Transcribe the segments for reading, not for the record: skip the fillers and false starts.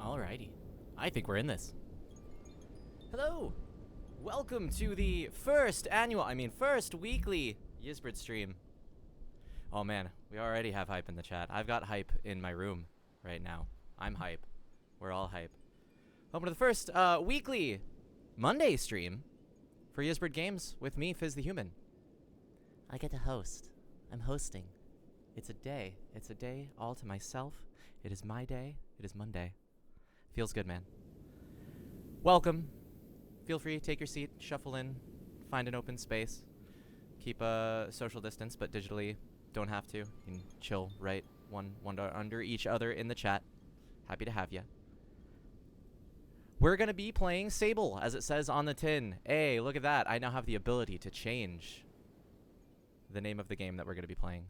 Alrighty. I think we're in this. Hello! Welcome to the first weekly Yizbert stream. Oh man, we already have hype in the chat. I've got hype in my room right now. I'm hype. We're all hype. Welcome to the first weekly Monday stream for Yizbert Games with me, Fizz the Human. I get to host. I'm hosting. It's a day. It's a day all to myself. It is my day. It is Monday. Feels good, man. Welcome. Feel free, take your seat, shuffle in, find an open space. Keep a social distance, but digitally don't have to. You can chill right one under each other in the chat. Happy to have you. We're going to be playing Sable, as it says on the tin. Hey, look at that. I now have the ability to change the name of the game that we're going to be playing.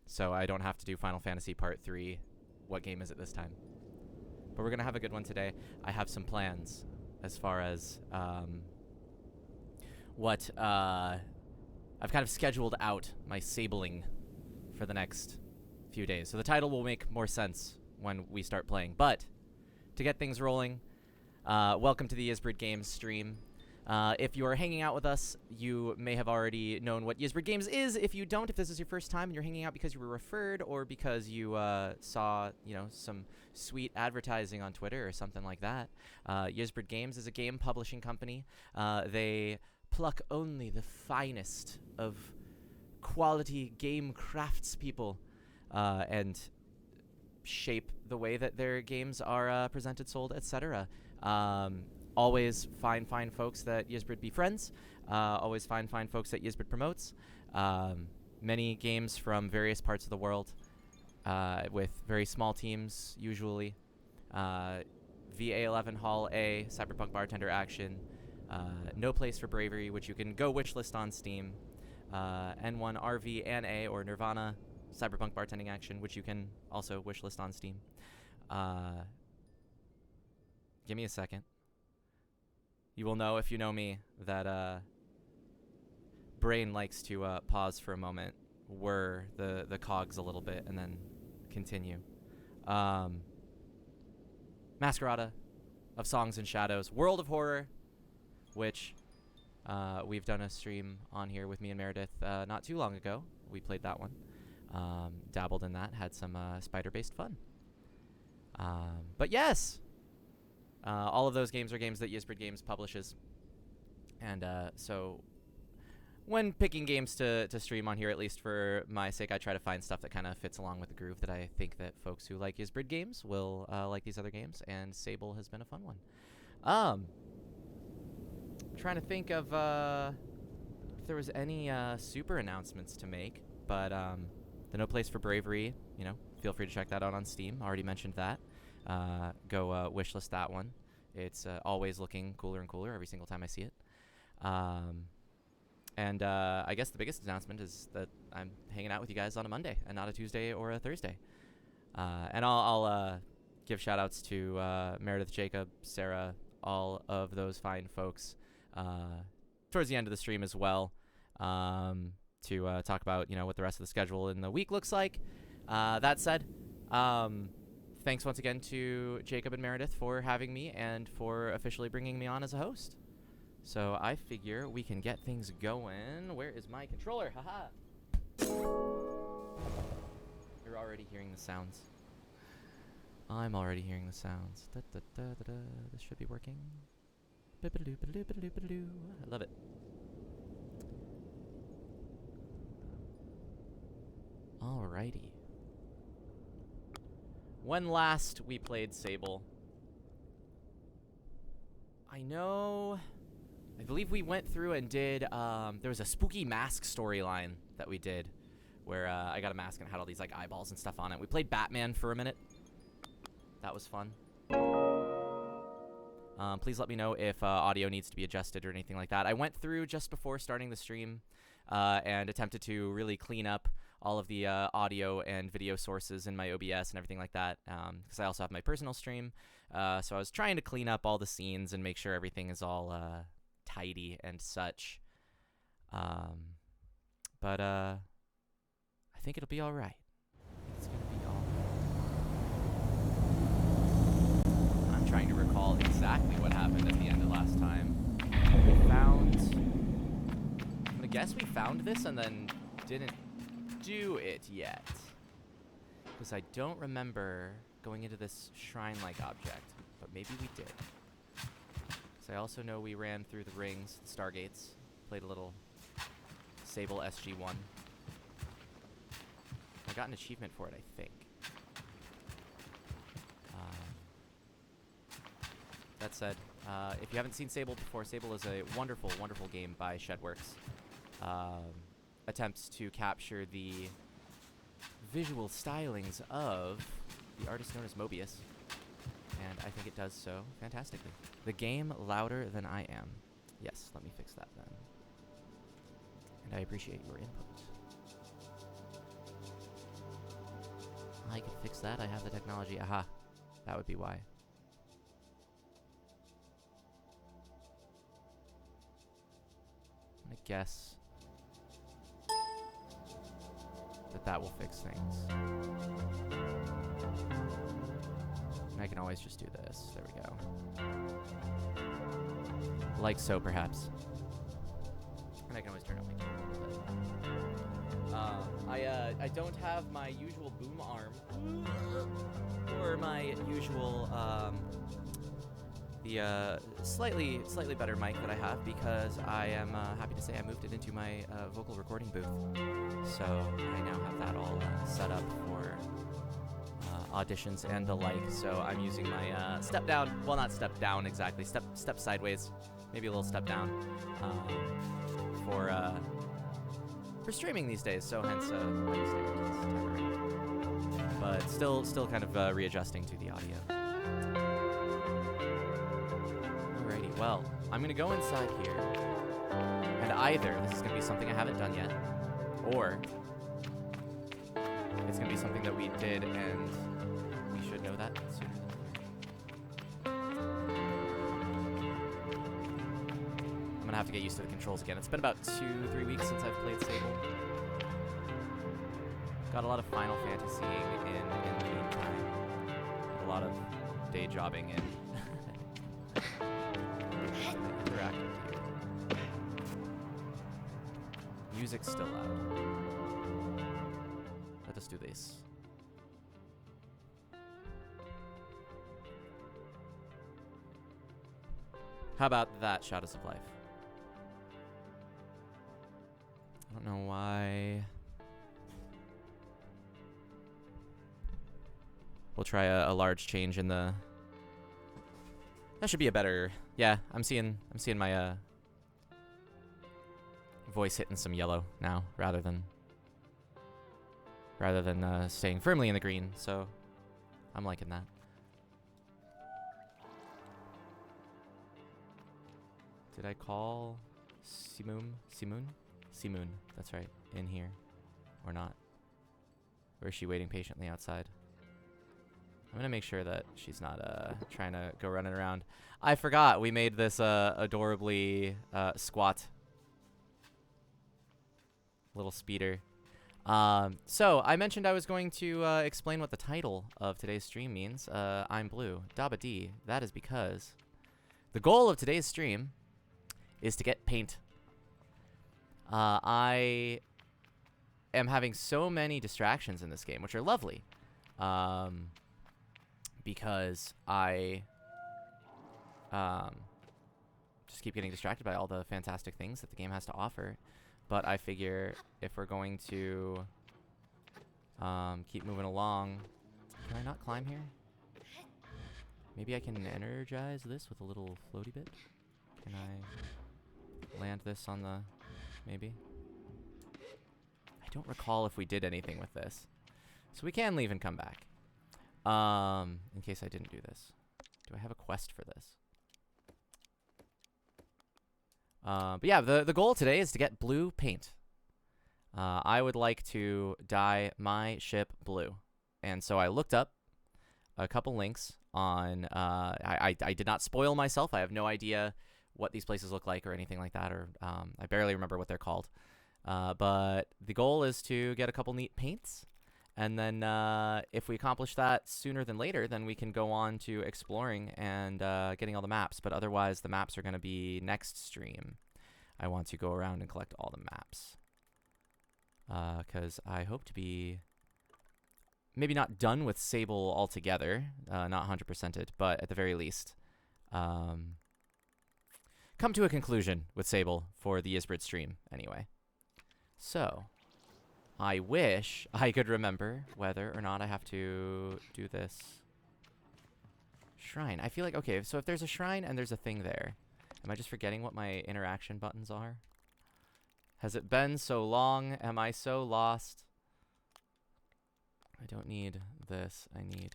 So I don't have to do Final Fantasy Part 3. What game is it this time? But we're going to have a good one today. I have some plans as far as what I've kind of scheduled out my sabling for the next few days. So the title will make more sense when we start playing. But to get things rolling, welcome to the Yizbert Games stream. If you are hanging out with us, you may have already known what Yizbert Games is. If you don't, if this is your first time and you're hanging out because you were referred or because you saw, some sweet advertising on Twitter or something like that, Yizbert Games is a game publishing company. They pluck only the finest of quality game craftspeople and shape the way that their games are presented, sold, etc. Always find folks that Yizbert befriends. Always find folks that Yizbert promotes. Many games from various parts of the world with very small teams, usually. VA11 Hall A, Cyberpunk Bartender Action, No Place for Bravery, which you can go wishlist on Steam. N1 RV and A, or Nirvana, Cyberpunk Bartending Action, which you can also wishlist on Steam. Give me a second. You will know, if you know me, that brain likes to pause for a moment, whir the cogs a little bit, and then continue. Masquerada of Songs and Shadows, World of Horror, which we've done a stream on here with me and Meredith not too long ago. We played that one. Dabbled in that, had some spider-based fun. But yes! All of those games are games that Yizbert Games publishes. And so when picking games to stream on here, at least for my sake, I try to find stuff that kind of fits along with the groove that I think that folks who like Yizbert Games will like these other games, and Sable has been a fun one. Trying to think of if there was any super announcements to make, but the No Place for Bravery, feel free to check that out on Steam. Already mentioned that. Go wishlist that one. It's always looking cooler and cooler every single time I see it. And I guess the biggest announcement is that I'm hanging out with you guys on a Monday and not a Tuesday or a Thursday. And I'll give shout-outs to Meredith, Jacob, Sarah, all of those fine folks towards the end of the stream as well, to talk about what the rest of the schedule in the week looks like. That said, thanks once again to Jacob and Meredith for having me and for officially bringing me on as a host. So I figure we can get things going. Where is my controller? Haha. You're already hearing the sounds. I'm already hearing the sounds. This should be working. I love it. Alrighty. When last we played Sable, I believe we went through and did, there was a spooky mask storyline that we did, where I got a mask and it had all these like eyeballs and stuff on it. We played Batman for a minute. That was fun. Please let me know if audio needs to be adjusted or anything like that. I went through just before starting the stream and attempted to really clean up all of the audio and video sources in my OBS and everything like that, because I also have my personal stream. So I was trying to clean up all the scenes and make sure everything is all tidy and such. But I think it'll be all right. It's gonna be all right. guess we found this and then didn't do it yet. Because I don't remember going into this shrine-like object, but maybe we did. So I also know we ran through the rings, the stargates, played a little Sable SG-1. I got an achievement for it, I think. That said, if you haven't seen Sable before, Sable is a wonderful, wonderful game by Shedworks. Attempts to capture the visual stylings of the artist known as Mobius. And I think it does so fantastically. The game louder than I am. Yes, let me fix that then. And I appreciate your input. I can fix that. I have the technology. Aha. That would be why. I'm gonna guess that will fix things. And I can always just do this. There we go. Like so, perhaps. And I can always turn up my camera a little bit. I don't have my usual boom arm or my usual slightly better mic that I have, because I am happy to say I moved it into my vocal recording booth. So I now have that all set up for auditions and the like. So I'm using my step down, well, not step down exactly, step sideways, maybe a little step down for streaming these days. So hence I use this time around. But still kind of readjusting to the audio. Alrighty, well, I'm gonna go inside here, and either this is gonna be something I haven't done yet, or it's gonna be something that we did and we should know that sooner than later. I'm gonna have to get used to the controls again. It's been about 2-3 weeks since I've played Sable. Got a lot of Final Fantasy in the meantime. A lot of day jobbing and interactive here. Music's still loud. Let us do this. How about that, Shadows of Life? I don't know why. We'll try a large change in the... That should be a better... Yeah, I'm seeing my voice hitting some yellow now, rather than staying firmly in the green. So I'm liking that. Did I call Simoon? Simoon, that's right, in here. Or not? Or is she waiting patiently outside? I'm gonna make sure that she's not trying to go running around. I forgot we made this adorably squat little speeder. So I mentioned I was going to explain what the title of today's stream means. I'm blue. Dabba D. That is because the goal of today's stream is to get paint. I am having so many distractions in this game, which are lovely. Because I just keep getting distracted by all the fantastic things that the game has to offer. But I figure if we're going to keep moving along... Can I not climb here? Maybe I can energize this with a little floaty bit? Can I land this on the... Maybe? I don't recall if we did anything with this. So we can leave and come back. In case I didn't do this. Do I have a quest for this? But yeah, the goal today is to get blue paint. I would like to dye my ship blue. And so I looked up a couple links on... I did not spoil myself. I have no idea what these places look like or anything like that. Or I barely remember what they're called. But the goal is to get a couple neat paints. And then if we accomplish that sooner than later, then we can go on to exploring and getting all the maps. But otherwise, the maps are going to be next stream. I want to go around and collect all the maps. Because I hope to be maybe not done with Sable altogether, not 100%ed, but at the very least, come to a conclusion with Sable for the Isbrid stream, anyway. So, I wish I could remember whether or not I have to do this shrine. I feel like, okay, so if there's a shrine and there's a thing there, am I just forgetting what my interaction buttons are? Has it been so long? Am I so lost? I don't need this. I need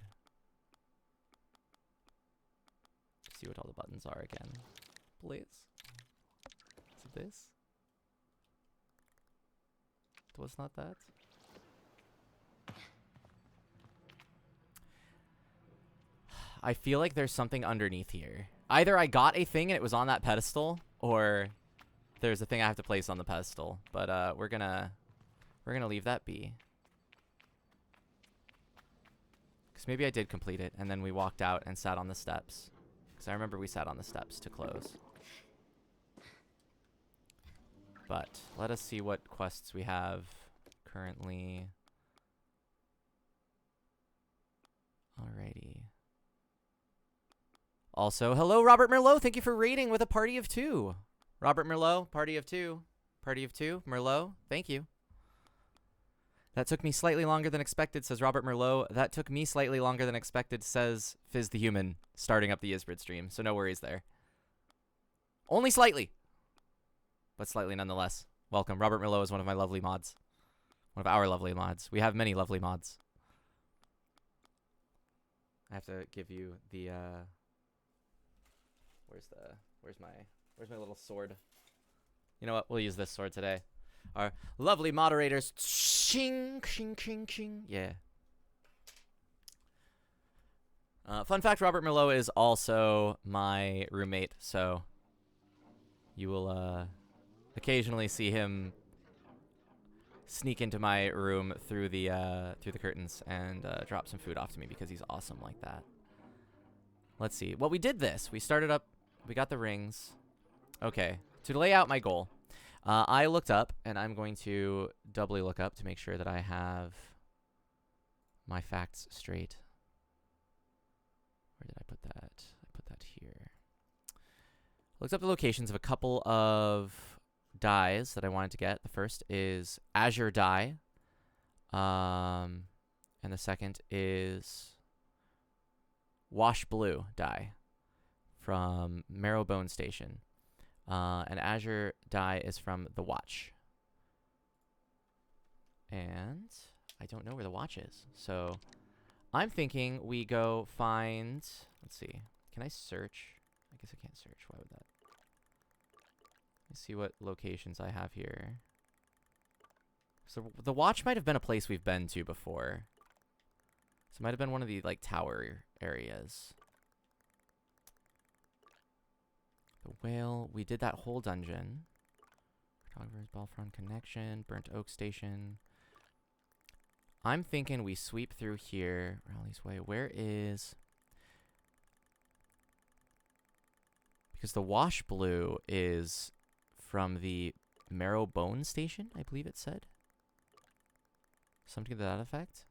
to see what all the buttons are again. Please. Is it this? It was not that? I feel like there's something underneath here. Either I got a thing and it was on that pedestal, or there's a thing I have to place on the pedestal. But we're gonna leave that be. Because maybe I did complete it, and then we walked out and sat on the steps. Because I remember we sat on the steps to close. But let us see what quests we have currently. Alrighty. Also, hello, Robert Merlot. Thank you for raiding with a party of 2. Robert Merlot, party of 2. Party of 2. Merlot, thank you. That took me slightly longer than expected, says Robert Merlot. That took me slightly longer than expected, says Fizz the Human, starting up the Isbrid stream. So no worries there. Only slightly. But slightly nonetheless. Welcome. Robert Merlot is one of my lovely mods. One of our lovely mods. We have many lovely mods. I have to give you the, where's my little sword? You know what? We'll use this sword today. Our lovely moderators. Ching, ching, ching, ching. Yeah. Fun fact, Robert Merlot is also my roommate, so you will occasionally see him sneak into my room through the curtains and drop some food off to me because he's awesome like that. Let's see. Well, we did this. We started up. We got the rings. Okay. To lay out my goal, I looked up, and I'm going to doubly look up to make sure that I have my facts straight. Where did I put that? I put that here. Looked up the locations of a couple of dyes that I wanted to get. The first is Azure dye, and the second is Wash Blue dye from Marrowbone Station. And Azure dye is from the Watch. And I don't know where the Watch is. So I'm thinking we go find... Let's see. Can I search? I guess I can't search. Why would that? Let's see what locations I have here. So the Watch might have been a place we've been to before. So it might have been one of the, like, tower areas. The Whale. We did that whole dungeon. Photographer's Balfron Connection. Burnt Oak Station. I'm thinking we sweep through here. Raleigh's Way. Where is... Because the Wash Blue is from the Marrowbone Station, I believe it said. Something to that effect.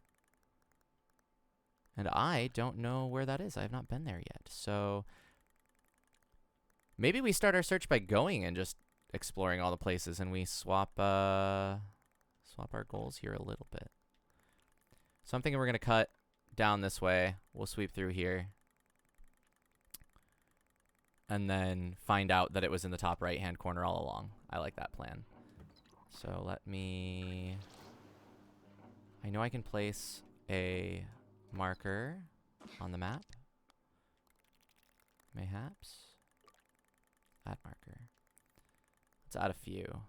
And I don't know where that is. I have not been there yet. So maybe we start our search by going and just exploring all the places, and we swap our goals here a little bit. So I'm thinking we're going to cut down this way. We'll sweep through here. And then find out that it was in the top right-hand corner all along. I like that plan. So let me... I know I can place a marker on the map. Mayhaps. Add marker. Let's add a few.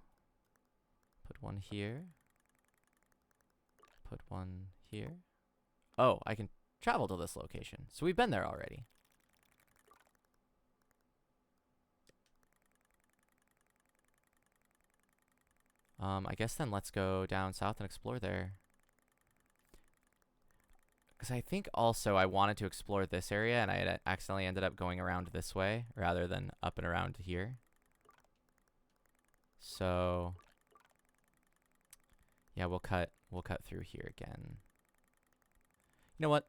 Put one here. Put one here. Oh, I can travel to this location. So we've been there already. I guess then let's go down south and explore there. Because I think also I wanted to explore this area, and I had accidentally ended up going around this way rather than up and around here. So yeah, we'll cut through here again. You know what?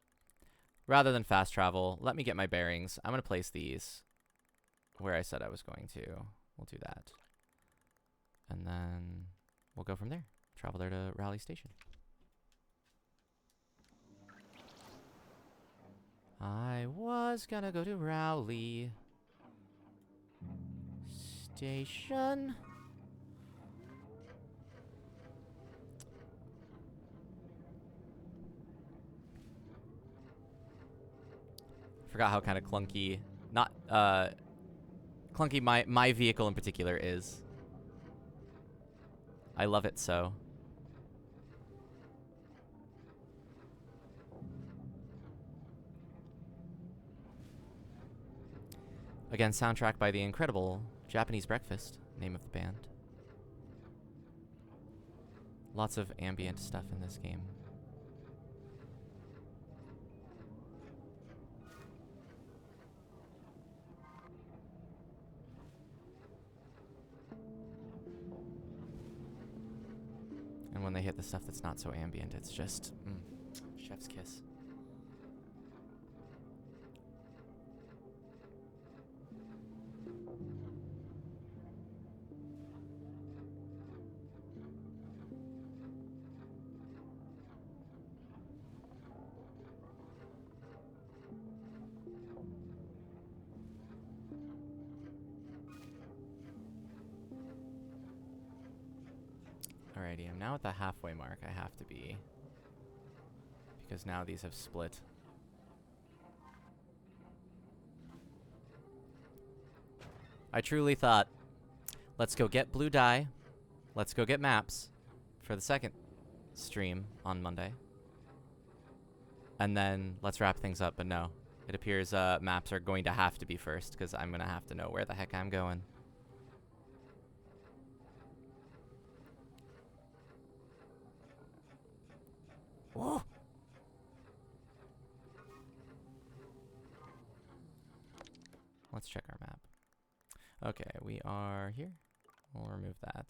Rather than fast travel, let me get my bearings. I'm going to place these where I said I was going to. We'll do that. And then we'll go from there. Travel there to Raleigh Station. I was gonna go to Raleigh Station. Forgot how kind of clunky, not clunky my vehicle in particular is. I love it so. Again, soundtrack by the incredible Japanese Breakfast, name of the band. Lots of ambient stuff in this game. And when they hit the stuff that's not so ambient, it's just chef's kiss. Alrighty, I'm now at the halfway mark. I have to be. Because now these have split. I truly thought, let's go get blue dye. Let's go get maps for the second stream on Monday. And then let's wrap things up, but no. It appears maps are going to have to be first, because I'm going to have to know where the heck I'm going. Whoa! Let's check our map. Okay, we are here. We'll remove that.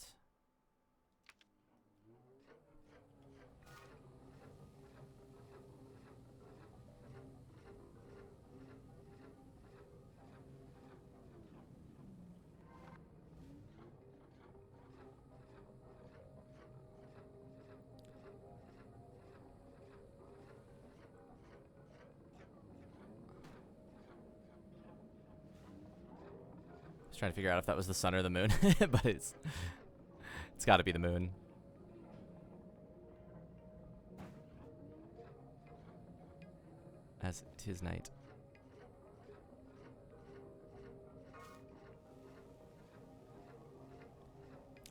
Trying to figure out if that was the sun or the moon, but it's got to be the moon. As 'tis night.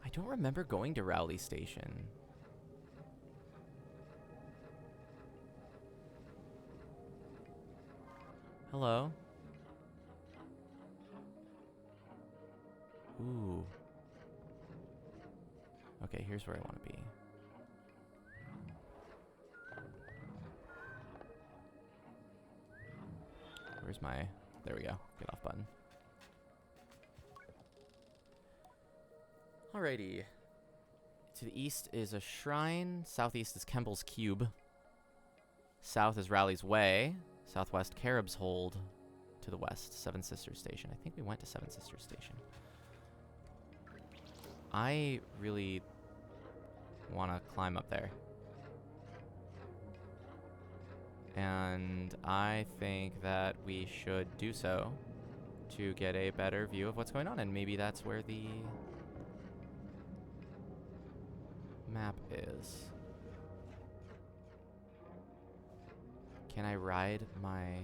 I don't remember going to Raleigh Station. Hello? Ooh. Okay, here's where I want to be. Where's my... There we go. Get off button. Alrighty. To the east is a shrine. Southeast is Kemble's Cube. South is Raleigh's Way. Southwest, Carib's Hold. To the west, Seven Sisters Station. I think we went to Seven Sisters Station. I really want to climb up there. And I think that we should do so to get a better view of what's going on. And maybe that's where the map is. Can I ride my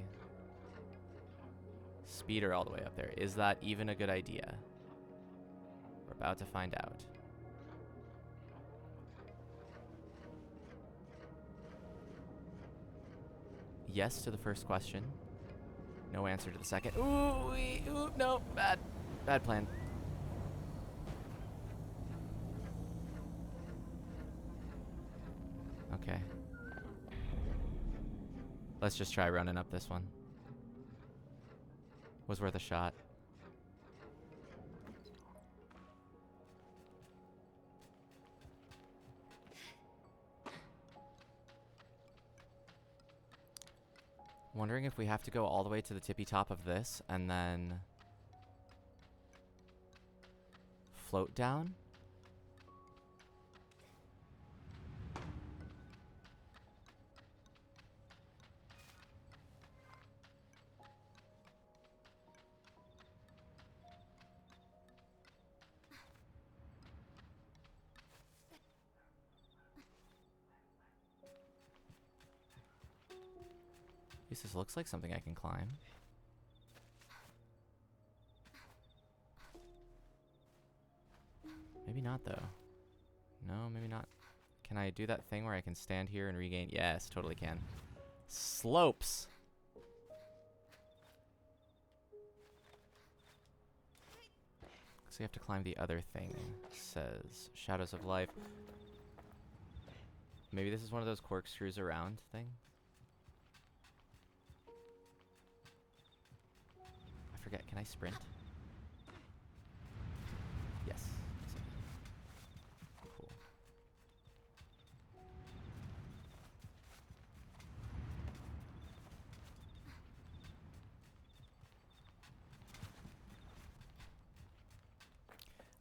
speeder all the way up there? Is that even a good idea? We're about to find out. Yes to the first question. No answer to the second. Ooh, no, bad plan. Okay. Let's just try running up this one. Was worth a shot. Wondering if we have to go all the way to the tippy top of this and then float down. At least this looks like something I can climb. Maybe not, though. No, maybe not. Can I do that thing where I can stand here and regain? Yes, totally can. Slopes! So you have to climb the other thing. It says Shadows of Life. Maybe this is one of those corkscrews around thing. I forget. Can I sprint? Yes. Cool.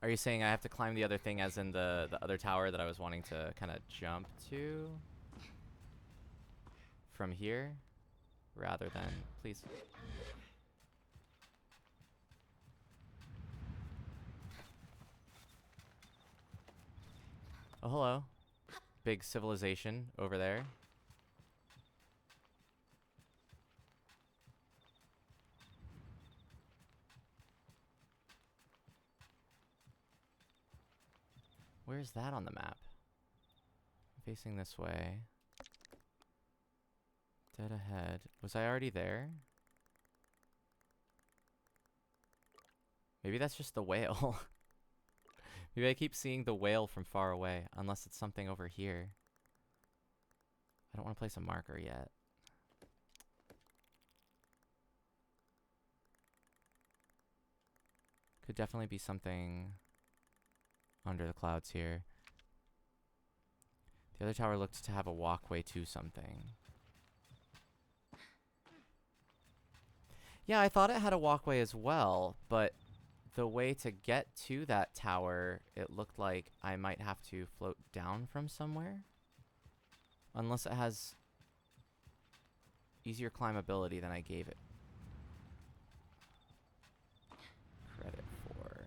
Are you saying I have to climb the other thing as in the other tower that I was wanting to kind of jump to? From here? Rather than... Please. Oh, hello. Big civilization over there. Where's that on the map? Facing this way. Dead ahead. Was I already there? Maybe that's just the whale. Maybe I keep seeing the whale from far away, unless it's something over here. I don't want to place a marker yet. Could definitely be something under the clouds here. The other tower looked to have a walkway to something. Yeah, I thought it had a walkway as well, but the way to get to that tower, it looked like I might have to float down from somewhere. Unless it has easier climbability than I gave it credit for.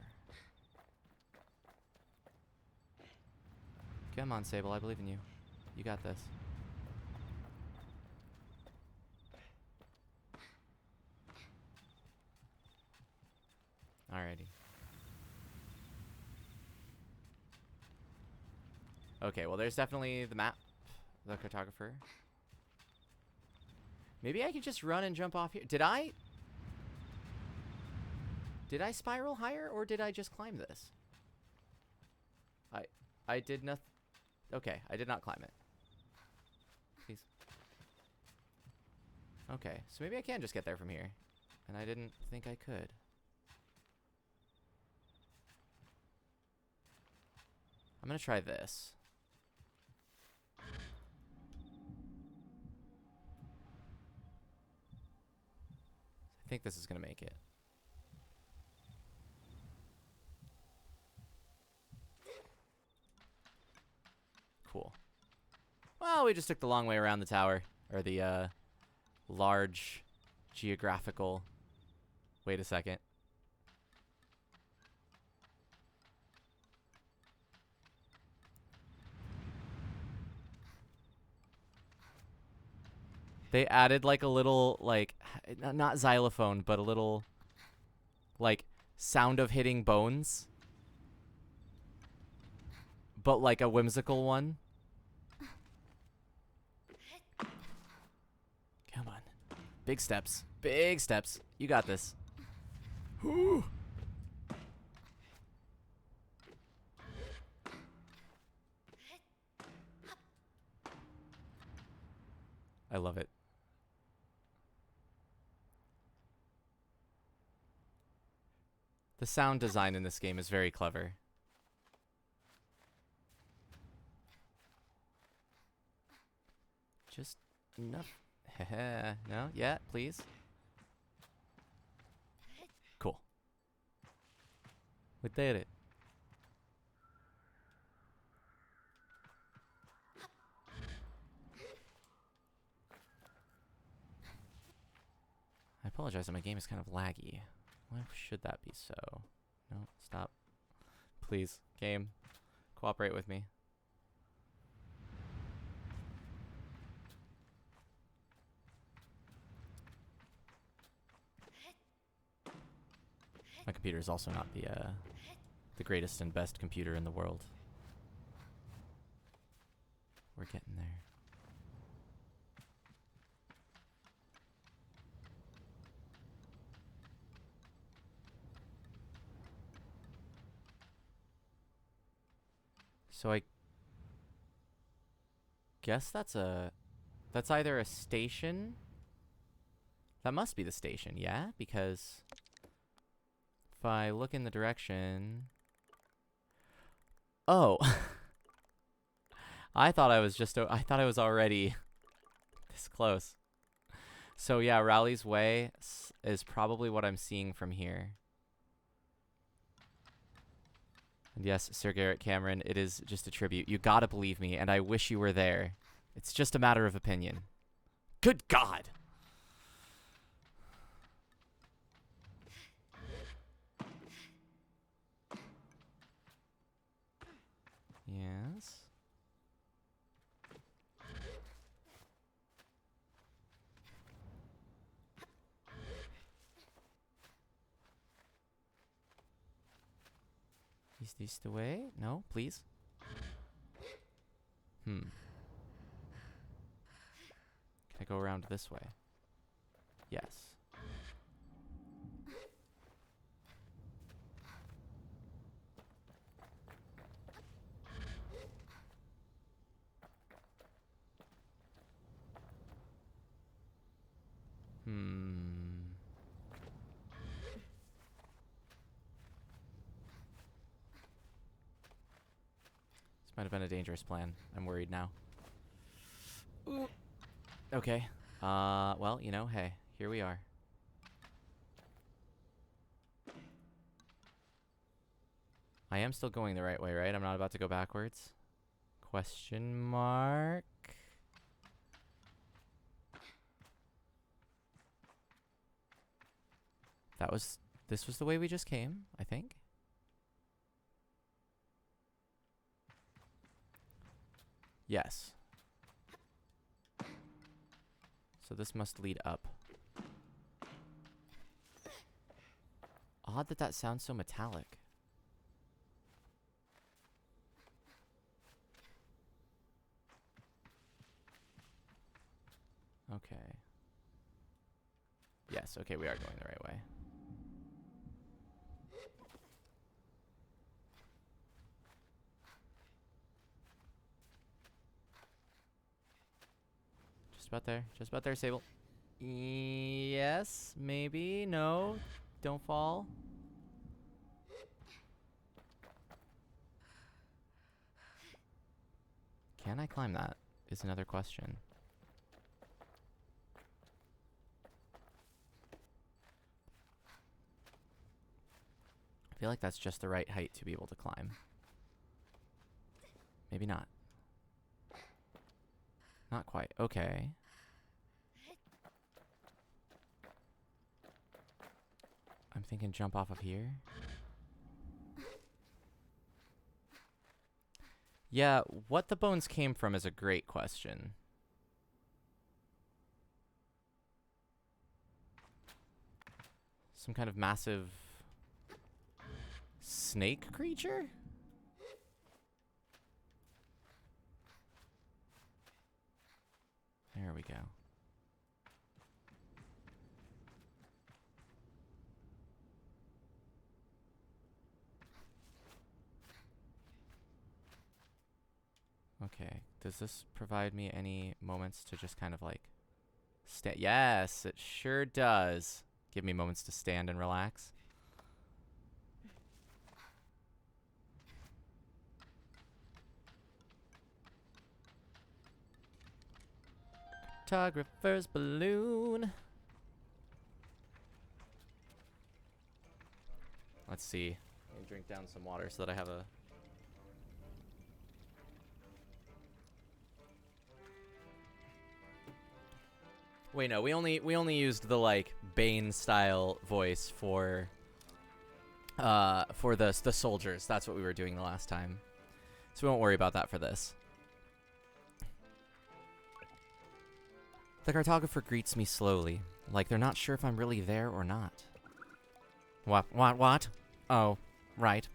Come on, Sable, I believe in you. You got this. Alrighty. Okay, well there's definitely the map, the cartographer. Maybe I could just run and jump off here. Did I spiral higher, or did I just climb this? I did nothing. Okay, I did not climb it. Please. Okay, so maybe I can just get there from here. And I didn't think I could. I'm gonna try this. I think this is gonna make it. Cool. Well, we just took the long way around the tower. Or the, large geographical... Wait a second. They added like a little, like, not xylophone, but a little, like, sound of hitting bones. But like a whimsical one. Come on. Big steps. Big steps. You got this. Whew. I love it. The sound design in this game is very clever. Just enough. No? Yeah, please. Cool. We did it. I apologize that my game is kind of laggy. Why should that be so? No, stop. Please, game, cooperate with me. My computer is also not the greatest and best computer in the world. We're getting there. So I guess that's either a station. That must be the station, yeah? Because if I look in the direction... Oh! I thought I was already this close. So yeah, Rowley's Way is probably what I'm seeing from here. And yes, Sir Garrett Cameron, it is just a tribute. You gotta believe me, and I wish you were there. It's just a matter of opinion. Good God! Yes. Is this the way? No, please. Can I go around this way? Yes. This might have been a dangerous plan. I'm worried now. Ooh. Okay. Well, you know, hey, here we are. I am still going the right way, right? I'm not about to go backwards. Question mark. This was the way we just came, I think. Yes. So this must lead up. Odd that that sounds so metallic. Okay. Yes, okay, we are going the right way. Just about there, Sable. Yes, maybe, no, don't fall. Can I climb that? Is another question. I feel like that's just the right height to be able to climb. Maybe not. Not quite. Okay. I'm thinking jump off of here. Yeah, what the bones came from is a great question. Some kind of massive snake creature? There we go. Okay, does this provide me any moments to just kind of like stand? Yes, it sure does. Give me moments to stand and relax. Cartographer's balloon. Let's see. Let me drink down some water so that I have a... Wait, no, we only used the like Bane style voice for the soldiers. That's what we were doing the last time. So we won't worry about that for this. The cartographer greets me slowly, like they're not sure if I'm really there or not. What? Oh, right.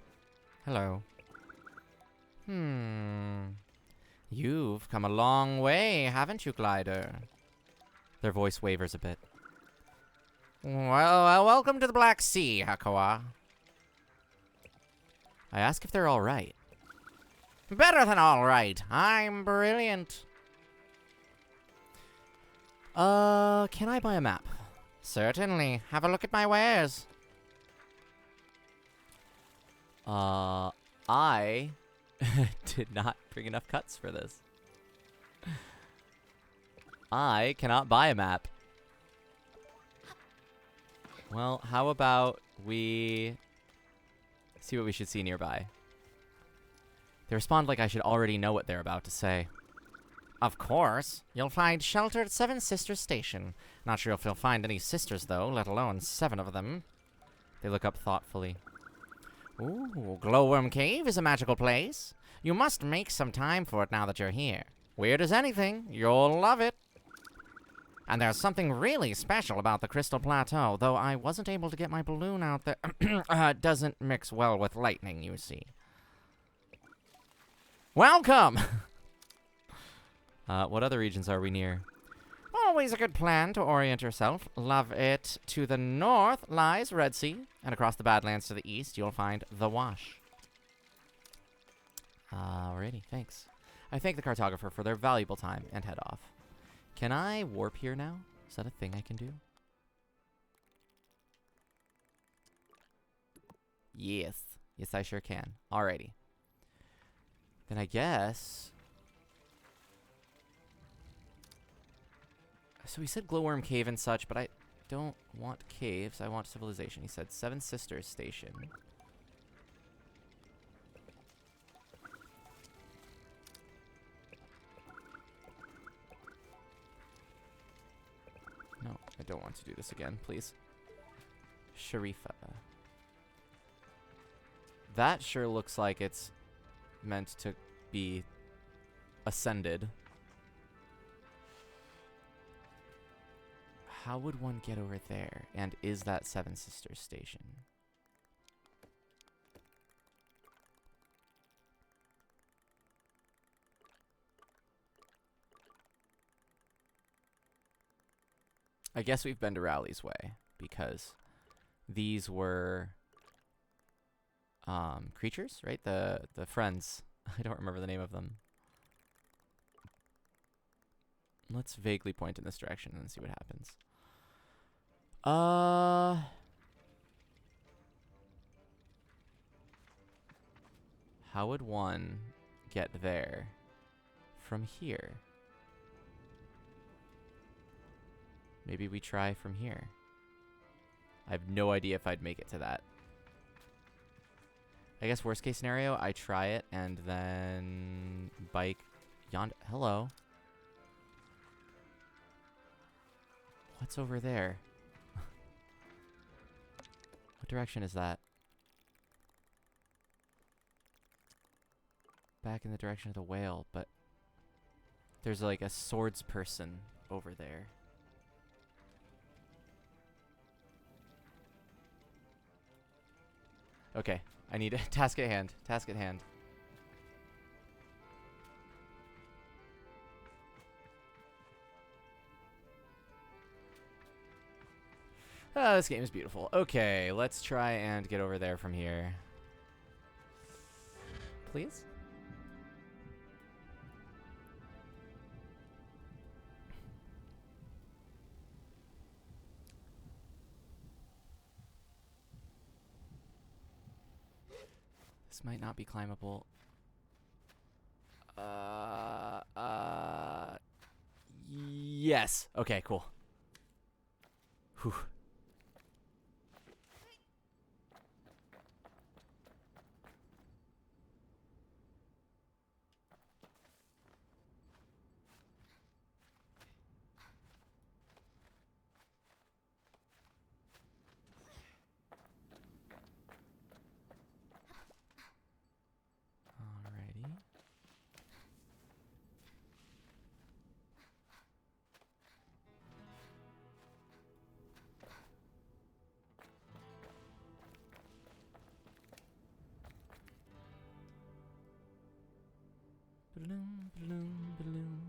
Hello. You've come a long way, haven't you, Glider? Their voice wavers a bit. Well, welcome to the Black Sea, Hakawa. I ask if they're all right. Better than all right. I'm brilliant. Can I buy a map? Certainly. Have a look at my wares. I did not bring enough cuts for this. I cannot buy a map. Well, how about we see what we should see nearby? They respond like I should already know what they're about to say. Of course. You'll find shelter at Seven Sisters Station. Not sure if you'll find any sisters, though, let alone 7 of them. They look up thoughtfully. Ooh, Glowworm Cave is a magical place. You must make some time for it now that you're here. Weird as anything. You'll love it. And there's something really special about the Crystal Plateau, though I wasn't able to get my balloon out there. It doesn't mix well with lightning, you see. Welcome! What other regions are we near? Always a good plan to orient yourself. Love it. To the north lies Red Sea, and across the Badlands to the east, you'll find the Wash. Alrighty, thanks. I thank the cartographer for their valuable time and head off. Can I warp here now? Is that a thing I can do? Yes. Yes, I sure can. Alrighty. Then I guess... So he said Glowworm Cave and such, but I don't want caves. I want civilization. He said Seven Sisters Station. No, I don't want to do this again, please. Sharifa. That sure looks like it's meant to be ascended. How would one get over there? And is that Seven Sisters Station? I guess we've been to Rowley's Way, because these were creatures, right? The friends. I don't remember the name of them. Let's vaguely point in this direction and see what happens. How would one get there from here? Maybe we try from here. I have no idea if I'd make it to that. I guess worst case scenario, I try it and then bike yonder. Hello. What's over there? What direction is that? Back in the direction of the whale, but there's like a swords person over there. Okay, I need a task at hand. Task at hand. Oh, this game is beautiful. Okay, let's try and get over there from here. Please? This might not be climbable. Yes. Okay, cool. Whew. Alrighty. Ba-dum, ba-dum, ba-dum.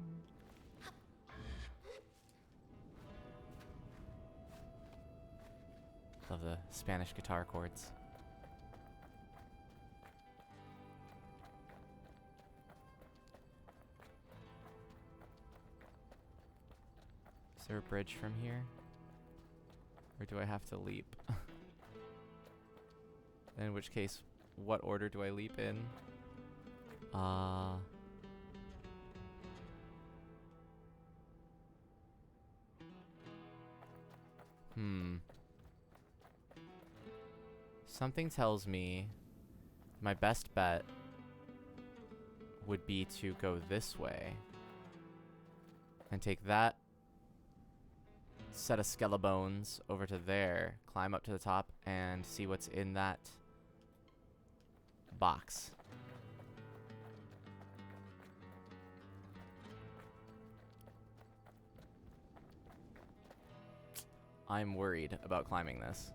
Love the Spanish guitar chords. Is there a bridge from here? Or do I have to leap? In which case, what order do I leap in? Something tells me my best bet would be to go this way and take that set of skelebones over to there, climb up to the top, and see what's in that box. I'm worried about climbing this.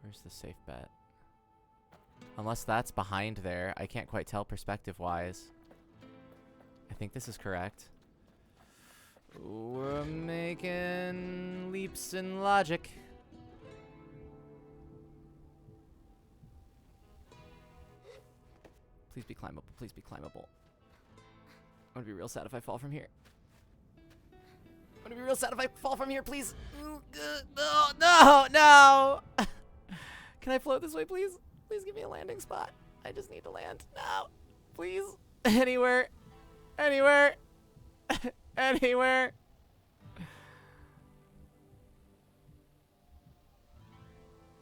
Where's the safe bet? Unless that's behind there. I can't quite tell perspective-wise. I think this is correct. We're making leaps in logic. Please be climbable. Please be climbable. I'm gonna be real sad if I fall from here. I'm gonna be real sad if I fall from here, please. No, no, no. Can I float this way, please? Please give me a landing spot. I just need to land. No. Please. Anywhere. Anywhere. Anywhere.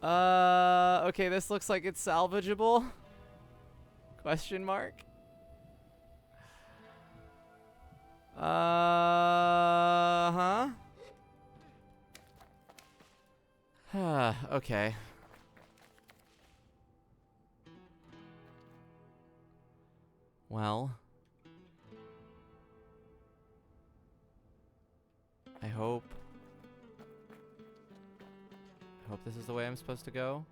Okay, this looks like it's salvageable. Question mark. Okay. Well, I hope this is the way I'm supposed to go.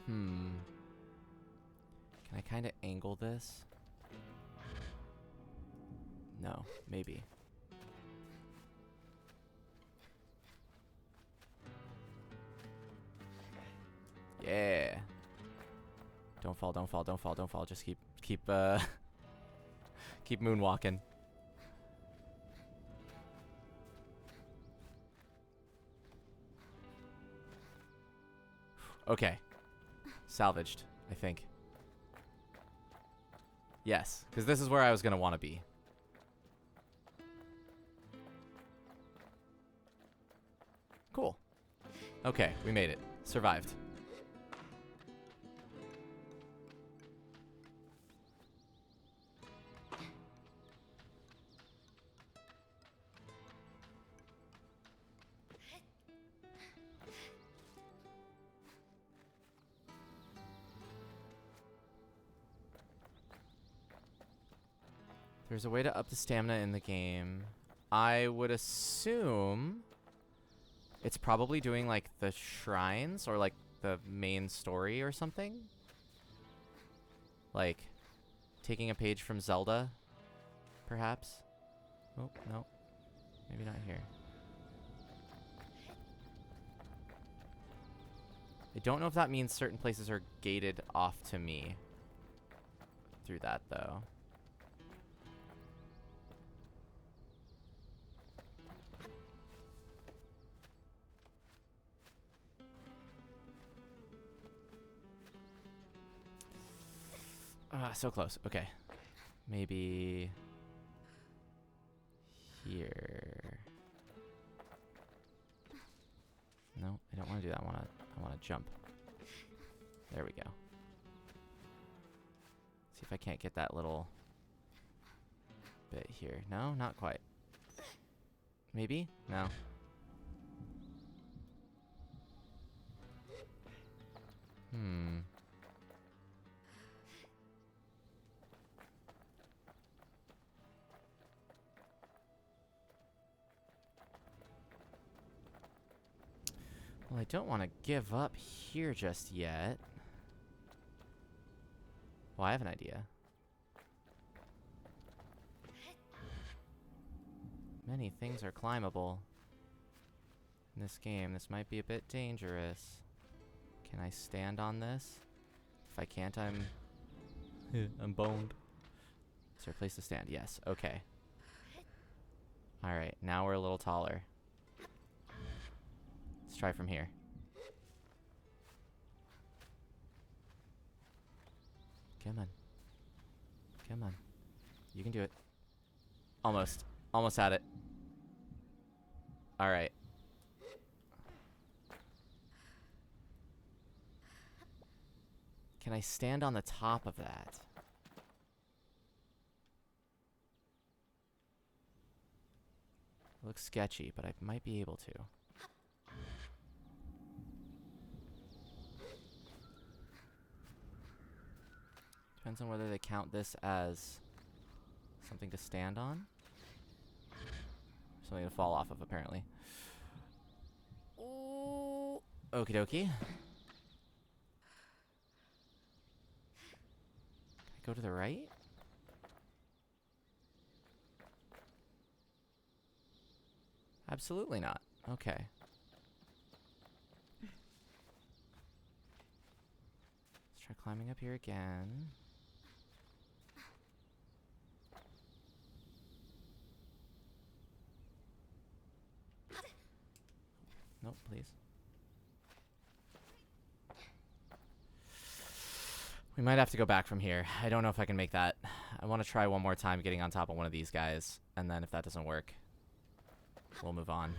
Can I kind of angle this? No, maybe. Yeah. Don't fall, don't fall, don't fall, don't fall. Just keep keep moonwalking. Okay. Salvaged, I think. Yes, because this is where I was going to want to be. Cool. Okay, we made it. Survived. There's a way to up the stamina in the game. I would assume it's probably doing like the shrines or like the main story or something. Like taking a page from Zelda, perhaps. Oh, no. Maybe not here. I don't know if that means certain places are gated off to me through that, though. So close. Okay. Maybe here. No, I don't want to do that. I want to jump. There we go. See if I can't get that little bit here. No, not quite. Maybe? No. Well, I don't want to give up here just yet. Well, I have an idea. Many things are climbable in this game. This might be a bit dangerous. Can I stand on this? If I can't, I'm boned. Is there a place to stand? Yes. Okay. Alright, now we're a little taller. Let's try from here. Come on. Come on. You can do it. Almost. Almost had it. Alright. Can I stand on the top of that? Looks sketchy, but I might be able to. Depends on whether they count this as something to stand on. Something to fall off of, apparently. Ooh. Okie dokie. Can I go to the right? Absolutely not. Okay. Let's try climbing up here again. Nope, please. We might have to go back from here. I don't know if I can make that. I want to try one more time getting on top of one of these guys, and then if that doesn't work, we'll move on.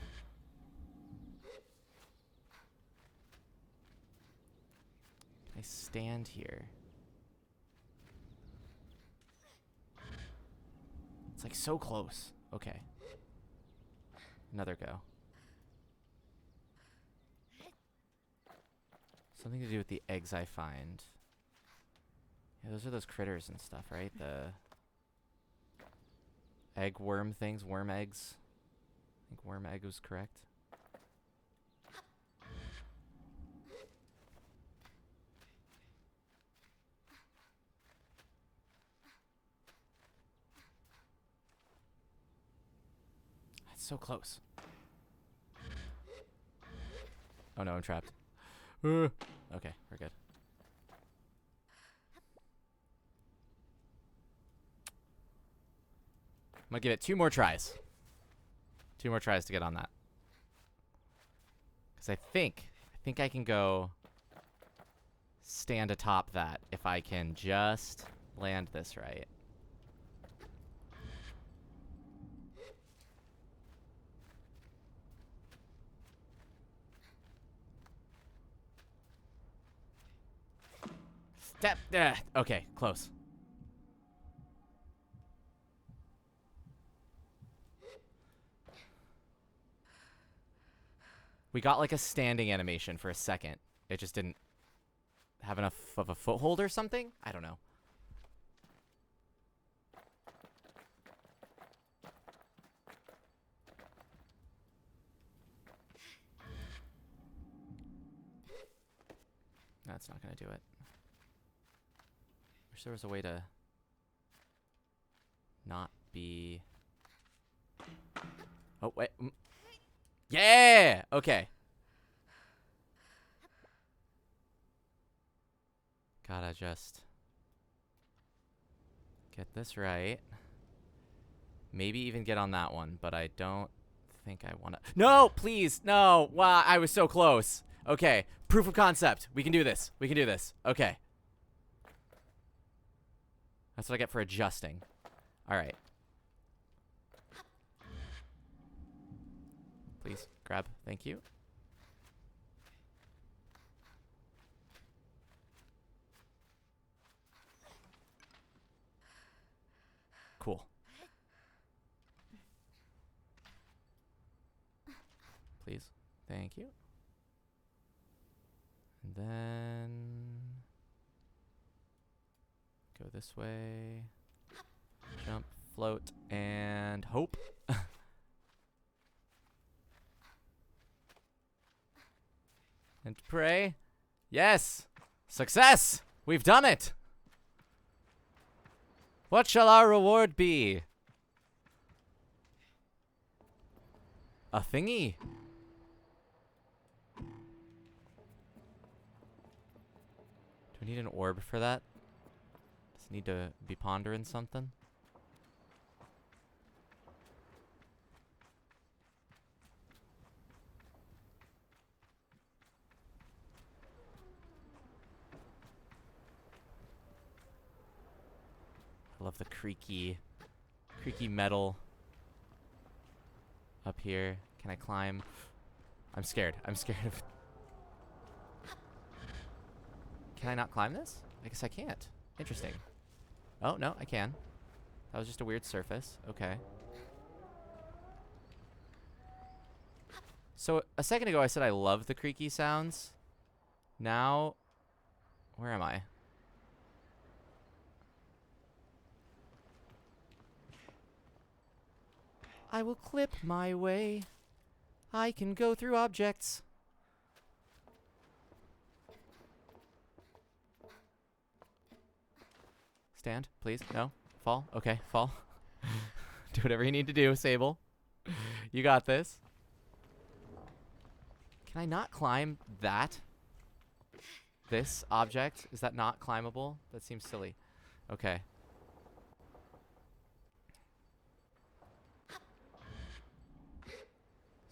Can I stand here? It's like so close. Okay. Another go. Something to do with the eggs I find. Yeah, those are those critters and stuff, right? The egg worm things, worm eggs. I think worm egg was correct. It's so close. Oh no, I'm trapped. Okay, we're good. I'm gonna give it 2 more tries. 2 more tries to get on that. Because I think I can go stand atop that if I can just land this right. Okay, close. We got like a standing animation for a second. It just didn't have enough of a foothold or something? I don't know. That's not gonna do it. Wish there was a way to not be... Oh, wait. Yeah! Okay. Gotta just get this right. Maybe even get on that one, but I don't think I want to. No, please, no. Wow, I was so close. Okay, proof of concept. We can do this. We can do this. Okay. That's what I get for adjusting. All right. Please, grab. Thank you. Cool. Please. Thank you. And then go this way. Jump, float, and hope. And pray. Yes! Success! We've done it! What shall our reward be? A thingy? Do we need an orb for that? Does it need to be pondering something? I love the creaky metal up here. Can I climb? I'm scared. I'm scared of... Can I not climb this? I guess I can't. Interesting. Oh, no, I can. That was just a weird surface. Okay. So, a second ago I said I love the creaky sounds. Now... Where am I? I will clip my way. I can go through objects. Stand, please. No. Fall. Okay, fall. Do whatever you need to do, Sable. You got this. Can I not climb that? This object? Is that not climbable? That seems silly. Okay.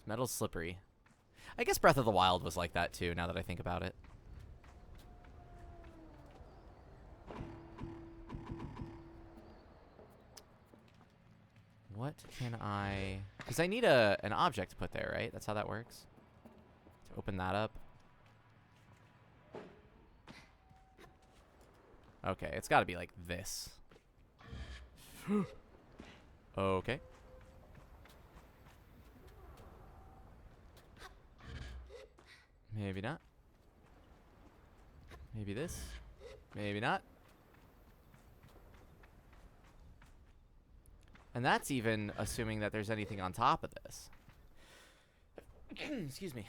Metal's slippery. I guess Breath of the Wild was like that too, now that I think about it. What can I... Because I need an object to put there, right? That's how that works. To open that up. Okay, it's got to be like this. Okay. Maybe not. Maybe this. Maybe not. And that's even assuming that there's anything on top of this. Excuse me.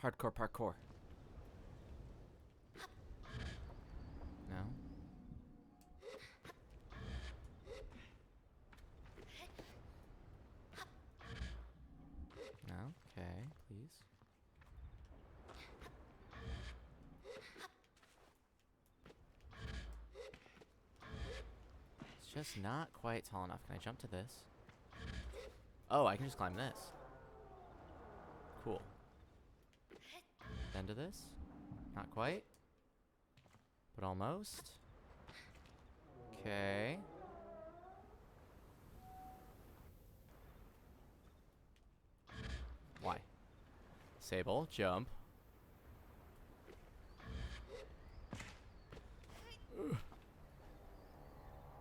Hardcore parkour. No. No. Okay, please. It's just not quite tall enough. Can I jump to this? Oh, I can just climb this. Cool. Then to this. Not quite. But almost. Okay. Why? Sable, jump.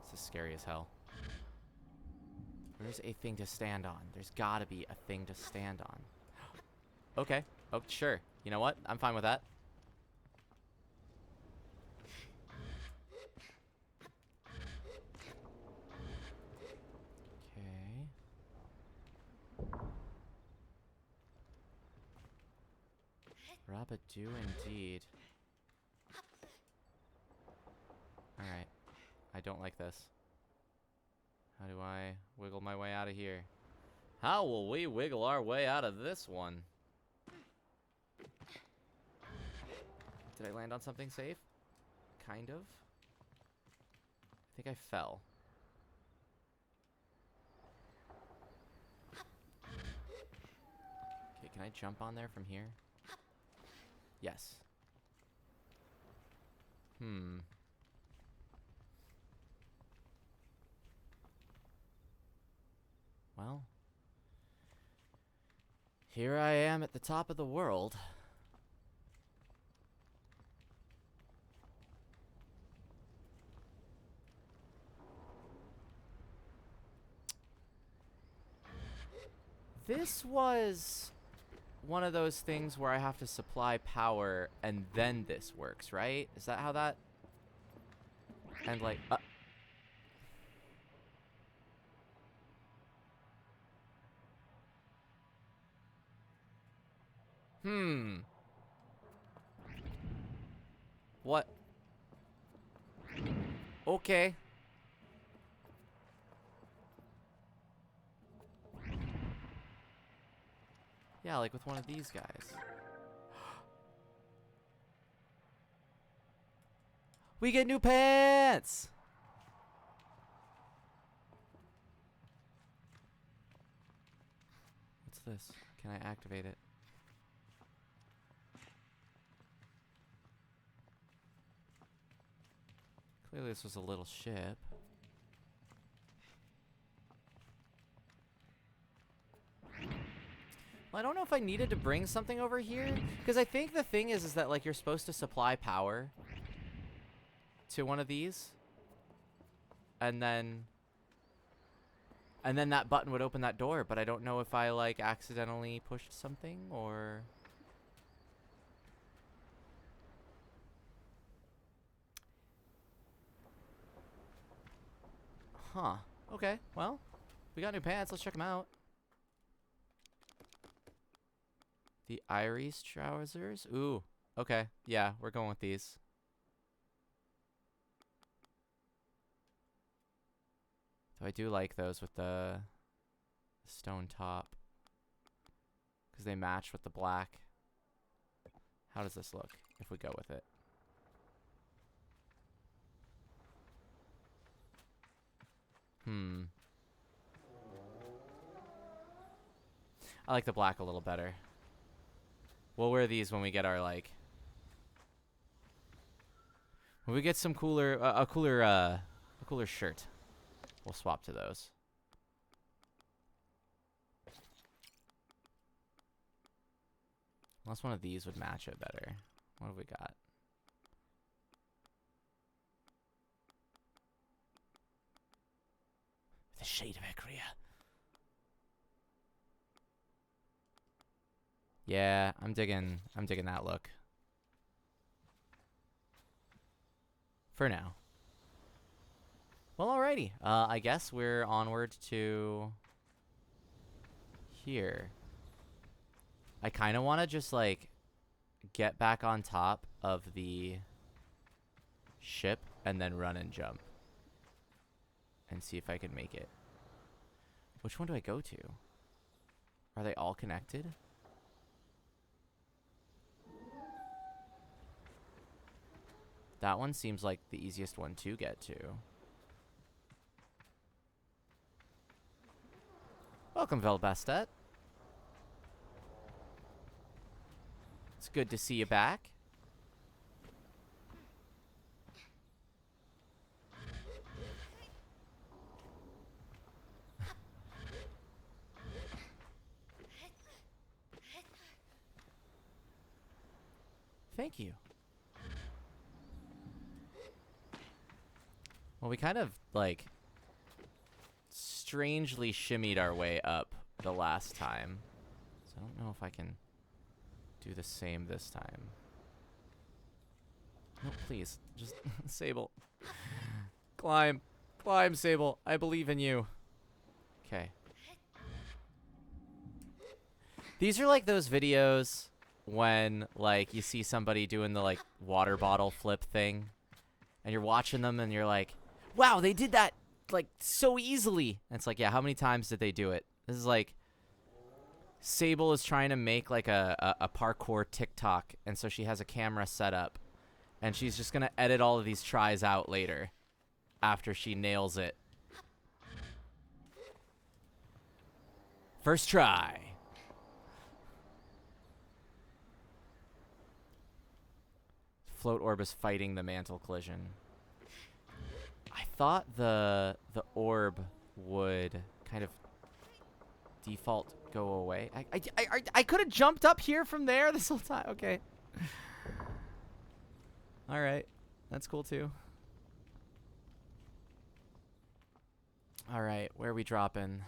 This is scary as hell. Where's a thing to stand on? There's gotta be a thing to stand on. Okay. Oh, sure. You know what? I'm fine with that. Okay. Rabadoo indeed. Alright. I don't like this. How do I wiggle my way out of here? How will we wiggle our way out of this one? Did I land on something safe? Kind of. I think I fell. Okay, can I jump on there from here? Yes. Well, here I am at the top of the world. This was one of those things where I have to supply power and then this works, right? Is that how that... And like... What? Okay. Yeah, like with one of these guys. We get new pants! What's this? Can I activate it? Clearly this was a little ship. Well, I don't know if I needed to bring something over here, because I think the thing is that like you're supposed to supply power to one of these, and then that button would open that door, but I don't know if I like accidentally pushed something or... Huh. Okay, well, we got new pants. Let's check them out. The Iris trousers. Ooh, okay. Yeah, we're going with these. So I do like those with the stone top, because they match with the black. How does this look if we go with it? I like the black a little better. We'll wear these when we get our, like... When we get some cooler... a cooler shirt. We'll swap to those. Unless one of these would match it better. What have we got? The shade of Ekria. Yeah, I'm digging that look. For now. Well, alrighty. I guess we're onward to here. I kind of want to just like get back on top of the ship and then run and jump and see if I can make it. Which one do I go to? Are they all connected? That one seems like the easiest one to get to. Welcome, Velbastet. It's good to see you back. Thank you. Well, we kind of, like, strangely shimmied our way up the last time. So I don't know if I can do the same this time. No, please. Just, Sable. Climb. Climb, Sable. I believe in you. Okay. These are like those videos when, like, you see somebody doing the, like, water bottle flip thing. And you're watching them and you're like, wow, they did that, like, so easily. And it's like, yeah, how many times did they do it? This is like Sable is trying to make like a parkour TikTok, and so she has a camera set up, and she's just gonna edit all of these tries out later after she nails it. First try. Float orb is fighting the mantle collision. I thought the orb would kind of default go away. I could have jumped up here from there this whole time. Okay. All right. That's cool too. All right. Where are we dropping?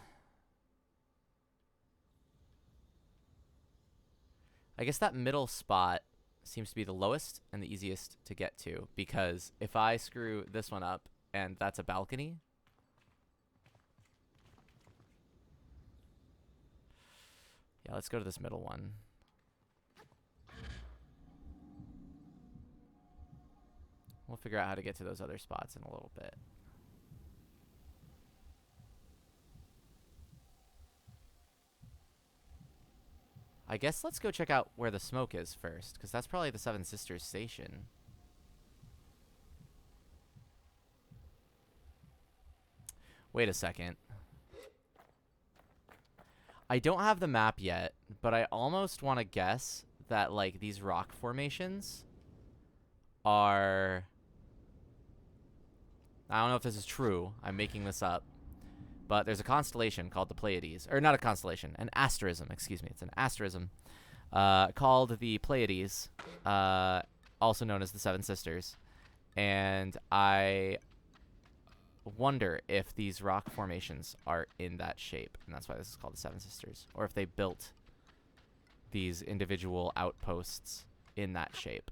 I guess that middle spot seems to be the lowest and the easiest to get to, because if I screw this one up and that's a balcony, yeah, let's go to this middle one. We'll figure out how to get to those other spots in a little bit. I guess let's go check out where the smoke is first, because that's probably the Seven Sisters station. Wait a second. I don't have the map yet, but I almost want to guess that, like, these rock formations are... I don't know if this is true. I'm making this up. But there's a constellation called the Pleiades. Or not a constellation, an asterism, excuse me. It's an asterism called the Pleiades, also known as the Seven Sisters. And I wonder if these rock formations are in that shape. And that's why this is called the Seven Sisters. Or if they built these individual outposts in that shape.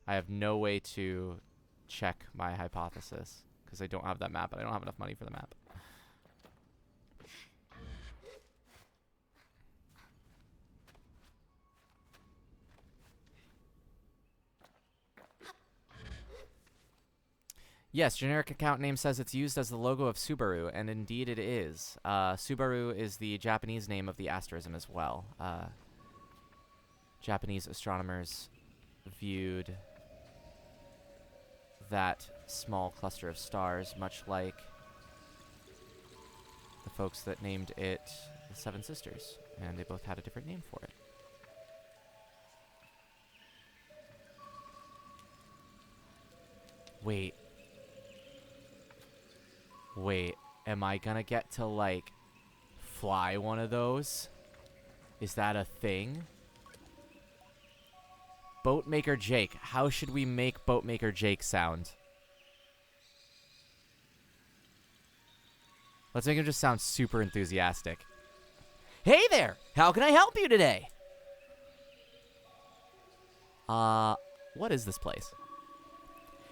I have no way to check my hypothesis because I don't have that map and I don't have enough money for the map. Yes, generic account name says it's used as the logo of Subaru, and indeed it is. Subaru is the Japanese name of the asterism as well. Japanese astronomers viewed that small cluster of stars much like the folks that named it the Seven Sisters, and they both had a different name for it. Wait, am I gonna get to, like, fly one of those? Is that a thing? Boatmaker Jake. How should we make Boatmaker Jake sound? Let's make him just sound super enthusiastic. Hey there! How can I help you today? What is this place?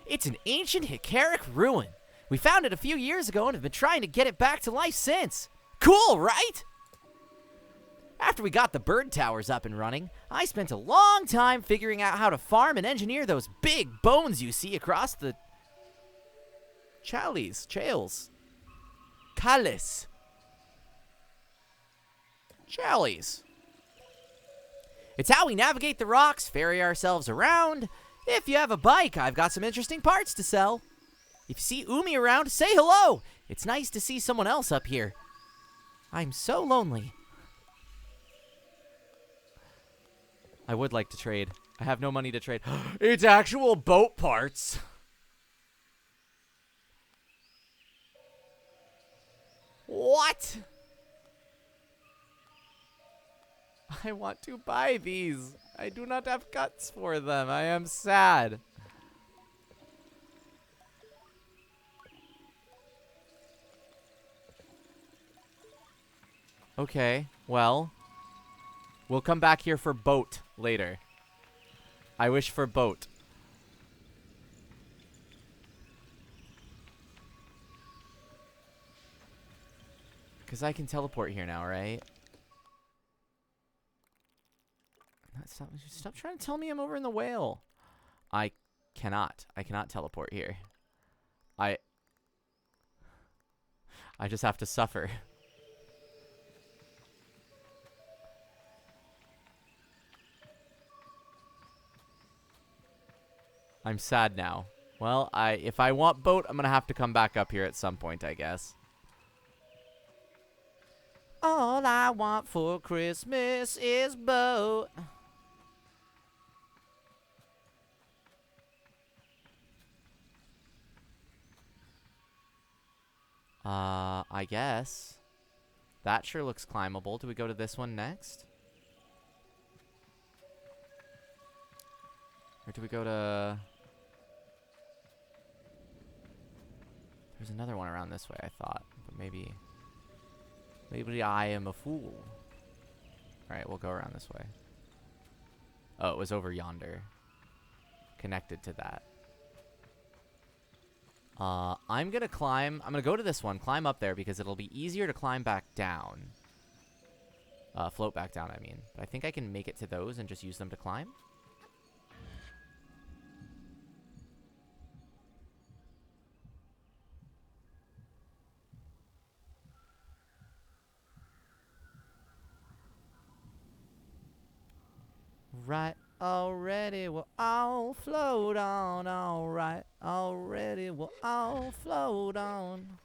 It's an ancient Hicaric ruin. We found it a few years ago and have been trying to get it back to life since. Cool, right? After we got the bird towers up and running, I spent a long time figuring out how to farm and engineer those big bones you see across the chales. Chales. It's how we navigate the rocks, ferry ourselves around. If you have a bike, I've got some interesting parts to sell. If you see Umi around, say hello. It's nice to see someone else up here. I'm so lonely. I would like to trade. I have no money to trade. It's actual boat parts. What? I want to buy these. I do not have guts for them. I am sad. Okay, well, we'll come back here for boat later. I wish for boat. Because I can teleport here now, right? Stop trying to tell me I'm over in the whale. I cannot. I cannot teleport here. I just have to suffer. I'm sad now. Well, if I want boat, I'm gonna have to come back up here at some point, I guess. All I want for Christmas is boat. I guess. That sure looks climbable. Do we go to this one next? Or do we go to... There's another one around this way, I thought. But maybe... Maybe I am a fool. Alright, we'll go around this way. Oh, it was over yonder. Connected to that. I'm gonna climb. I'm gonna go to this one, climb up there, because it'll be easier to climb back down. Float back down, I mean. But I think I can make it to those and just use them to climb. Right, already we'll all float on. Alright, already we'll all float on.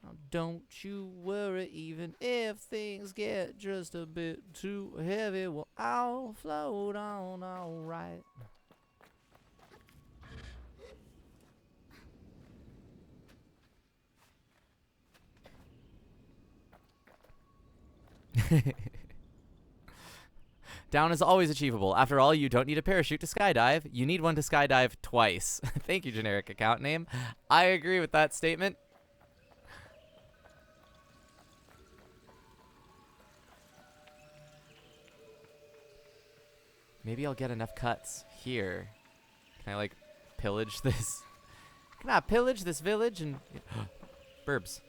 Now don't you worry, even if things get just a bit too heavy, we'll all float on. Alright. Down is always achievable. After all, you don't need a parachute to skydive. You need one to skydive twice. Thank you, generic account name. I agree with that statement. Maybe I'll get enough cuts here. Can I, like, pillage this? Can I pillage this village and... Burbs.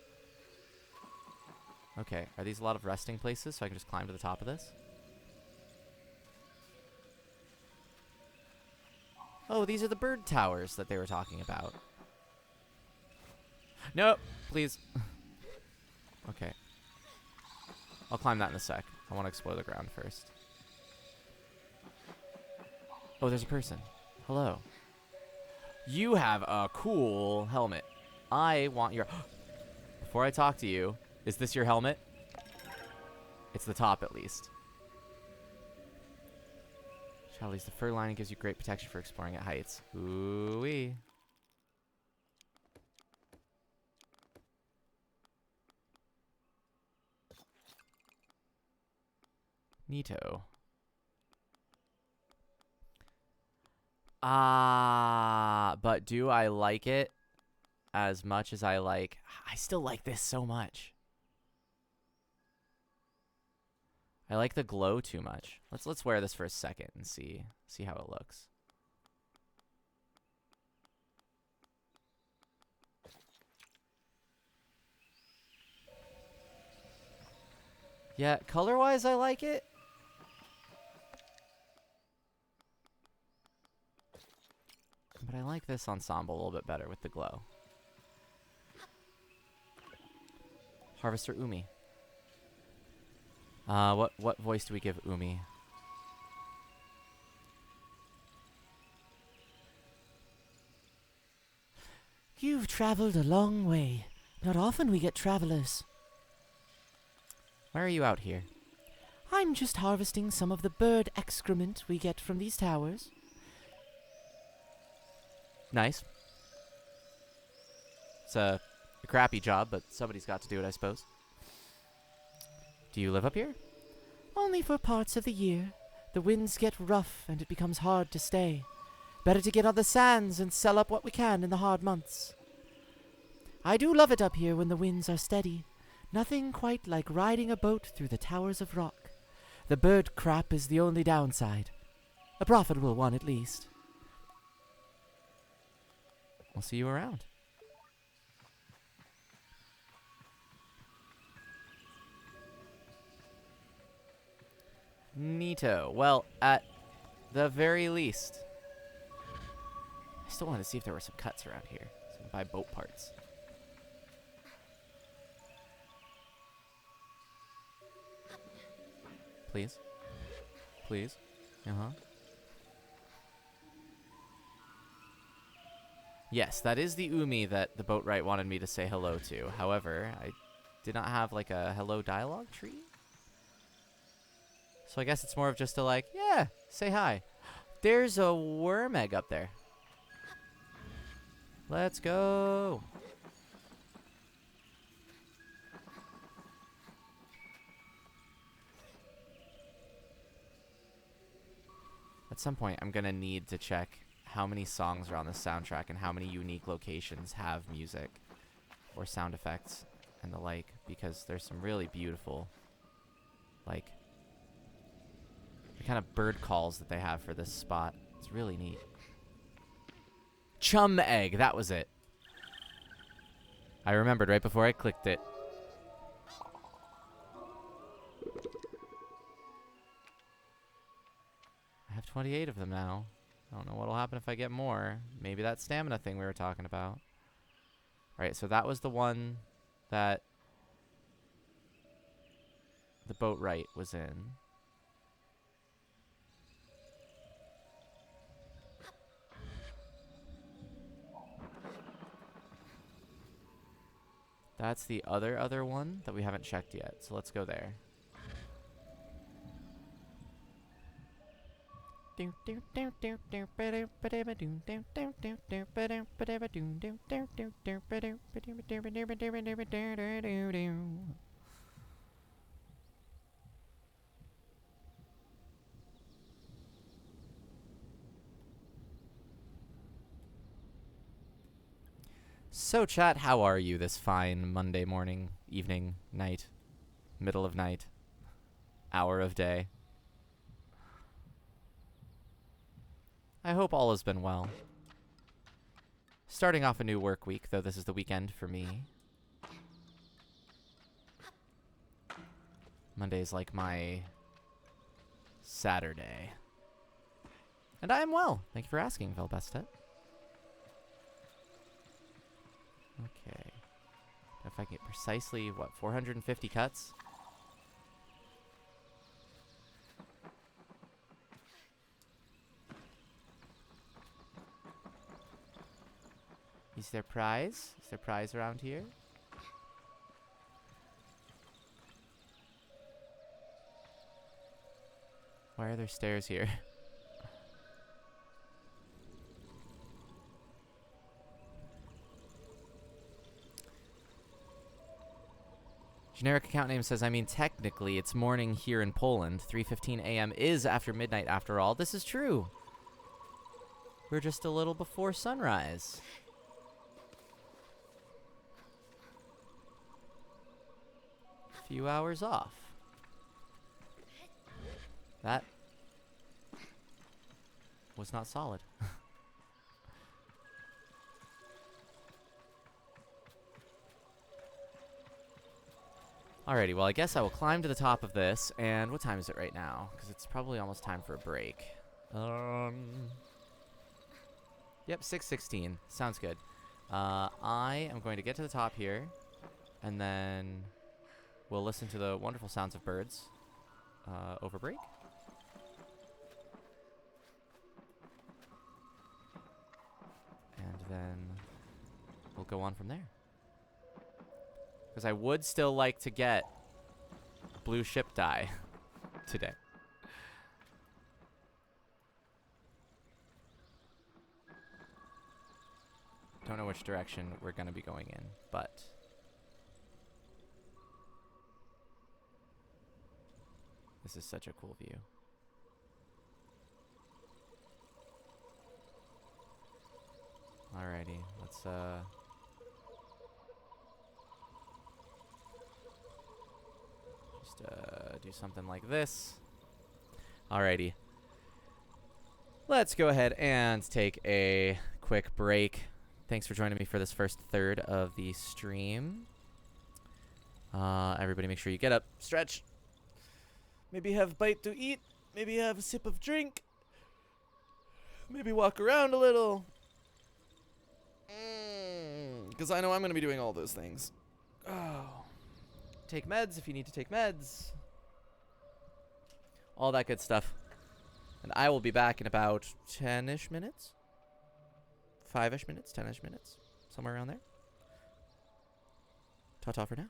Okay, are these a lot of resting places so I can just climb to the top of this? Oh, these are the bird towers that they were talking about. Nope, please. Okay. I'll climb that in a sec. I want to explore the ground first. Oh, there's a person. Hello. You have a cool helmet. I want your... Before I talk to you, is this your helmet? It's the top, at least. Charlie's the fur lining gives you great protection for exploring at heights. Ooh-wee. Neato. But do I like it as much as I like... I still like this so much. I like the glow too much. Let's wear this for a second and see how it looks. Yeah, color-wise I like it. But I like this ensemble a little bit better with the glow. Harvester Umi. What voice do we give Umi? You've traveled a long way. Not often we get travelers. Why are you out here? I'm just harvesting some of the bird excrement we get from these towers. Nice. It's a crappy job, but somebody's got to do it, I suppose. Do you live up here? Only for parts of the year. The winds get rough and it becomes hard to stay. Better to get on the sands and sell up what we can in the hard months. I do love it up here when the winds are steady. Nothing quite like riding a boat through the towers of rock. The bird crap is the only downside. A profitable one, at least. I'll see you around. Neato. Well, at the very least. I still wanted to see if there were some cuts around here. So buy boat parts. Please. Please. Uh-huh. Yes, that is the Umi that the boatwright wanted me to say hello to. However, I did not have like a hello dialogue tree. So I guess it's more of just a like, yeah, say hi. There's a worm egg up there. Let's go. At some point, I'm going to need to check how many songs are on the soundtrack and how many unique locations have music or sound effects and the like, because there's some really beautiful, like, the kind of bird calls that they have for this spot. It's really neat. Chum egg, that was it. I remembered right before I clicked it. I have 28 of them now. I don't know what'll happen if I get more. Maybe that stamina thing we were talking about. Alright, so that was the one that the boatwright was in. That's the other one that we haven't checked yet. So let's go there. So chat, how are you this fine Monday morning, evening, night, middle of night, hour of day? I hope all has been well. Starting off a new work week, though this is the weekend for me. Monday's like my Saturday. And I am well. Thank you for asking, Velbestet. Okay. If I can get precisely, what, 450 cuts? Is there prize? Is there prize around here? Why are there stairs here? Generic account name says, I mean, technically, it's morning here in Poland. 3:15 a.m. is after midnight after all. This is true. We're just a little before sunrise. A few hours off. That was not solid. Alrighty, well, I guess I will climb to the top of this. And what time is it right now? Because it's probably almost time for a break. Yep, 6:16. Sounds good. I am going to get to the top here. And then we'll listen to the wonderful sounds of birds over break. And then we'll go on from there. Because I would still like to get blue ship dye today. Don't know which direction we're going to be going in, but this is such a cool view. Alrighty, let's do something like this. Alrighty. Let's go ahead and take a quick break. Thanks for joining me for this first third of the stream. Everybody make sure you get up, stretch. Maybe have a bite to eat. Maybe have a sip of drink. Maybe walk around a little. Because I know I'm going to be doing all those things. Oh. Take meds if you need to take meds. All that good stuff. And I will be back in about 10-ish minutes. 5-ish minutes, 10-ish minutes. Somewhere around there. Ta-ta for now.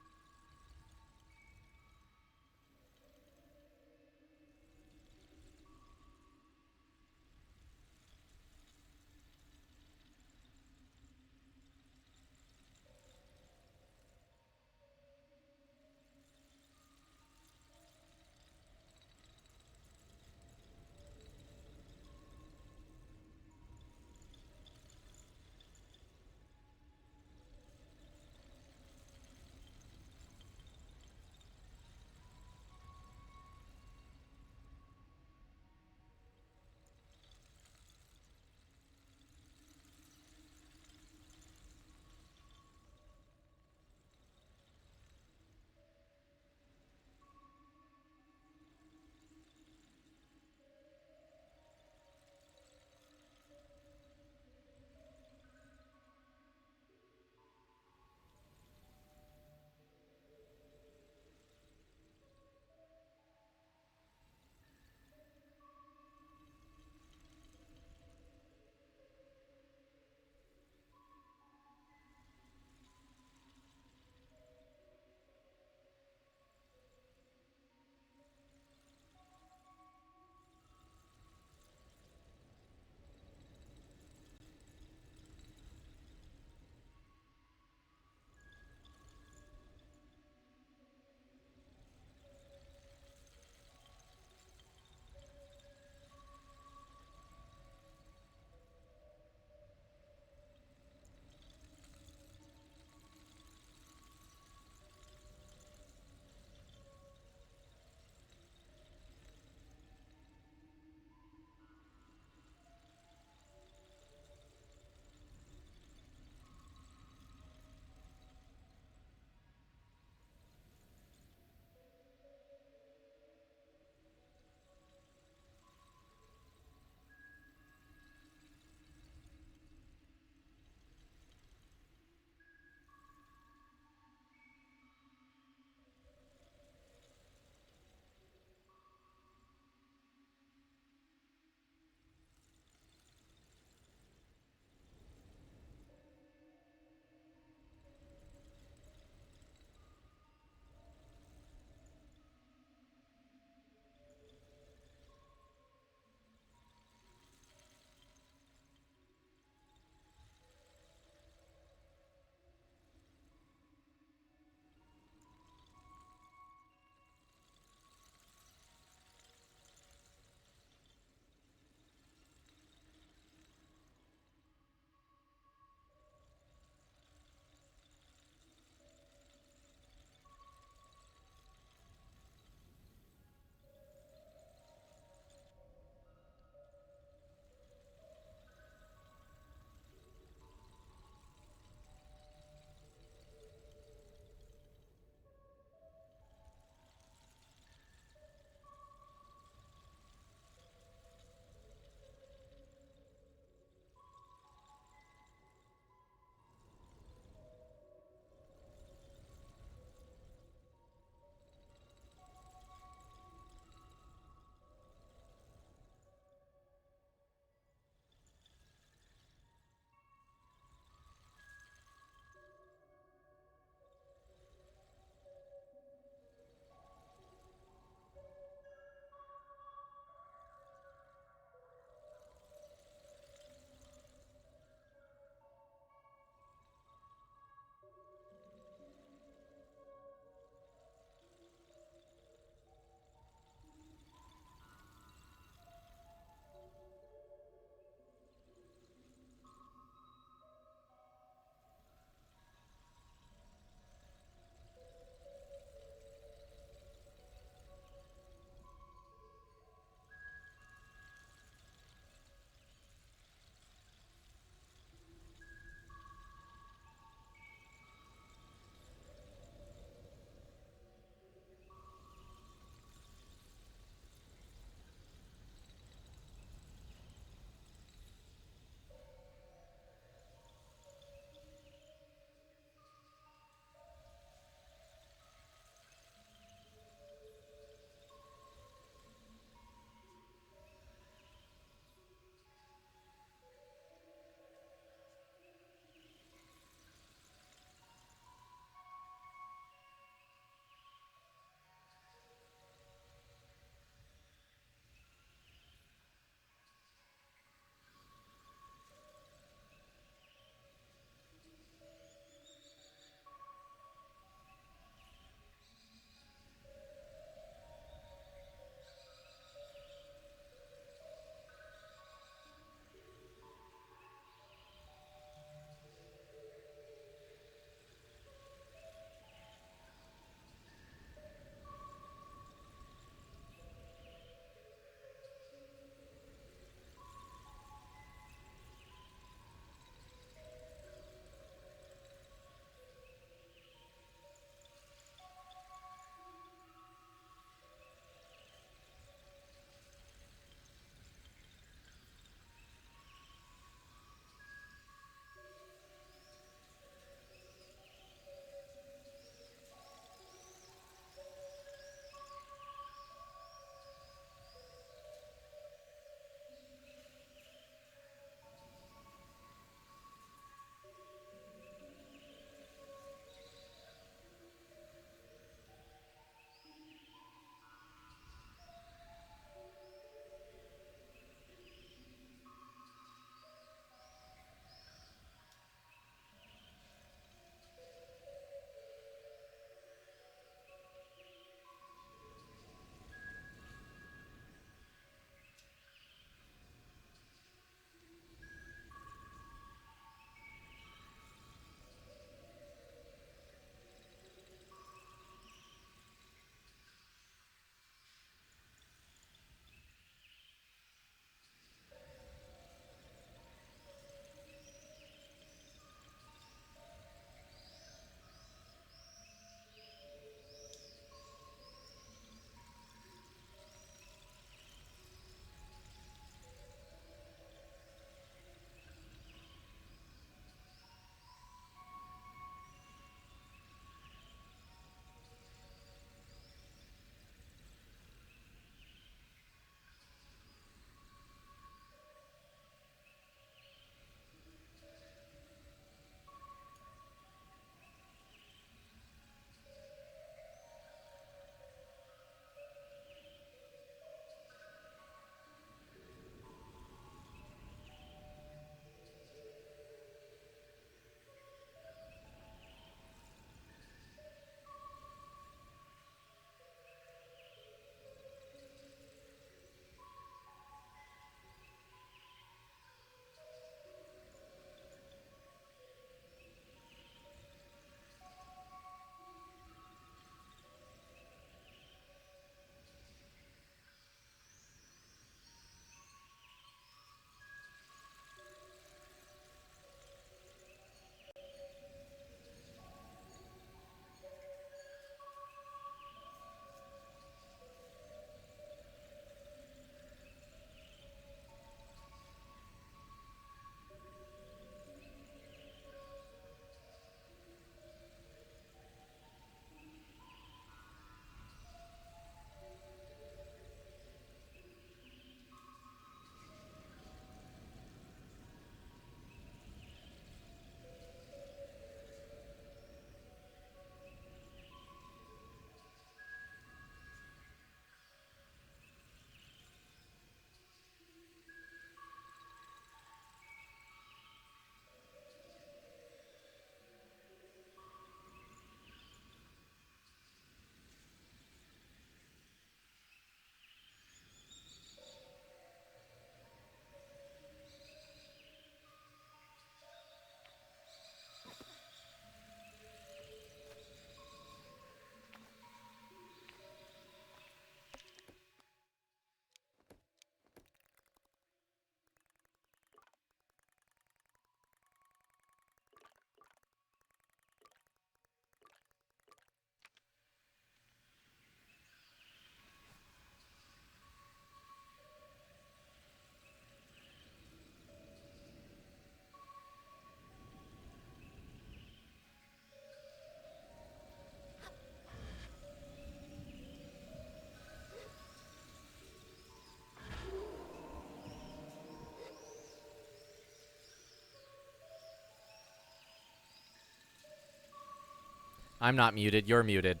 I'm not muted. You're muted.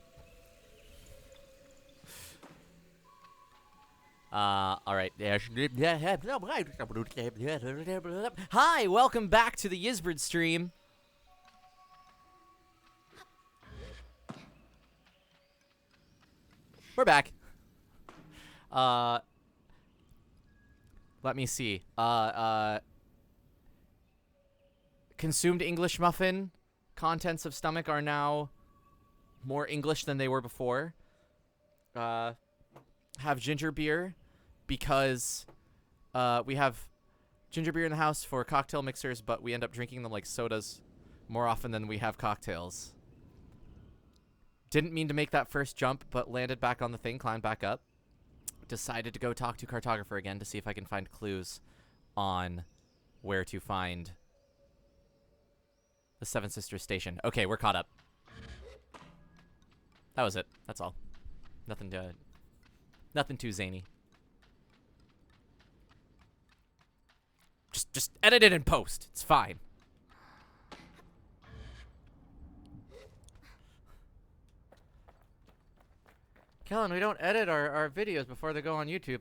All right. Hi, welcome back to the Yizbird stream. We're back. Let me see. Consumed English muffin. Contents of stomach are now more English than they were before. Have ginger beer because we have ginger beer in the house for cocktail mixers, but we end up drinking them like sodas more often than we have cocktails. Didn't mean to make that first jump, but landed back on the thing, climbed back up. Decided to go talk to cartographer again to see if I can find clues on where to find the Seven Sisters station. Okay, we're caught up. That was it. That's all. Nothing too zany. Just edit it and post. It's fine. Kellen, we don't edit our videos before they go on YouTube.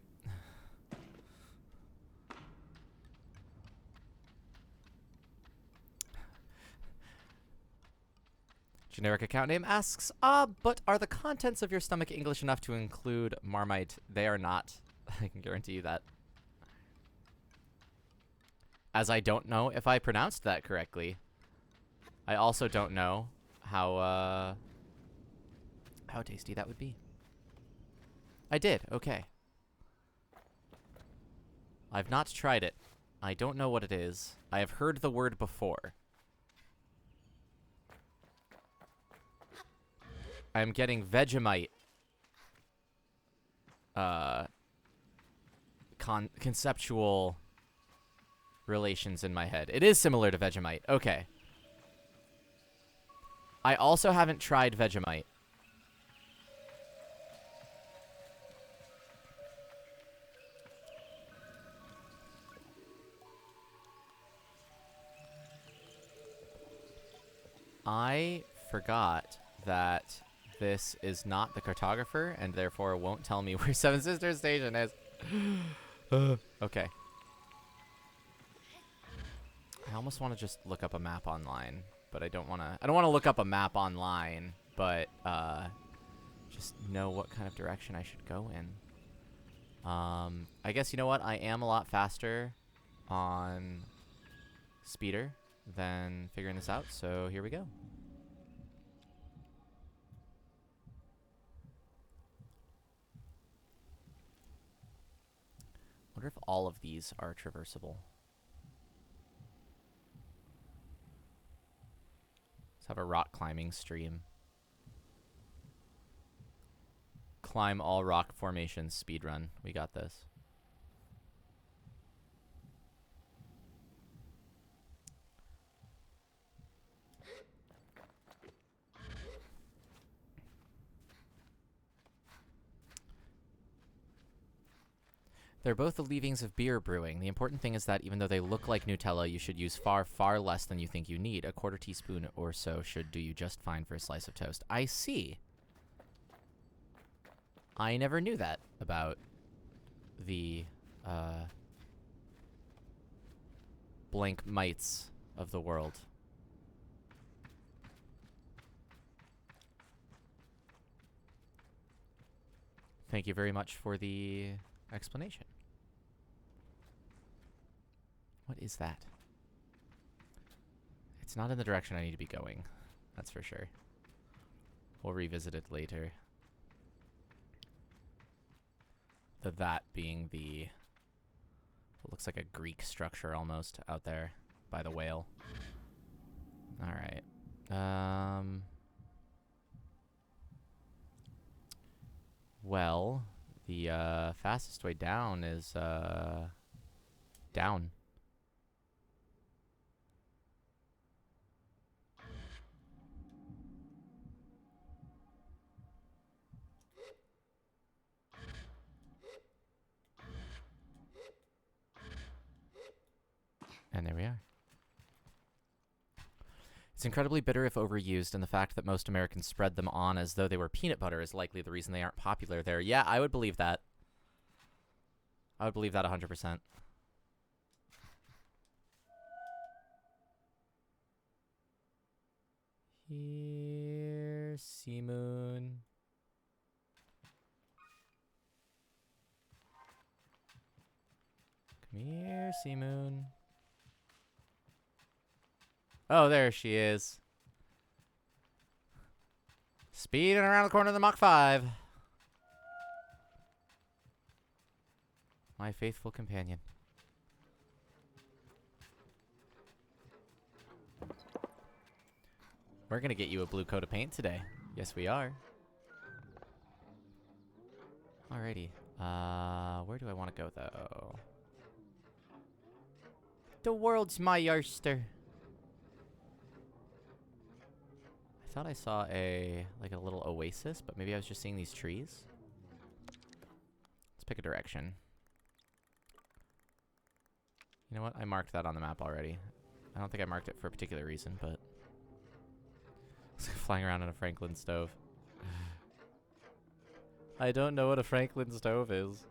Generic account name asks, but are the contents of your stomach English enough to include Marmite? They are not. I can guarantee you that. As I don't know if I pronounced that correctly. I also don't know how tasty that would be. I did, okay. I've not tried it. I don't know what it is. I have heard the word before. I'm getting Vegemite conceptual relations in my head. It is similar to Vegemite. Okay. I also haven't tried Vegemite. I forgot that this is not the cartographer, and therefore won't tell me where Seven Sisters Station is. Okay. I almost want to just look up a map online, but I don't want to look up a map online, but just know what kind of direction I should go in. I guess, you know what? I am a lot faster on speeder than figuring this out, so here we go. Wonder if all of these are traversable. Let's have a rock climbing stream. Climb all rock formations speedrun. We got this. They're both the leavings of beer brewing. The important thing is that even though they look like Nutella, you should use far, far less than you think you need. A quarter teaspoon or so should do you just fine for a slice of toast. I see. I never knew that about the blank mites of the world. Thank you very much for the explanation. What is that? It's not in the direction I need to be going. That's for sure. We'll revisit it later. That being the... What looks like a Greek structure almost out there by the whale. Alright. Well, the fastest way down is down. And there we are. It's incredibly bitter if overused, and the fact that most Americans spread them on as though they were peanut butter is likely the reason they aren't popular there. Yeah, I would believe that. I would believe that 100%. Here, Sea Moon. Come here, Sea Moon. Oh, there she is. Speeding around the corner of the Mach 5. My faithful companion. We're gonna get you a blue coat of paint today. Yes, we are. Alrighty. Where do I want to go, though? The world's my oyster. I thought I saw a little oasis, but maybe I was just seeing these trees. Let's pick a direction. You know what? I marked that on the map already. I don't think I marked it for a particular reason, but it's flying around in a Franklin stove. I don't know what a Franklin stove is,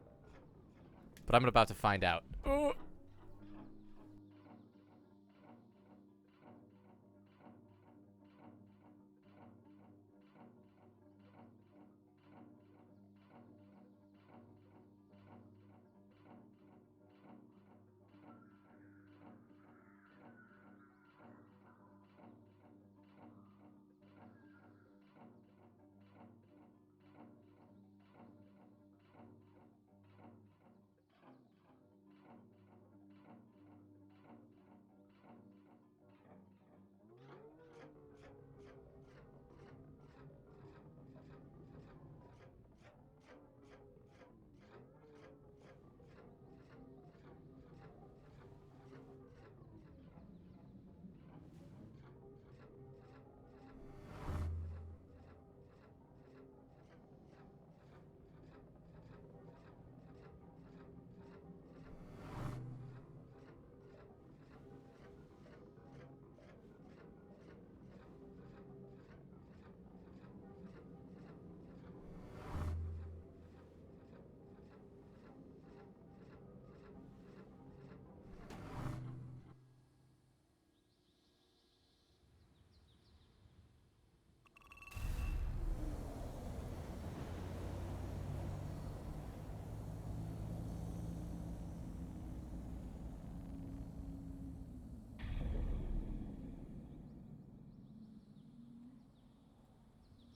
but I'm about to find out. Oh.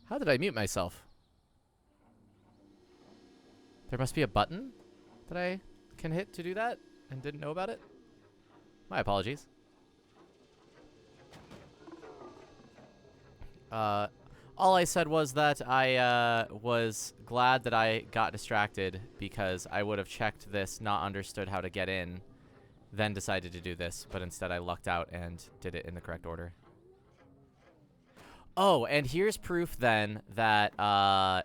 How did I mute myself? There must be a button that I can hit to do that and didn't know about it. My apologies. All I said was that I was glad that I got distracted because I would have checked this, not understood how to get in, then decided to do this, but instead I lucked out and did it in the correct order. Oh, and here's proof then that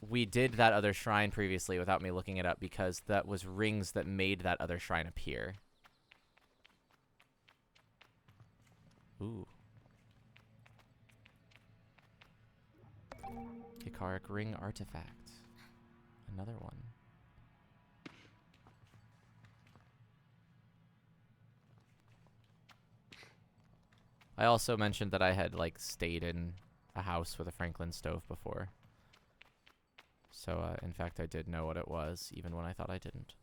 we did that other shrine previously without me looking it up, because that was rings that made that other shrine appear. Ooh. Hikaric ring artifact. Another one. I also mentioned that I had, like, stayed in a house with a Franklin stove before. So, in fact, I did know what it was, even when I thought I didn't.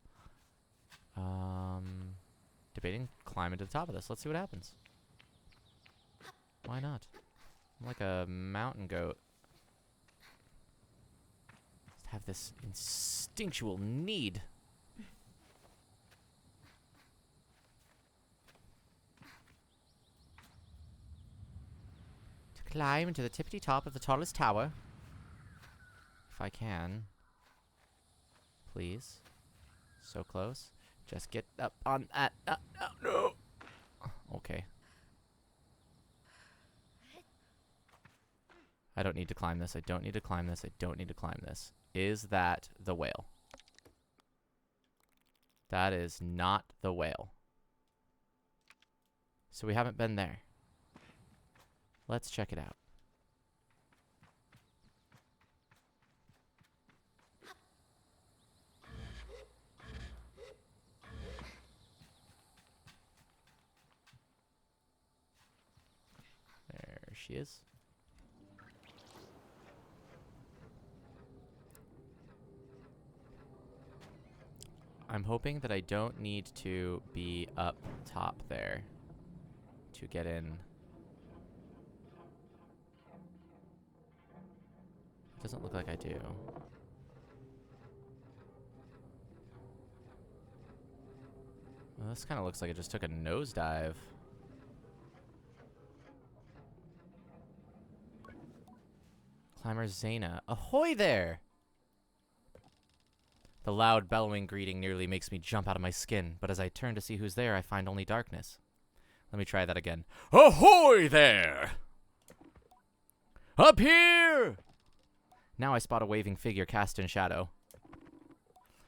Debating climbing to the top of this. Let's see what happens. Why not? I'm like a mountain goat. Just have this instinctual need. Climb to the tippity top of the tallest tower. If I can. Please. So close. Just get up on that. No. Okay. I don't need to climb this. I don't need to climb this. I don't need to climb this. Is that the whale? That is not the whale. So we haven't been there. Let's check it out. There she is. I'm hoping that I don't need to be up top there to get in. Doesn't look like I do. Well, this kind of looks like it just took a nosedive. Climber Zaina. Ahoy there! The loud, bellowing greeting nearly makes me jump out of my skin, but as I turn to see who's there, I find only darkness. Let me try that again. Ahoy there! Up here! Now I spot a waving figure cast in shadow.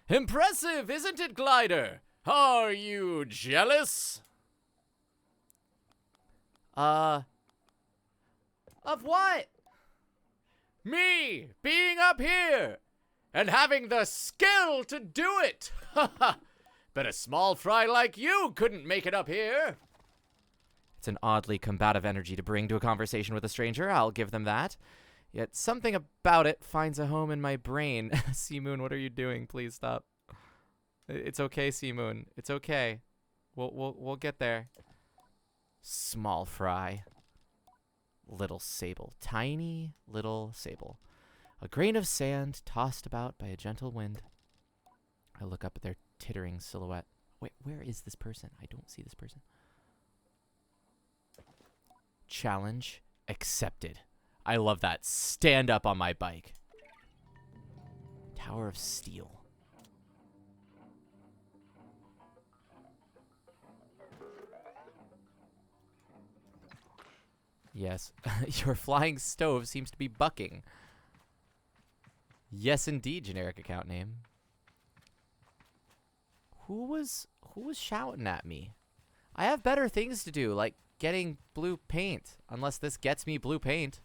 Impressive, isn't it, Glider? Are you jealous? Of what? Me being up here and having the skill to do it. Bet a small fry like you couldn't make it up here. It's an oddly combative energy to bring to a conversation with a stranger, I'll give them that. Yet something about it finds a home in my brain. Seamoon, what are you doing? Please stop. It's okay, Seamoon. It's okay. We'll get there. Small fry. Little Sable. Tiny little Sable. A grain of sand tossed about by a gentle wind. I look up at their tittering silhouette. Wait, where is this person? I don't see this person. Challenge accepted. I love that. Stand up on my bike. Tower of Steel. Yes. Your flying stove seems to be bucking. Yes, indeed, generic account name. Who was shouting at me? I have better things to do, like getting blue paint. Unless this gets me blue paint.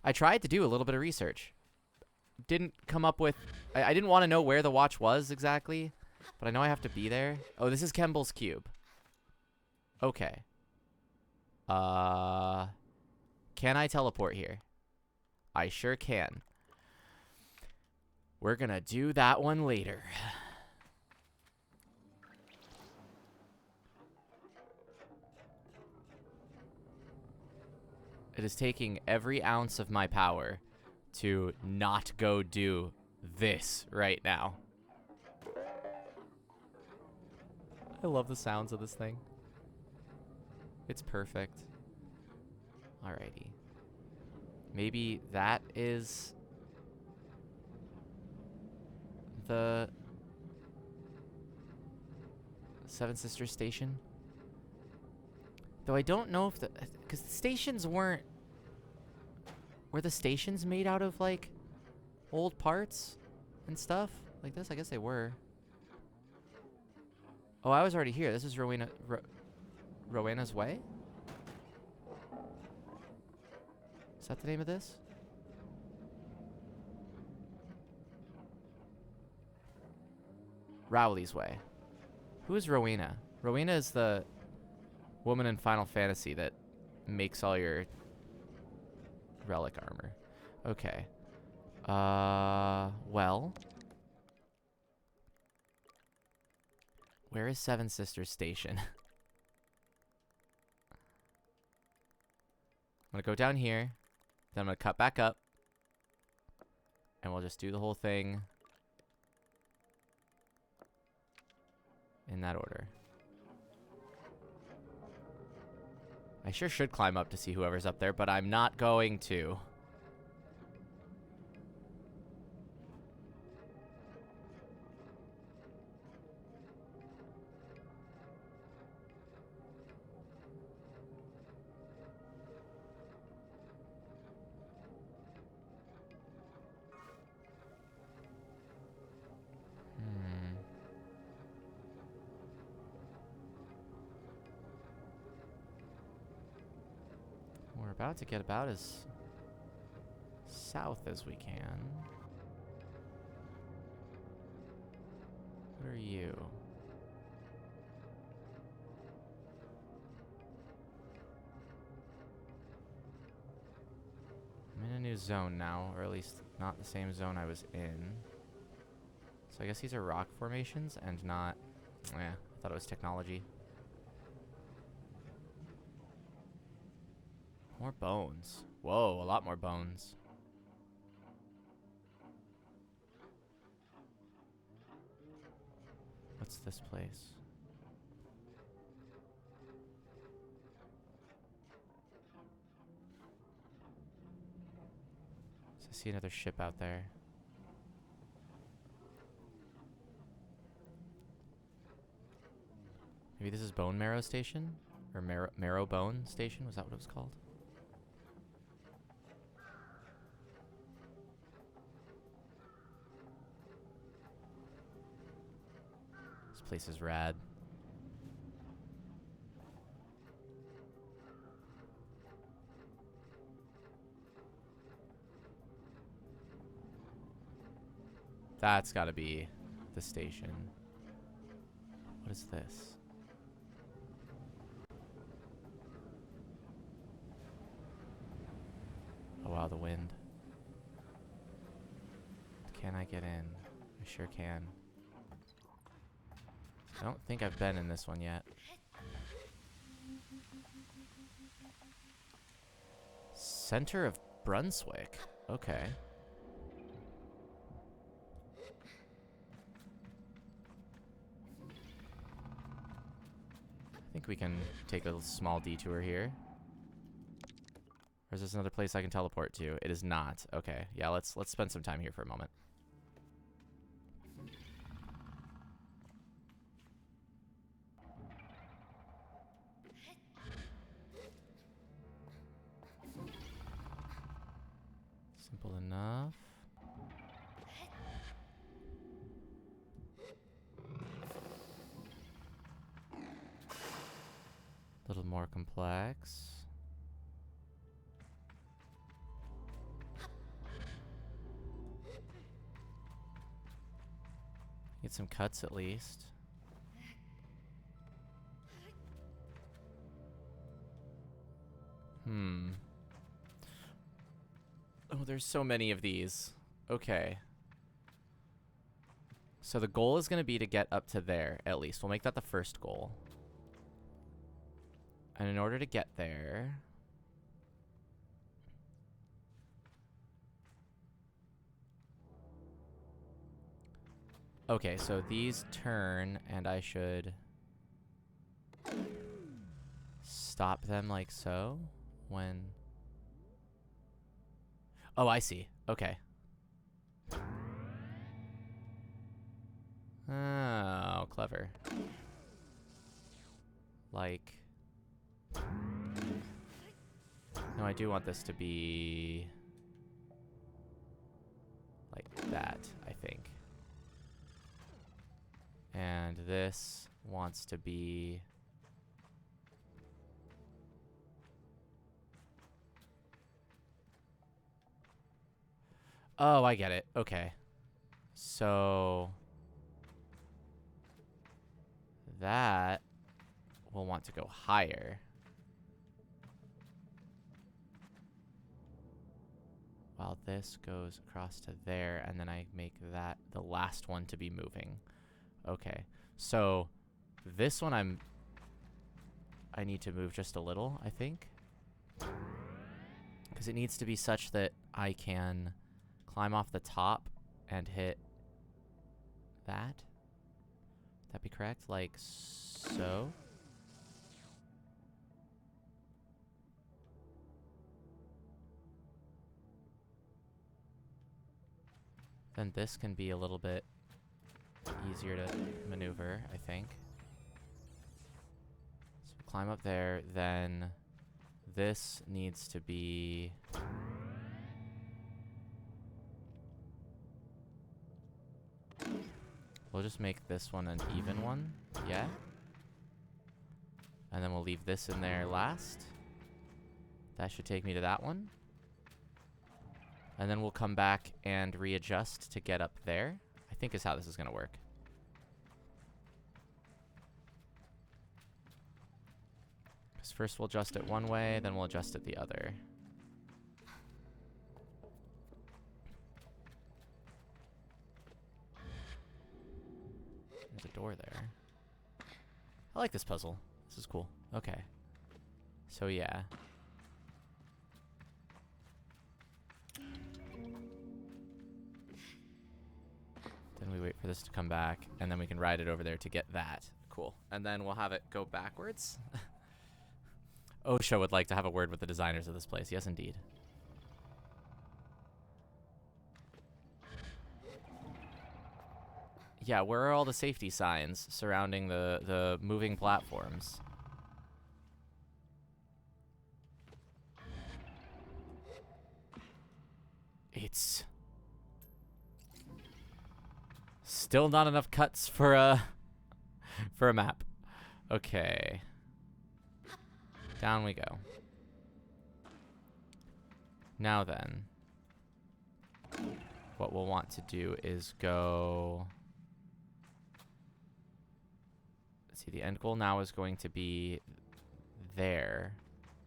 I tried to do a little bit of research. Didn't come up with... I didn't want to know where the watch was exactly. But I know I have to be there. Oh, this is Kemble's Cube. Okay. Can I teleport here? I sure can. We're gonna do that one later. It is taking every ounce of my power to not go do this right now. I love the sounds of this thing. It's perfect. Alrighty. Maybe that is the Seven Sisters station? Though I don't know if the... Because the stations weren't... Were the stations made out of, like, old parts and stuff? Like this? I guess they were. Oh, I was already here. This is Rowena's Way? Is that the name of this? Rowley's Way. Who is Rowena? Rowena is the woman in Final Fantasy that makes all your relic armor. Okay. Well. Where is Seven Sisters Station? I'm gonna go down here. Then I'm gonna cut back up. And we'll just do the whole thing in that order. I sure should climb up to see whoever's up there, but I'm not going to. about to get about as south as we can. What are you? I'm in a new zone now, or at least not the same zone I was in. So I guess these are rock formations and not... I thought it was technology. More bones. Whoa, a lot more bones. What's this place? So I see another ship out there. Maybe this is Bone Marrow Station? Or Marrow Bone Station? Was that what it was called? This place is rad. That's gotta be the station. What is this? Oh wow, the wind. Can I get in? I sure can. I don't think I've been in this one yet. Center of Brunswick. Okay. I think we can take a small detour here. Or is this another place I can teleport to? It is not. Okay. Yeah, let's spend some time here for a moment. Simple enough. A little more complex. Get some cuts at least. Oh, there's so many of these. Okay. So the goal is going to be to get up to there, at least. We'll make that the first goal. And in order to get there... Okay, so these turn, and I should stop them like so when... Oh, I see. Okay. Oh, clever. Like... No, I do want this to be... like that, I think. And this wants to be... Oh, I get it. Okay. So... that will want to go higher. While this goes across to there, and then I make that the last one to be moving. Okay. So this one I need to move just a little, I think. Because it needs to be such that I can climb off the top and hit that. Would that be correct? Like so. Then this can be a little bit easier to maneuver, I think. So climb up there, then this needs to be... We'll just make this one an even one, yeah? And then we'll leave this in there last. That should take me to that one. And then we'll come back and readjust to get up there, I think is how this is going to work. Because first we'll adjust it one way, then we'll adjust it the other. There's a door there. I like this puzzle. This is cool. Okay. So yeah. Then we wait for this to come back, and then we can ride it over there to get that. Cool. And then we'll have it go backwards. OSHA would like to have a word with the designers of this place. Yes, indeed. Yeah, where are all the safety signs surrounding the moving platforms? It's still not enough cuts for a map. Okay. Down we go. Now then, what we'll want to do is go... Let's see, the end goal now is going to be there.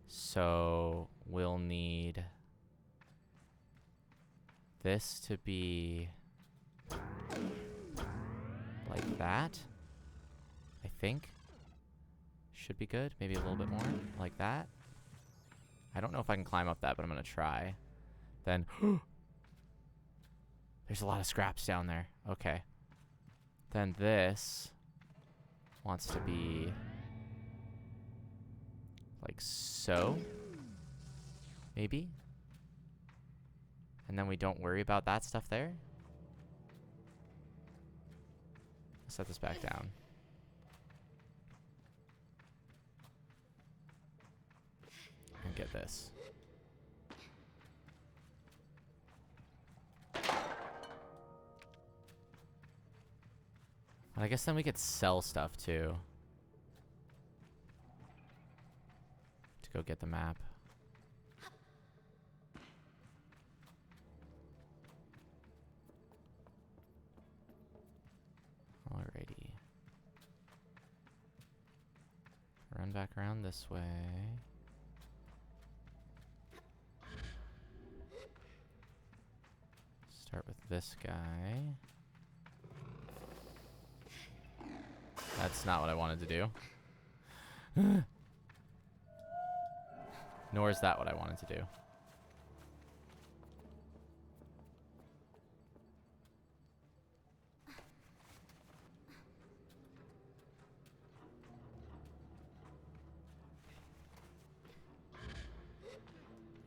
So we'll need this to be like that, I think. Should be good. Maybe a little bit more, like that. I don't know if I can climb up that, but I'm going to try. Then, there's a lot of scraps down there. Okay. Then this wants to be like so. Maybe. And then we don't worry about that stuff there. Let's set this back down. And get this. And I guess then we could sell stuff too. To go get the map. Alrighty. Run back around this way. Start with this guy. That's not what I wanted to do. Nor is that what I wanted to do.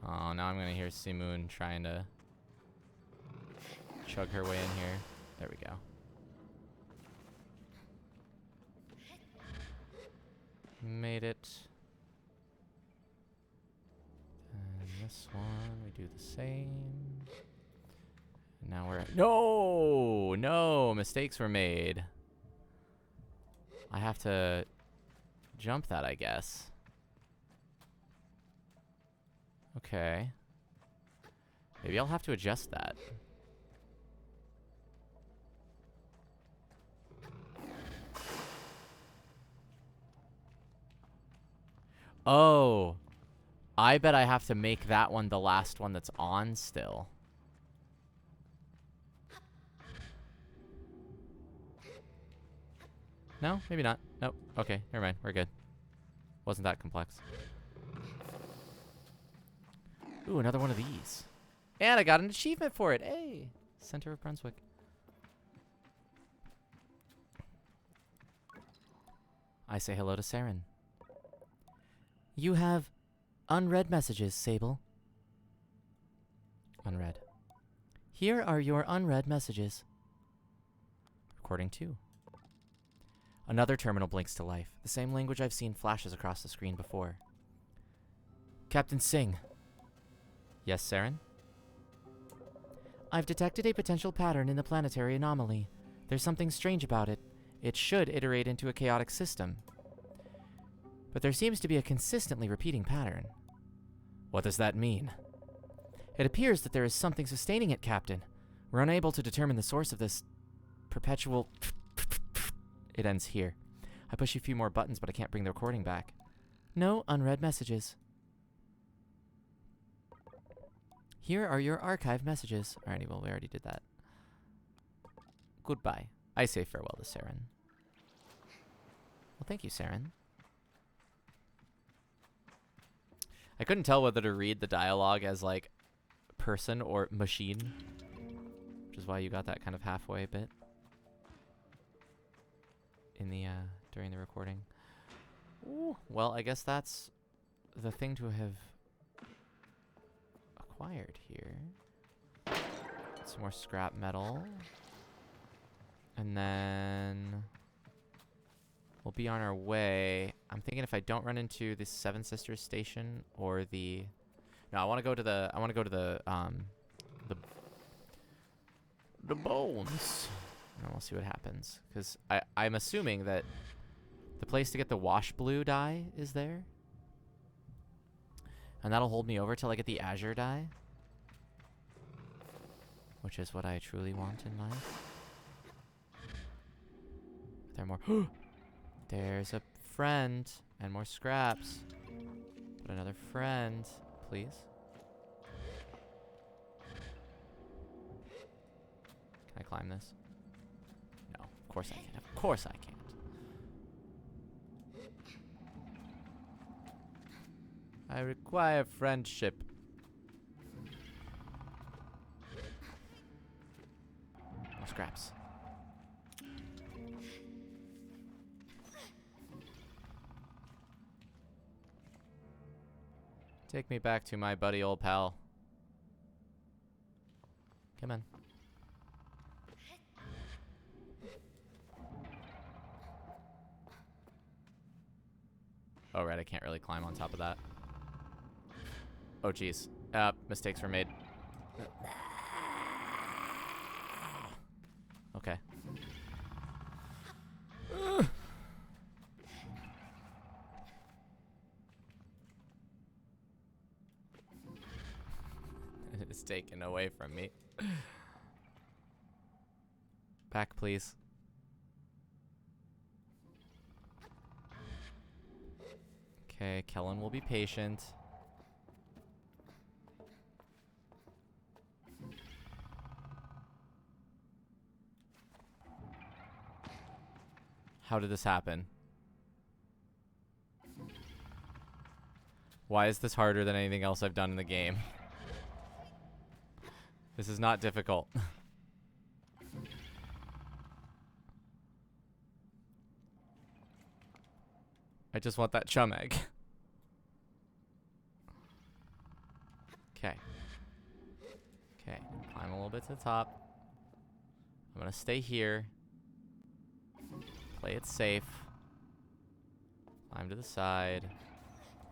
Oh, now I'm going to hear Simoon trying to chug her way in here. There we go. Made it. And this one, we do the same. And now we're at... No! No! Mistakes were made. I have to jump that, I guess. Okay. Maybe I'll have to adjust that. Oh. I bet I have to make that one the last one that's on still. No? Maybe not. Nope. Okay. Never mind. We're good. Wasn't that complex. Ooh, another one of these. And I got an achievement for it. Hey! Center of Brunswick. I say hello to Saren. You have unread messages, Sable. Unread. Here are your unread messages. Recording 2. Another terminal blinks to life. The same language I've seen flashes across the screen before. Captain Singh. Yes, Saren? I've detected a potential pattern in the planetary anomaly. There's something strange about it. It should iterate into a chaotic system. But there seems to be a consistently repeating pattern. What does that mean? It appears that there is something sustaining it, Captain. We're unable to determine the source of this perpetual... It ends here. I push a few more buttons, but I can't bring the recording back. No unread messages. Here are your archived messages. Alrighty, well, we already did that. Goodbye. I say farewell to Saren. Well, thank you, Saren. I couldn't tell whether to read the dialogue as, like, person or machine. Which is why you got that kind of halfway bit. In the, during the recording. Ooh, well, I guess that's the thing to have acquired here. Some more scrap metal. And then we'll be on our way. I'm thinking if I don't run into the Seven Sisters station or the... No, I want to go to the... The bones. And we'll see what happens. Because I'm assuming that the place to get the wash blue dye is there. And that'll hold me over till I get the azure dye. Which is what I truly want in life. There are more. There's a friend. And more scraps. But another friend. Please. Can I climb this? No. Of course I can't. Of course I can't. I require friendship. More scraps. Take me back to my buddy old pal. Come on. Oh, right, I can't really climb on top of that. Oh, jeez. Mistakes were made. Okay. It is taken away from me. Back, please. Okay, Kellen will be patient. How did this happen? Why is this harder than anything else I've done in the game? This is not difficult. I just want that chum egg. Okay. Okay, climb a little bit to the top. I'm gonna stay here. Play it safe. Climb to the side.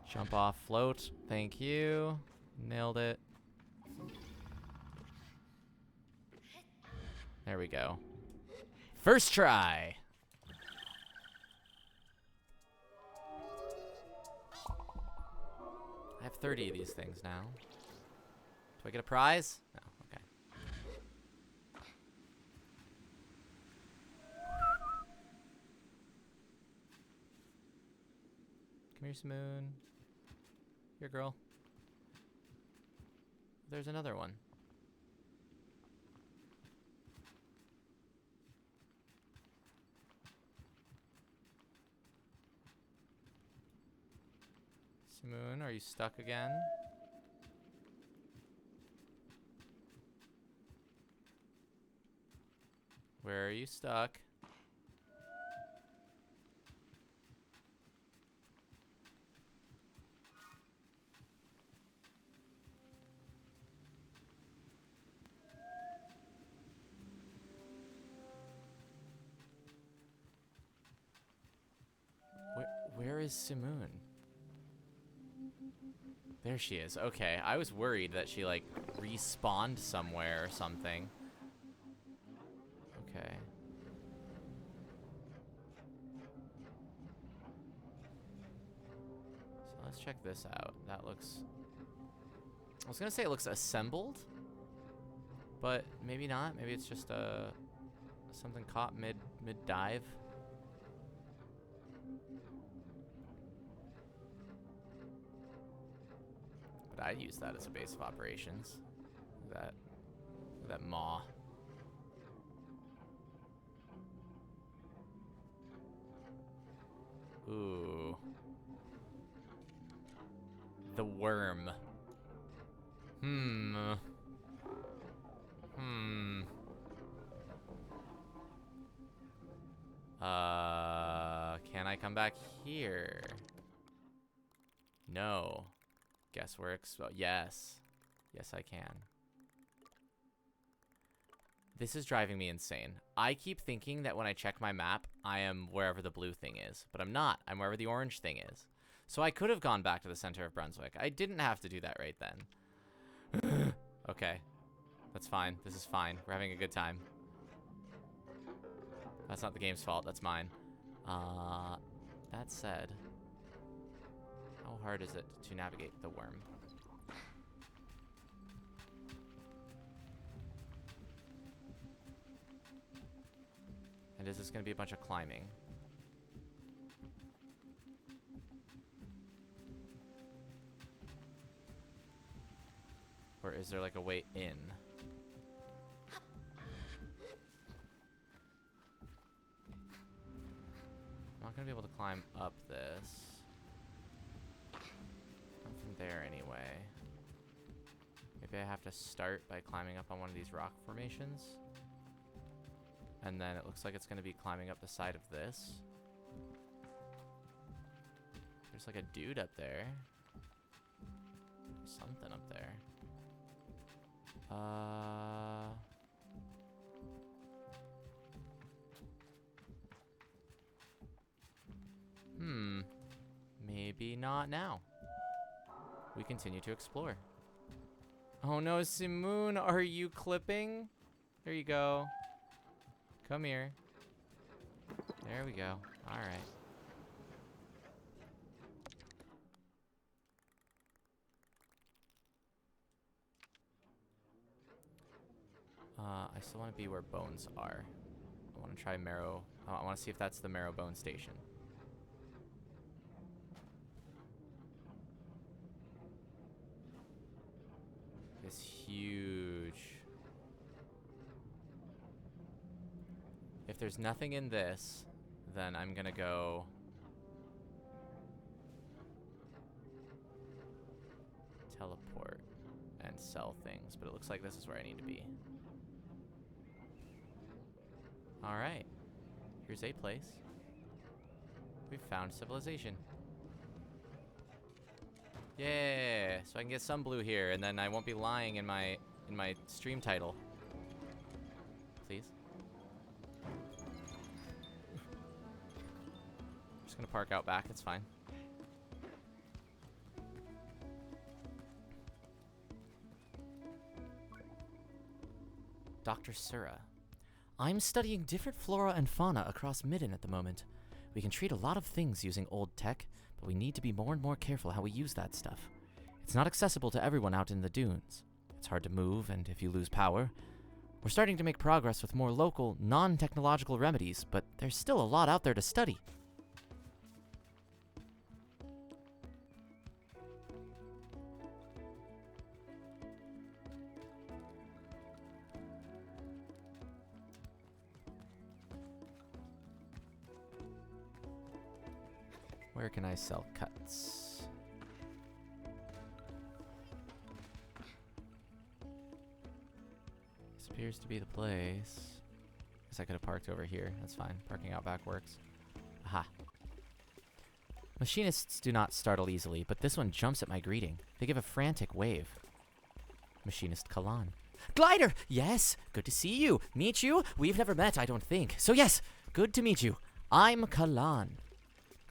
Jump off, float. Thank you. Nailed it. There we go. First try. I have 30 of these things now. Do I get a prize? No, okay. Come here, Simoon. Here, girl. There's another one. Simoon, are you stuck again? Where are you stuck? Where is Simoon? There she is. Okay, I was worried that she, like, respawned somewhere or something. Okay. So let's check this out. That looks I was gonna say it looks assembled, but maybe not. Maybe it's just something caught mid dive. But I'd use that as a base of operations. That maw. Ooh. The worm. Can I come back here? No. Guess we're yes. Yes, I can. This is driving me insane. I keep thinking that when I check my map, I am wherever the blue thing is, but I'm not. I'm wherever the orange thing is. So I could have gone back to the center of Brunswick. I didn't have to do that right then. Okay. That's fine. This is fine. We're having a good time. That's not the game's fault. That's mine. That said, how hard is it to navigate the worm? And is this going to be a bunch of climbing? Or is there like a way in? I'm not going to be able to climb up this. Not from there anyway. Maybe I have to start by climbing up on one of these rock formations. And then it looks like it's going to be climbing up the side of this. There's like a dude up there. Something up there. Maybe not now. We continue to explore. Oh no, Simoon, are you clipping? There you go. Come here. There we go. All right. I still want to be where bones are. I want to try marrow. I want to see if that's the marrow bone station. It's huge. If there's nothing in this, then I'm gonna go teleport and sell things, but it looks like this is where I need to be. Alright, here's a place. We've found civilization. Yeah, so I can get some blue here, and then I won't be lying in my stream title. Please. Just gonna park out back, it's fine. Dr. Sura. I'm studying different flora and fauna across Midden at the moment. We can treat a lot of things using old tech, but we need to be more and more careful how we use that stuff. It's not accessible to everyone out in the dunes. It's hard to move, and if you lose power... We're starting to make progress with more local, non-technological remedies, but there's still a lot out there to study. Where can I sell cuts? This appears to be the place. Guess I could have parked over here. That's fine. Parking out back works. Aha. Machinists do not startle easily, but this one jumps at my greeting. They give a frantic wave. Machinist Kalan. Glider! Yes! Good to see you. Meet you? We've never met, I don't think. So yes, good to meet you. I'm Kalan.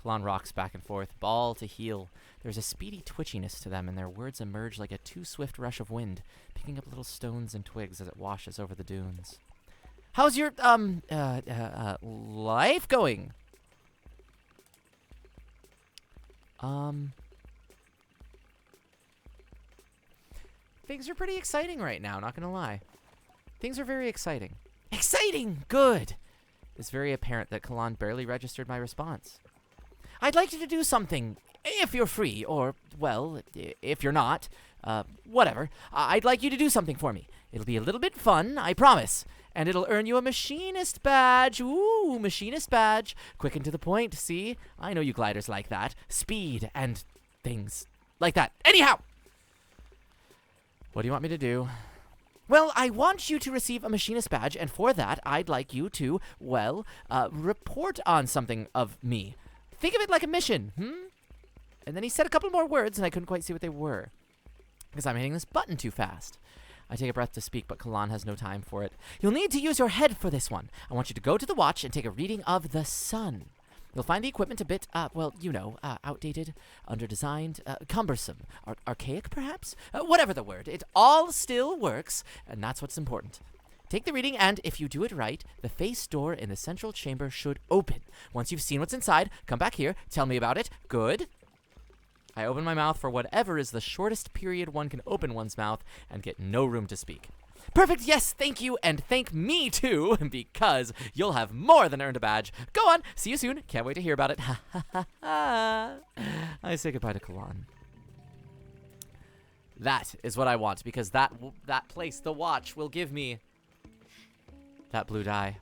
Kalan rocks back and forth, ball to heel. There's a speedy twitchiness to them, and their words emerge like a too-swift rush of wind, picking up little stones and twigs as it washes over the dunes. How's your, life going? things are pretty exciting right now, not gonna lie. Things are very exciting. Exciting! Good! It's very apparent that Kalan barely registered my response. I'd like you to do something, if you're free, or, well, if you're not, whatever. I'd like you to do something for me. It'll be a little bit fun, I promise. And it'll earn you a machinist badge. Ooh, machinist badge. Quick and to the point, see? I know you gliders like that. Speed and things like that. Anyhow! What do you want me to do? Well, I want you to receive a machinist badge, and for that, I'd like you to, well, report on something of me. Think of it like a mission, And then he said a couple more words, and I couldn't quite see what they were, because I'm hitting this button too fast. I take a breath to speak, but Kalan has no time for it. You'll need to use your head for this one. I want you to go to the watch and take a reading of the sun. You'll find the equipment a bit, outdated, underdesigned, cumbersome, archaic, perhaps? Whatever the word, it all still works, and that's what's important. Take the reading, and if you do it right, the face door in the central chamber should open. Once you've seen what's inside, come back here, tell me about it. Good. I open my mouth for whatever is the shortest period one can open one's mouth and get no room to speak. Perfect, yes, thank you, and thank me too, because you'll have more than earned a badge. Go on, see you soon. Can't wait to hear about it. Ha ha ha ha. I say goodbye to Kalan. That is what I want, because that place, the watch, will give me that blue dye.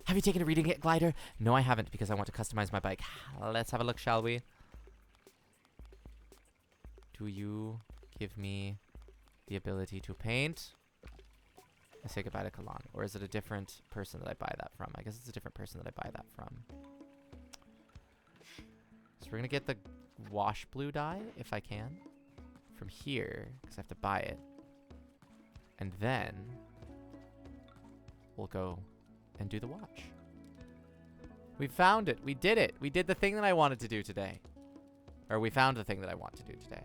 Have you taken a reading yet, Glider? No, I haven't, because I want to customize my bike. Let's have a look, shall we? Do you give me the ability to paint? I say goodbye to Kalan. Or is it a different person that I buy that from? I guess it's a different person that I buy that from. So we're going to get the wash blue dye, if I can, from here, because I have to buy it. And then we'll go and do the watch. We found it. We did it. We did the thing that I wanted to do today. Or we found the thing that I want to do today.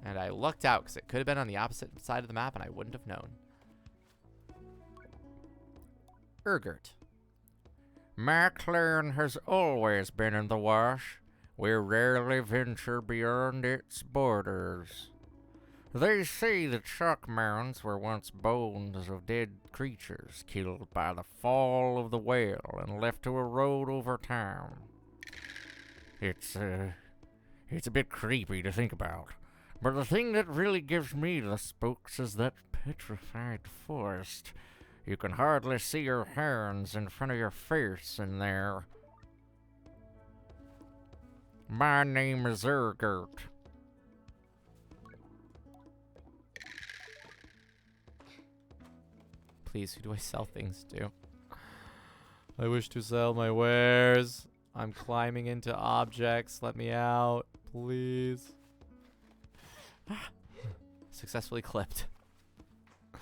And I lucked out, because it could have been on the opposite side of the map, and I wouldn't have known. Urgert. My clan has always been in the wash. We rarely venture beyond its borders. They say the chalk mounds were once bones of dead creatures killed by the fall of the whale and left to erode over time. It's a bit creepy to think about. But the thing that really gives me the spooks is that petrified forest. You can hardly see your hands in front of your face in there. My name is Urgert. Please, who do I sell things to? I wish to sell my wares. I'm climbing into objects. Let me out, please. Successfully clipped. I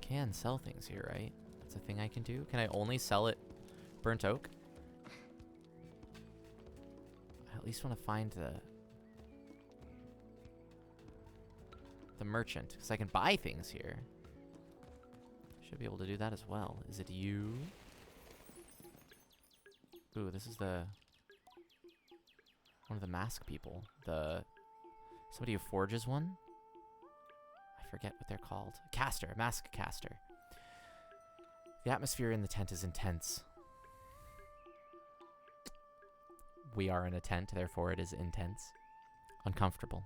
can sell things here, right? That's a thing I can do. Can I only sell it burnt oak? I at least want to find the merchant, because I can buy things here. Should be able to do that as well. Is it you? Ooh, this is one of the mask people. Somebody who forges one? I forget what they're called. Caster, mask caster. The atmosphere in the tent is intense. We are in a tent, therefore it is intense. Uncomfortable.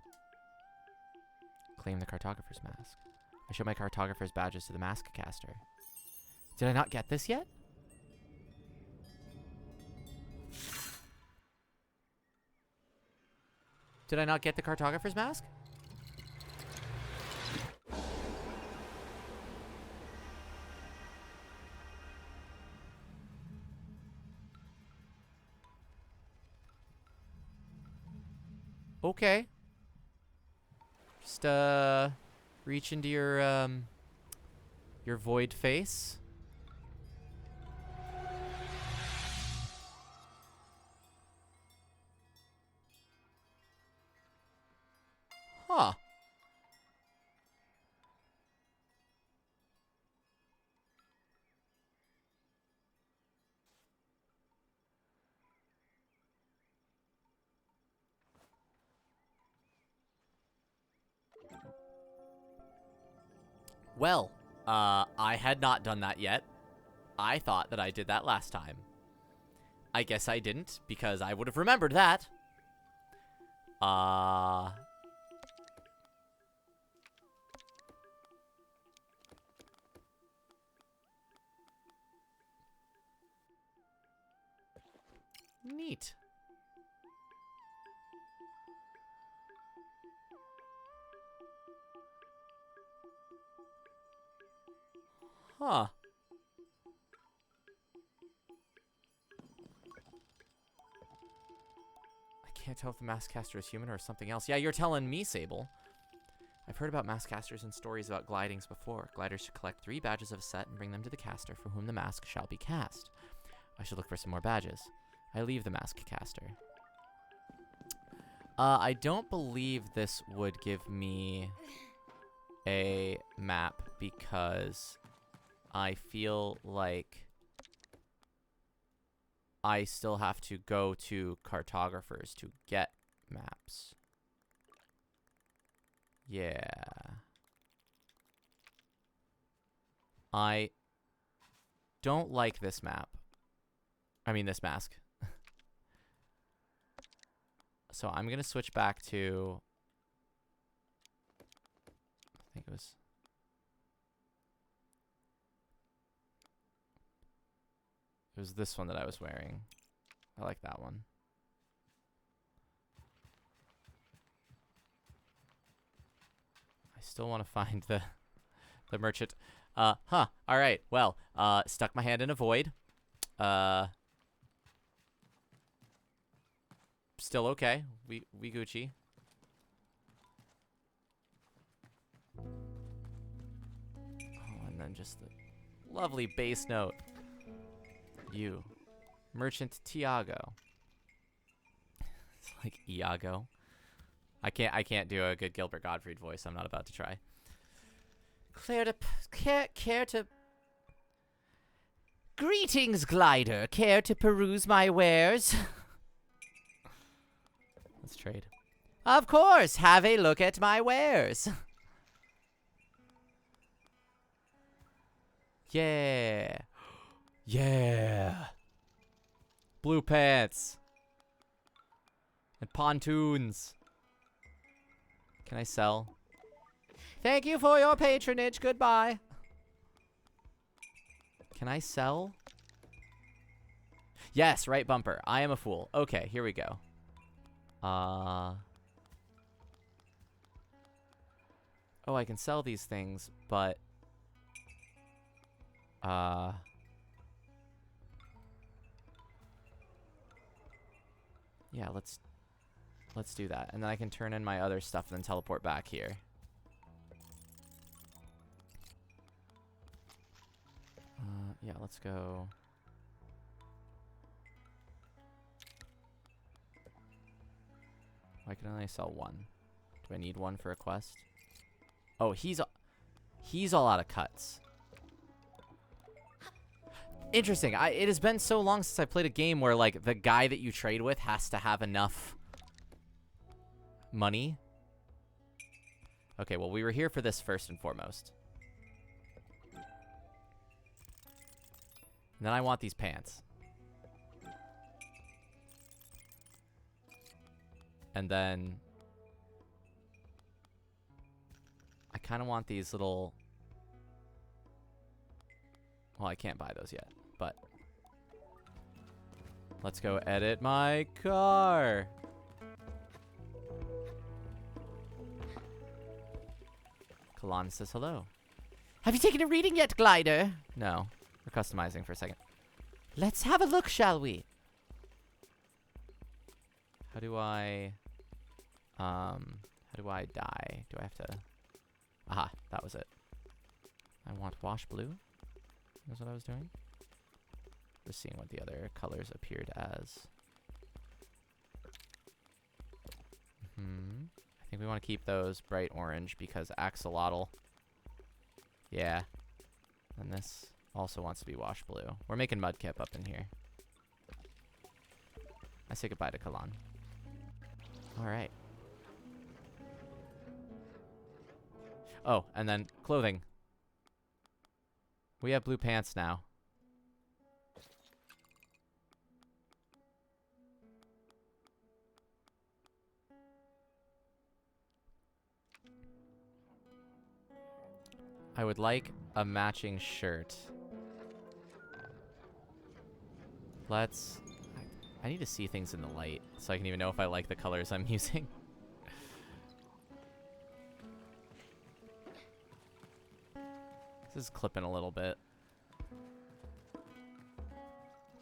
Claim the cartographer's mask. I show my cartographer's badges to the mask caster. Did I not get this yet? Did I not get the cartographer's mask? Okay. Just reach into your void face. Huh. Well, I had not done that yet. I thought that I did that last time. I guess I didn't, because I would have remembered that. Neat. Huh. I can't tell if the mask caster is human or something else. Yeah, you're telling me, Sable. I've heard about mask casters and stories about glidings before. Gliders should collect 3 badges of a set and bring them to the caster for whom the mask shall be cast. I should look for some more badges. I leave the mask caster. I don't believe this would give me a map because I feel like I still have to go to cartographers to get maps. Yeah. I don't like this map. I mean, this mask. So I'm going to switch back to... I think it was this one that I was wearing. I like that one. I still want to find the merchant. All right. Well, stuck my hand in a void. Still okay. We Gucci. Oh, and then just the lovely bass note. You. Merchant Tiago. It's like Iago. I can't do a good Gilbert Gottfried voice. I'm not about to try. Care to Greetings, Glider. Care to peruse my wares? Let's trade. Of course. Have a look at my wares. Yeah. Yeah. Blue pants. And pontoons. Can I sell? Thank you for your patronage. Goodbye. Can I sell? Yes, right bumper. I am a fool. Okay, here we go. Oh, I can sell these things, but... yeah, let's do that. And then I can turn in my other stuff and then teleport back here. Yeah, let's go. I can only sell one. Do I need one for a quest? Oh, he's all out of cuts. Interesting. It has been so long since I played a game where, like, the guy that you trade with has to have enough money. Okay, well, we were here for this first and foremost. And then I want these pants. And then I kind of want these little... Well, I can't buy those yet, but let's go edit my car. Kalan says hello. Have you taken a reading yet, Glider? No. We're customizing for a second. Let's have a look, shall we? How do I die? Do I have to... Aha, that was it. I want wash blue. That's what I was doing. Just seeing what the other colors appeared as. I think we want to keep those bright orange because axolotl. Yeah. And this also wants to be wash blue. We're making Mudkip up in here. I say goodbye to Kalan. Alright. Oh, and then clothing. We have blue pants now. I would like a matching shirt. Let's... I need to see things in the light so I can even know if I like the colors I'm using. This is clipping a little bit.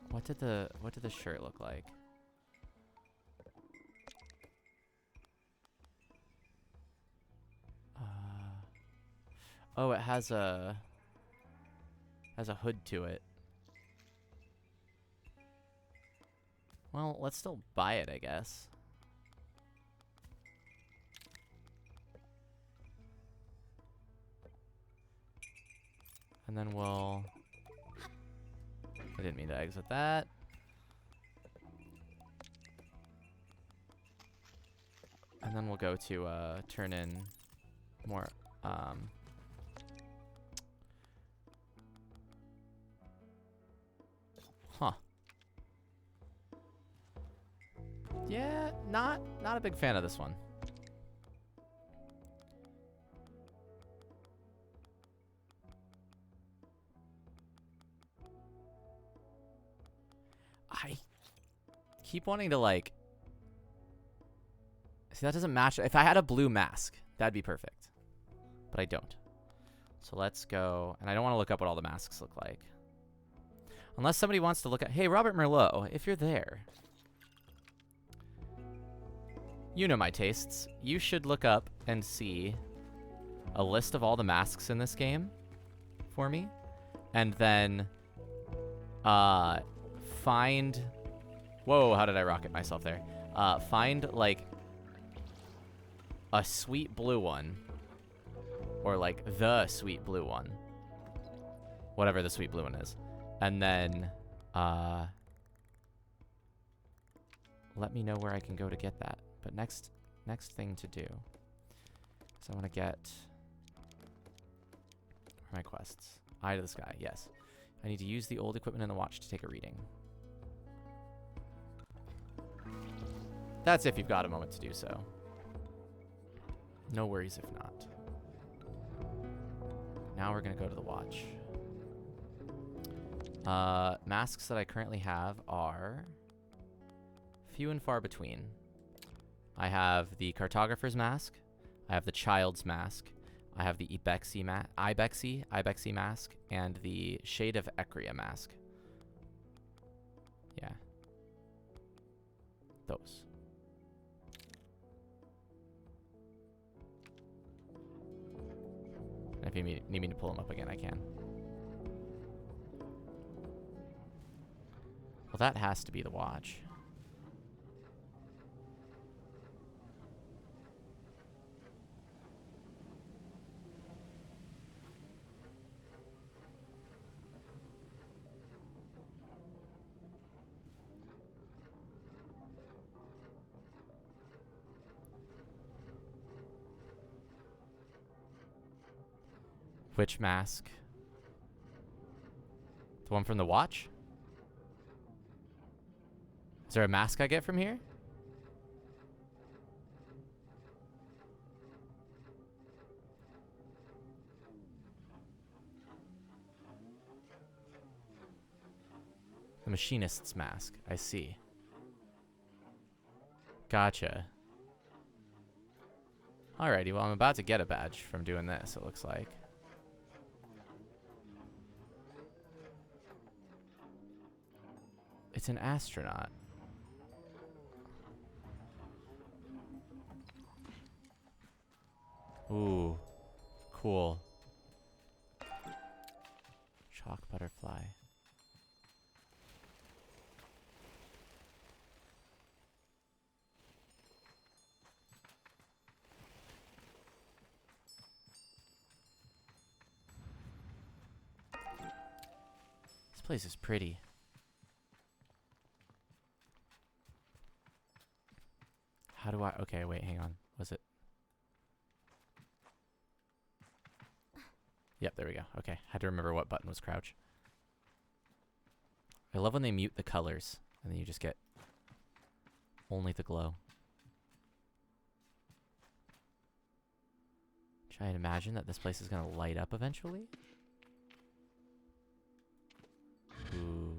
What did the shirt look like? Oh, it has a hood to it. Well, let's still buy it, I guess. And then we'll... I didn't mean to exit that. And then we'll go to turn in more... Huh. Yeah, not a big fan of this one. I keep wanting to, like... See, that doesn't match. If I had a blue mask, that'd be perfect. But I don't. So let's go... And I don't want to look up what all the masks look like. Unless somebody wants to look at... Hey, Robert Merlot, if you're there... You know my tastes. You should look up and see a list of all the masks in this game for me. And then find... Whoa, how did I rocket myself there? Find, like, a sweet blue one. Or, like, the sweet blue one. Whatever the sweet blue one is. And then let me know where I can go to get that. But next thing to do is I want to get my quests. Eye to the sky, yes. I need to use the old equipment in the watch to take a reading. That's if you've got a moment to do so. No worries if not. Now we're going to go to the watch. Masks that I currently have are few and far between. I have the Cartographer's Mask. I have the Child's Mask. I have the Ibexi Mask, and the Shade of Ecria Mask. Yeah. Those. And if you need me to pull them up again, I can. Well, that has to be the watch. Which mask? The one from the watch? Is there a mask I get from here? The machinist's mask. I see. Gotcha. Alrighty, well, I'm about to get a badge from doing this, it looks like. It's an astronaut. Ooh, cool. Chalk butterfly. This place is pretty. How do I... Okay, wait, hang on. Was it... Yep, there we go. Okay, had to remember what button was crouch. I love when they mute the colors, and then you just get only the glow. Try and imagine that this place is going to light up eventually. Ooh.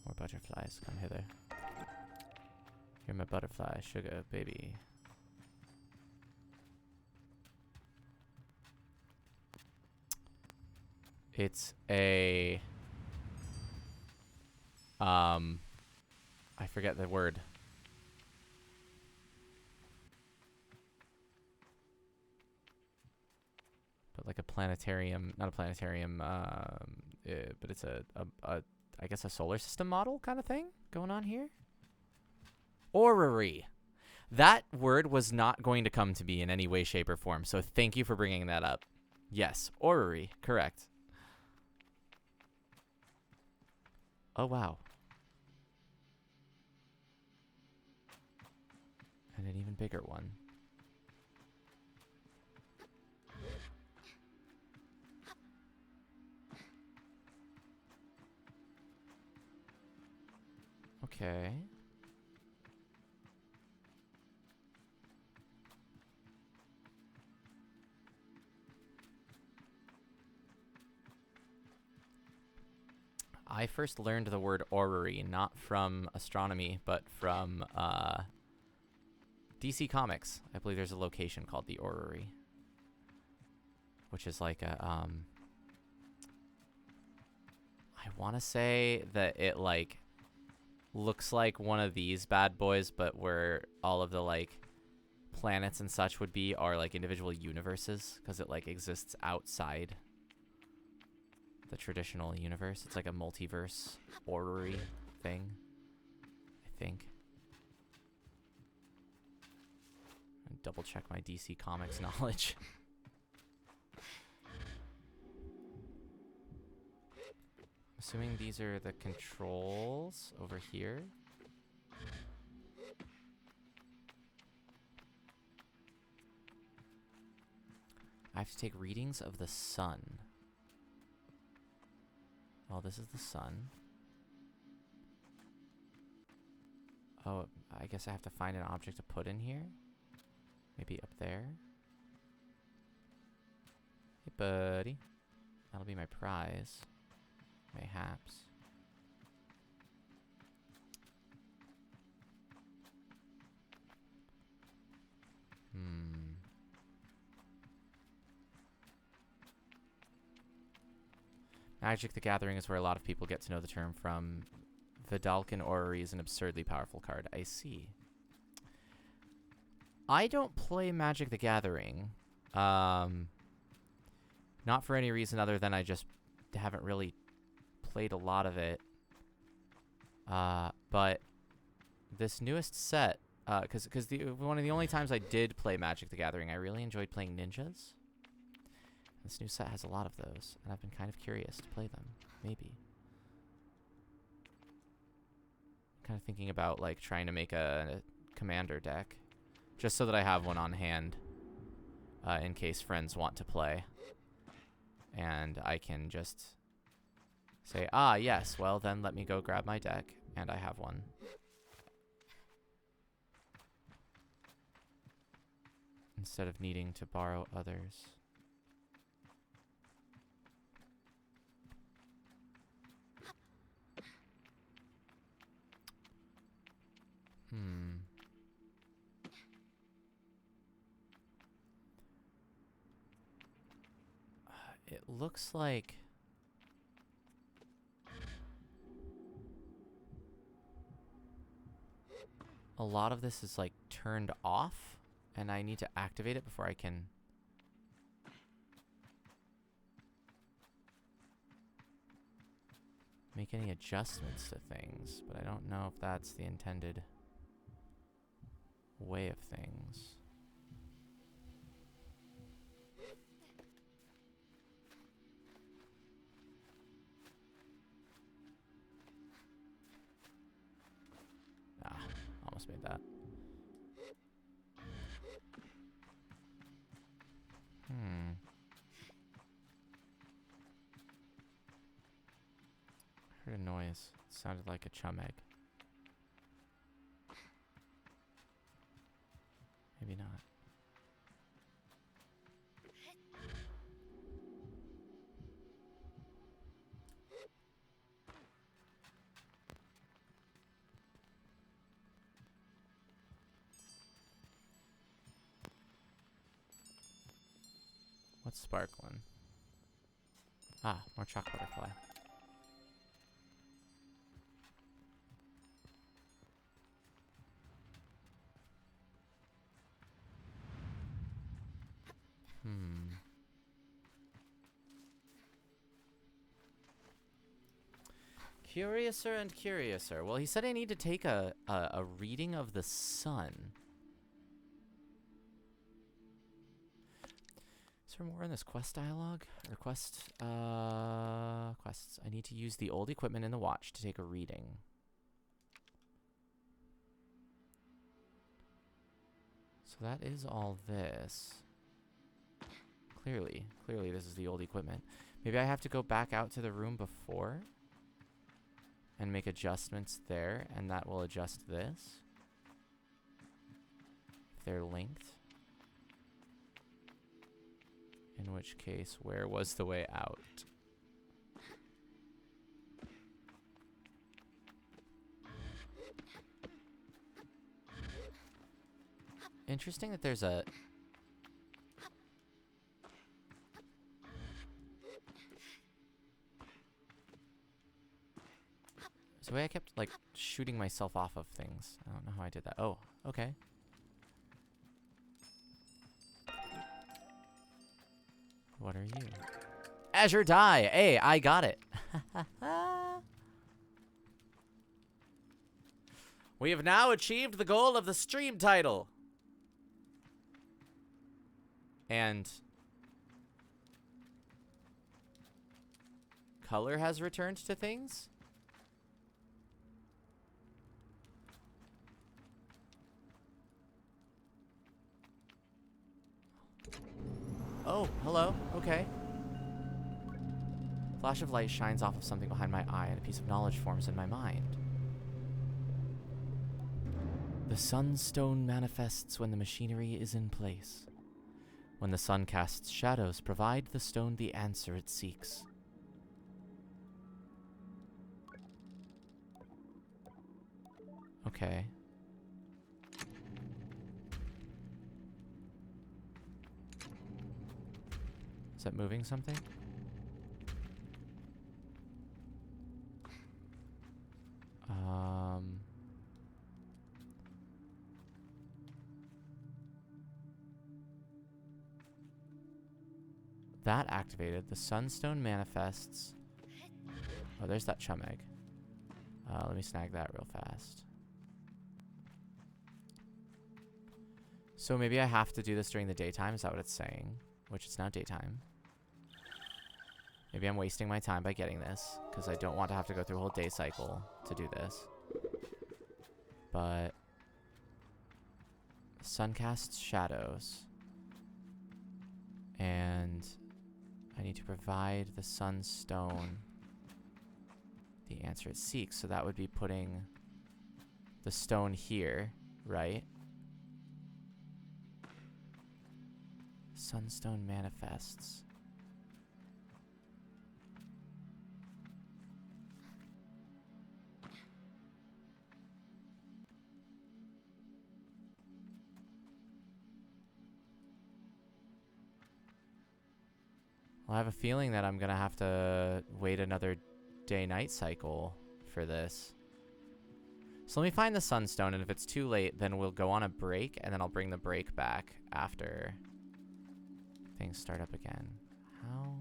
More butterflies, come hither. You're my butterfly, sugar baby. It's a... I forget the word. But like a planetarium, not a planetarium, but it's I guess a solar system model kind of thing going on here. Orrery. That word was not going to come to me in any way, shape, or form, so thank you for bringing that up. Yes, orrery, correct. Oh, wow. And an even bigger one. Okay. I first learned the word orrery not from astronomy, but from DC Comics. I believe there's a location called the Orrery, which is like a I want to say that it like looks like one of these bad boys, but where all of the like planets and such would be are like individual universes, because it like exists outside the traditional universe. It's like a multiverse orrery thing, I think. And double check my DC Comics knowledge. Assuming these are the controls over here. I have to take readings of the sun. Oh, this is the sun. Oh, I guess I have to find an object to put in here. Maybe up there. Hey, buddy. That'll be my prize. Mayhaps. Magic the Gathering is where a lot of people get to know the term from. Vidalcan Orrery is an absurdly powerful card. I see. I don't play Magic the Gathering. Not for any reason other than I just haven't really played a lot of it. But this newest set, because one of the only times I did play Magic the Gathering, I really enjoyed playing ninjas. This new set has a lot of those, and I've been kind of curious to play them. Maybe. I'm kind of thinking about like trying to make a commander deck, just so that I have one on hand, in case friends want to play, and I can just say, ah, yes, well then let me go grab my deck, and I have one. Instead of needing to borrow others. It looks like a lot of this is like turned off, and I need to activate it before I can make any adjustments to things, but I don't know if that's the intended way of things. Ah, that. Heard a noise. It sounded like a chum egg. Maybe not. What's sparkling? Ah, more chalk butterfly. Curiouser and curiouser. Well, he said I need to take a reading of the sun. Is there more in this quest dialogue? Or quests? I need to use the old equipment in the watch to take a reading. So that is all this. Clearly this is the old equipment. Maybe I have to go back out to the room before and make adjustments there, and that will adjust this. If they're linked. In which case, where was the way out? Interesting that there's a... There's a way I kept, like, shooting myself off of things. I don't know how I did that. Oh, okay. What are you? Azure Die! Hey, I got it! We have now achieved the goal of the stream title! And... color has returned to things? Oh, hello. Okay. Flash of light shines off of something behind my eye, and a piece of knowledge forms in my mind. The Sunstone manifests when the machinery is in place. When the sun casts shadows, provide the stone the answer it seeks. Okay. Is that moving something? That activated. The Sunstone manifests. Oh, there's that chum egg. Let me snag that real fast. So maybe I have to do this during the daytime. Is that what it's saying? Which it's now daytime. Maybe I'm wasting my time by getting this, because I don't want to have to go through a whole day cycle to do this. But... sun casts shadows. And... I need to provide the Sunstone the answer it seeks. So that would be putting the stone here, right? Sunstone manifests. Well, I have a feeling that I'm gonna have to wait another day-night cycle for this. So let me find the Sunstone, and if it's too late, then we'll go on a break, and then I'll bring the break back after things start up again. How?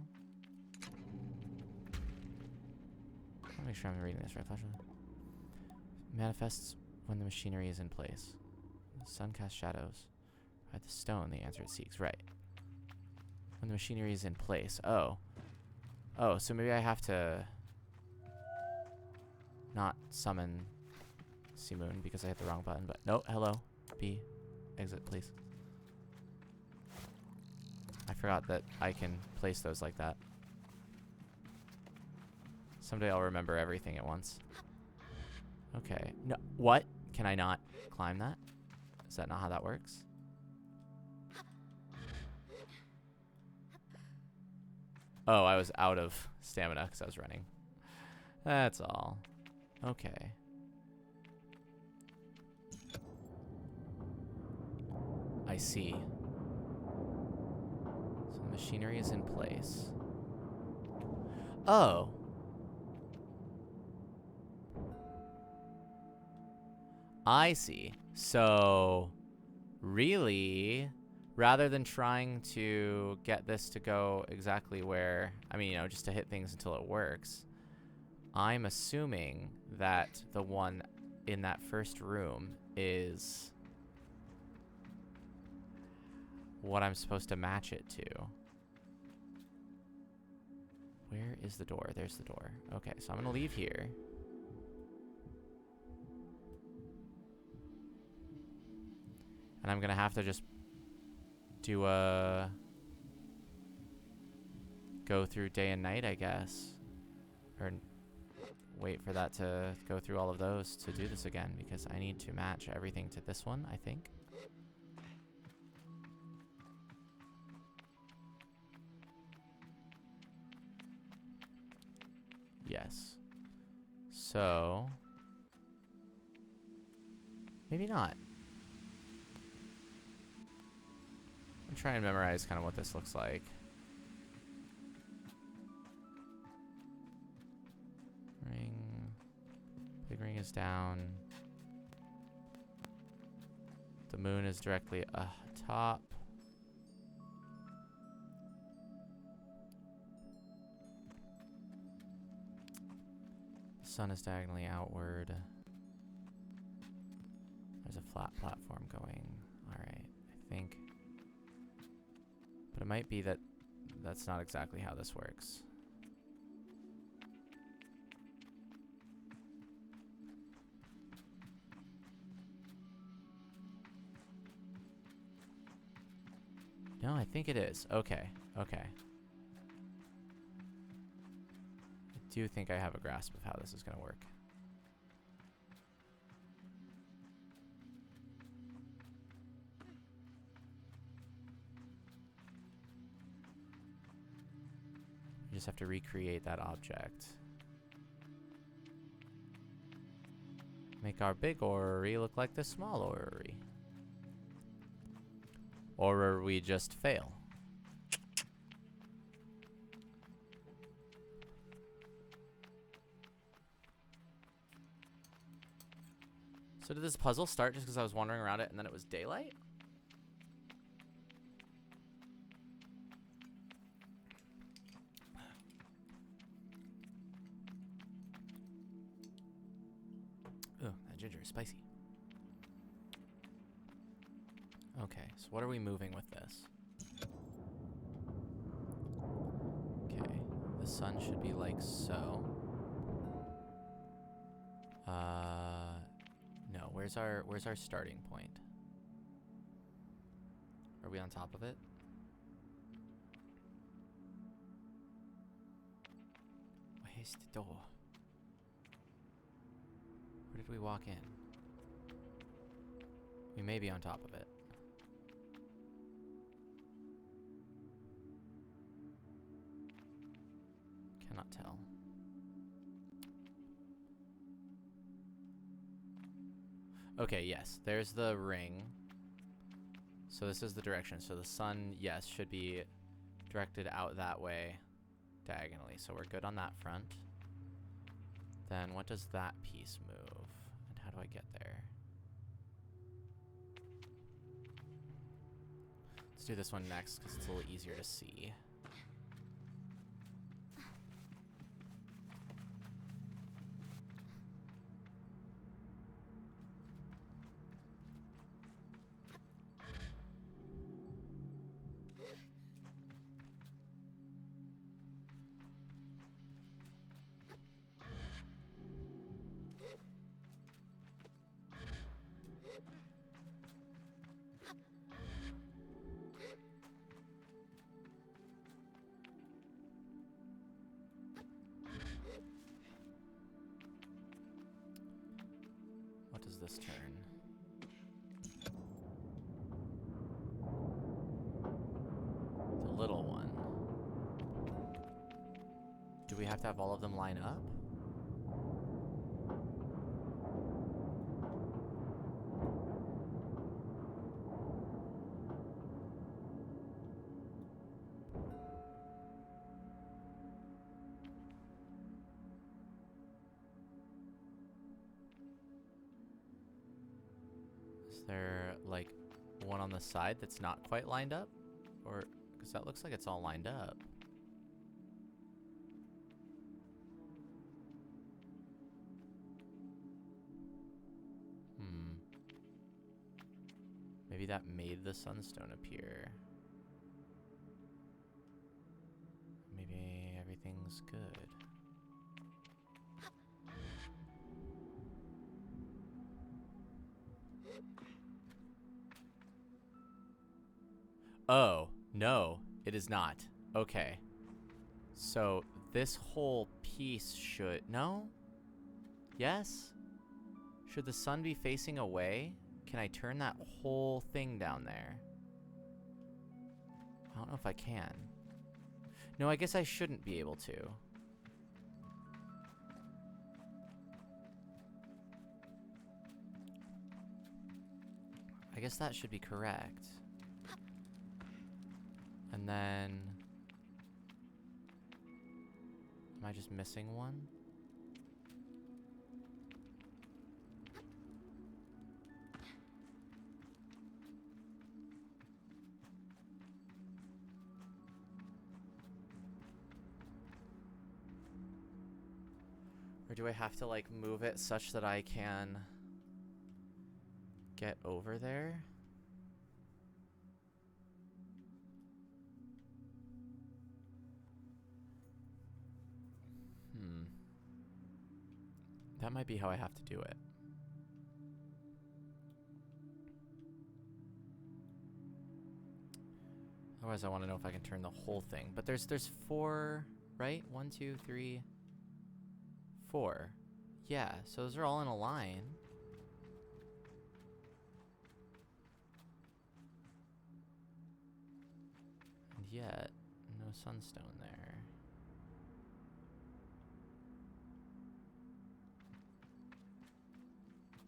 I'll make sure I'm reading this right. Manifests when the machinery is in place. The sun casts shadows. Provide the stone the answer it seeks. Right. When the machinery is in place. Oh. Oh, so maybe I have to not summon See moon because I hit the wrong button, but no, hello. B. Exit, please. I forgot that I can place those like that. Someday I'll remember everything at once. Okay. No, what? Can I not climb that? Is that not how that works? Oh, I was out of stamina because I was running. That's all. Okay. I see. So the machinery is in place. Oh. I see. So, really, rather than trying to get this to go exactly where, I mean, you know, just to hit things until it works, I'm assuming that the one in that first room is what I'm supposed to match it to. Where is the door? There's the door. Okay, so I'm going to leave here. And I'm going to have to just do a go through day and night, I guess. Or wait for that to go through all of those to do this again, because I need to match everything to this one, I think. Yes. So, maybe not. I'm trying to memorize kind of what this looks like. Ring. Big ring is down. The moon is directly atop. The sun is diagonally outward. There's a flat platform going. Alright, I think. But it might be that that's not exactly how this works. No, I think it is. Okay, okay. I do think I have a grasp of how this is going to work. You just have to recreate that object. Make our big orrery look like the small orrery. Or we just fail. So did this puzzle start just because I was wandering around it and then it was daylight? Ooh, that ginger is spicy. Okay, so what are we moving with this? Okay, the sun should be like so. No, where's our starting point? Are we on top of it? Where's the door? Where did we walk in? We may be on top of it. Cannot tell. Okay, yes, there's the ring. So this is the direction. So the sun, yes, should be directed out that way diagonally. So we're good on that front. Then what does that piece move? And how do I get there? Let's do this one next because it's a little easier to see. this turn? The little one. Do we have to have all of them line up? Is there, like, one on the side that's not quite lined up? Or, because that looks like it's all lined up. Maybe that made the Sunstone appear. Maybe everything's good. Oh, no, it is not. Okay. So this whole piece should... No? Yes? Should the sun be facing away? Can I turn that whole thing down there? I don't know if I can. No, I guess I shouldn't be able to. I guess that should be correct. And then... Am I just missing one? Or do I have to, like, move it such that I can get over there? That might be how I have to do it. Otherwise, I want to know if I can turn the whole thing. But there's 4, right? 1, 2, 3, 4. Yeah, so those are all in a line. And yet, no Sunstone there.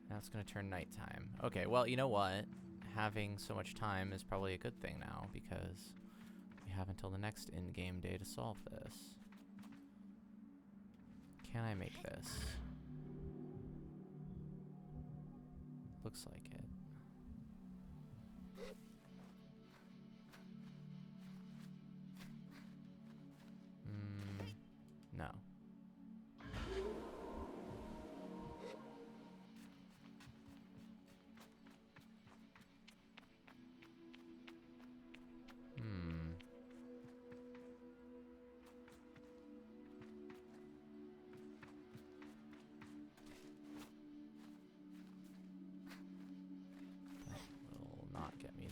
Now it's going to turn nighttime. Okay, well, you know what? Having so much time is probably a good thing now, because we have until the next in-game day to solve this. Can I make this? Looks like it. No.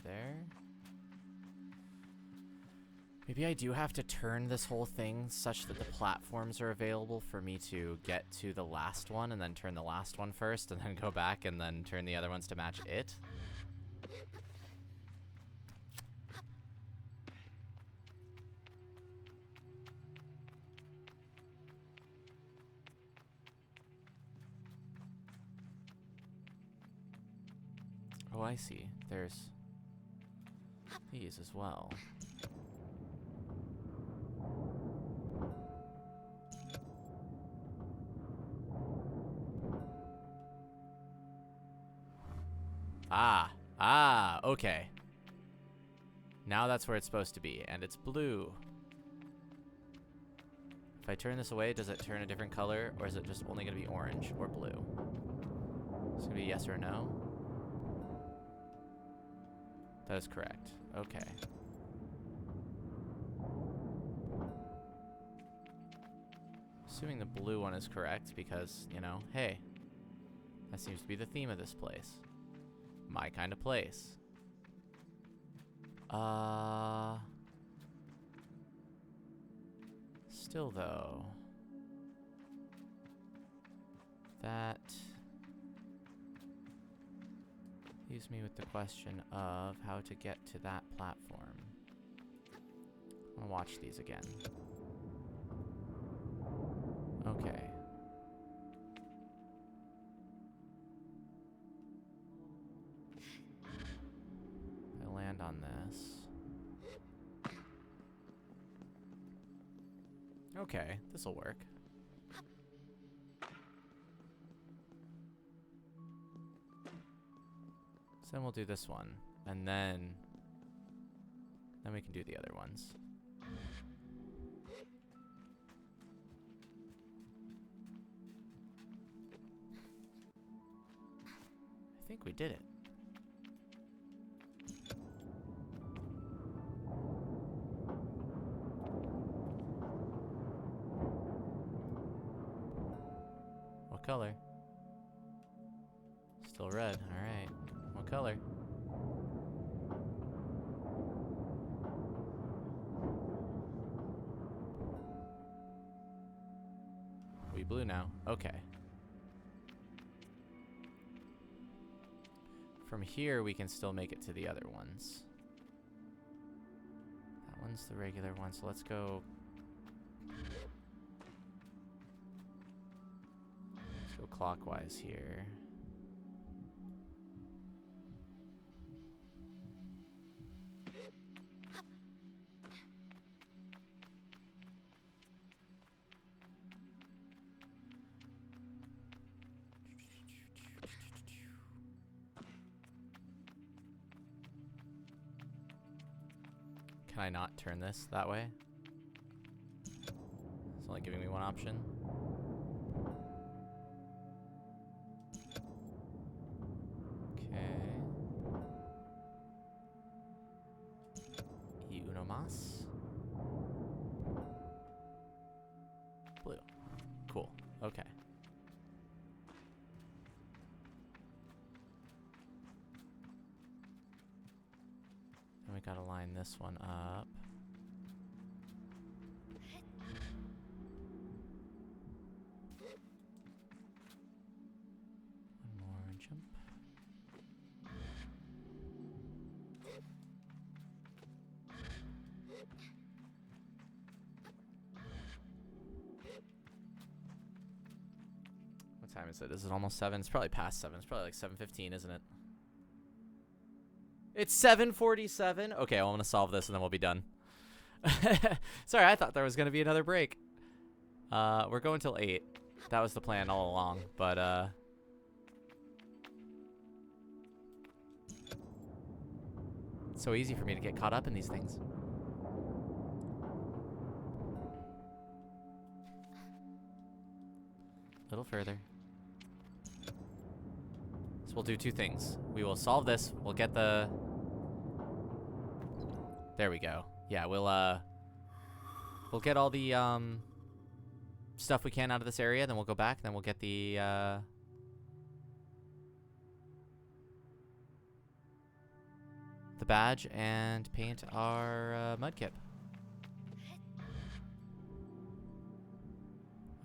There. Maybe I do have to turn this whole thing such that the platforms are available for me to get to the last one, and then turn the last one first, and then go back and then turn the other ones to match it. Oh, I see. There's these as well. Okay. Now that's where it's supposed to be, and it's blue. If I turn this away, does it turn a different color, or is it just only going to be orange or blue? It's going to be yes or no. That is correct. Okay. Assuming the blue one is correct, because, you know, hey, that seems to be the theme of this place. My kind of place. Still, though. leaves me with the question of how to get to that platform. I want to watch these again. Okay. If I land on this. Okay, this'll work. So then we'll do this one, and then we can do the other ones. I think we did it. What color? Still red. All right. What color? We blue now. Okay. From here, we can still make it to the other ones. That one's the regular one, so let's go. Let's go clockwise here. Can I not turn this that way? It's only giving me one option. Okay. Y uno más. Blue. Cool. Okay. Then we gotta line this one up. One more jump. What time is it? Is it almost 7? It's probably past 7. It's probably like 7:15, isn't it? It's 7:47. Okay, well, I'm gonna solve this and then we'll be done. Sorry, I thought there was gonna be another break. We're going till 8. That was the plan all along, but it's so easy for me to get caught up in these things. A little further. So we'll do two things. We will solve this. We'll get the... There we go. Yeah, we'll get all the stuff we can out of this area, then we'll go back, then we'll get the badge and paint our mudkip.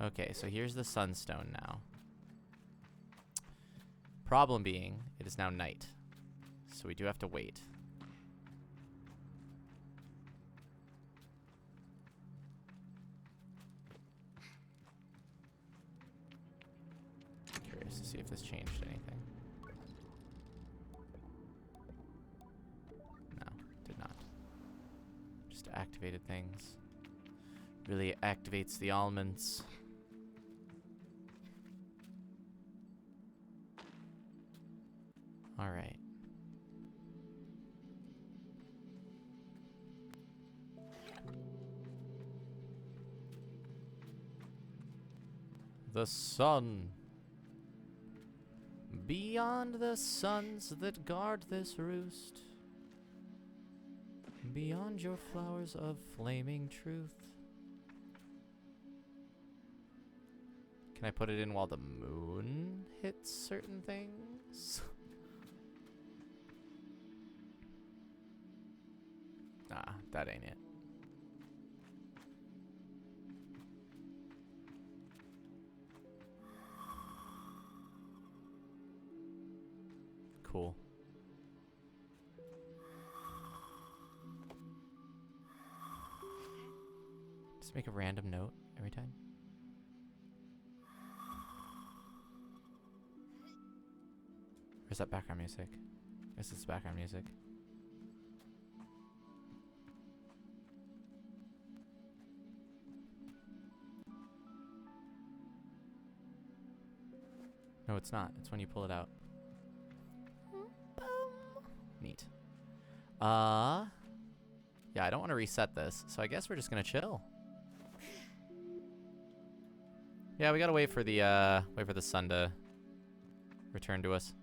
Okay, so here's the Sunstone now. Problem being, it is now night, so we do have to wait. Curious to see if this changed anything. No, did not. Just activated things. Really activates the almonds. All right. The sun. Beyond the suns that guard this roost. Beyond your flowers of flaming truth. Can I put it in while the moon hits certain things? Nah, that ain't it. Cool. Just make a random note every time. Where's that background music? This is background music. No, it's not. It's when you pull it out. Neat. Yeah, I don't want to reset this, so I guess we're just gonna chill. Yeah, we gotta wait for the sun to return to us.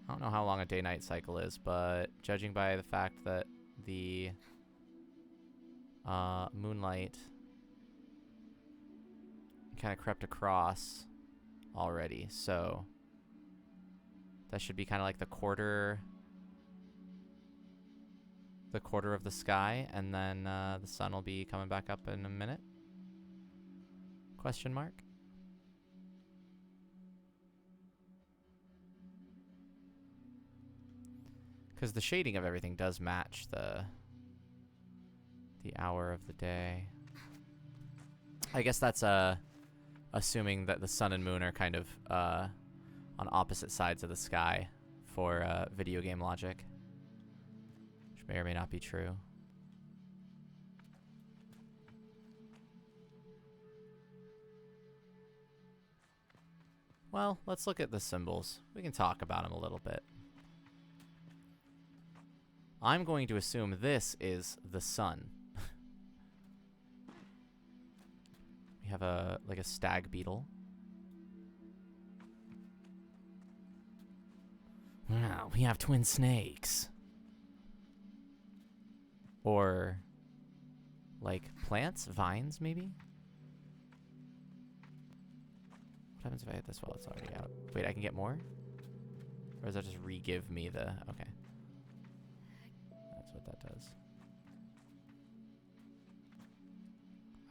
I don't know how long a day-night cycle is, but judging by the fact that the moonlight kind of crept across already, so that should be kind of like the quarter of the sky, and then the sun will be coming back up in a minute. Question mark? Because the shading of everything does match the hour of the day. I guess that's assuming that the sun and moon are kind of on opposite sides of the sky for video game logic, which may or may not be true. Well, let's look at the symbols. We can talk about them a little bit. I'm going to assume this is the sun. We have like a stag beetle. Wow, we have twin snakes. Or like plants, vines maybe? What happens if I hit this while it's already out? Wait, I can get more? Or does that just re-give me the... Okay. That's what that does.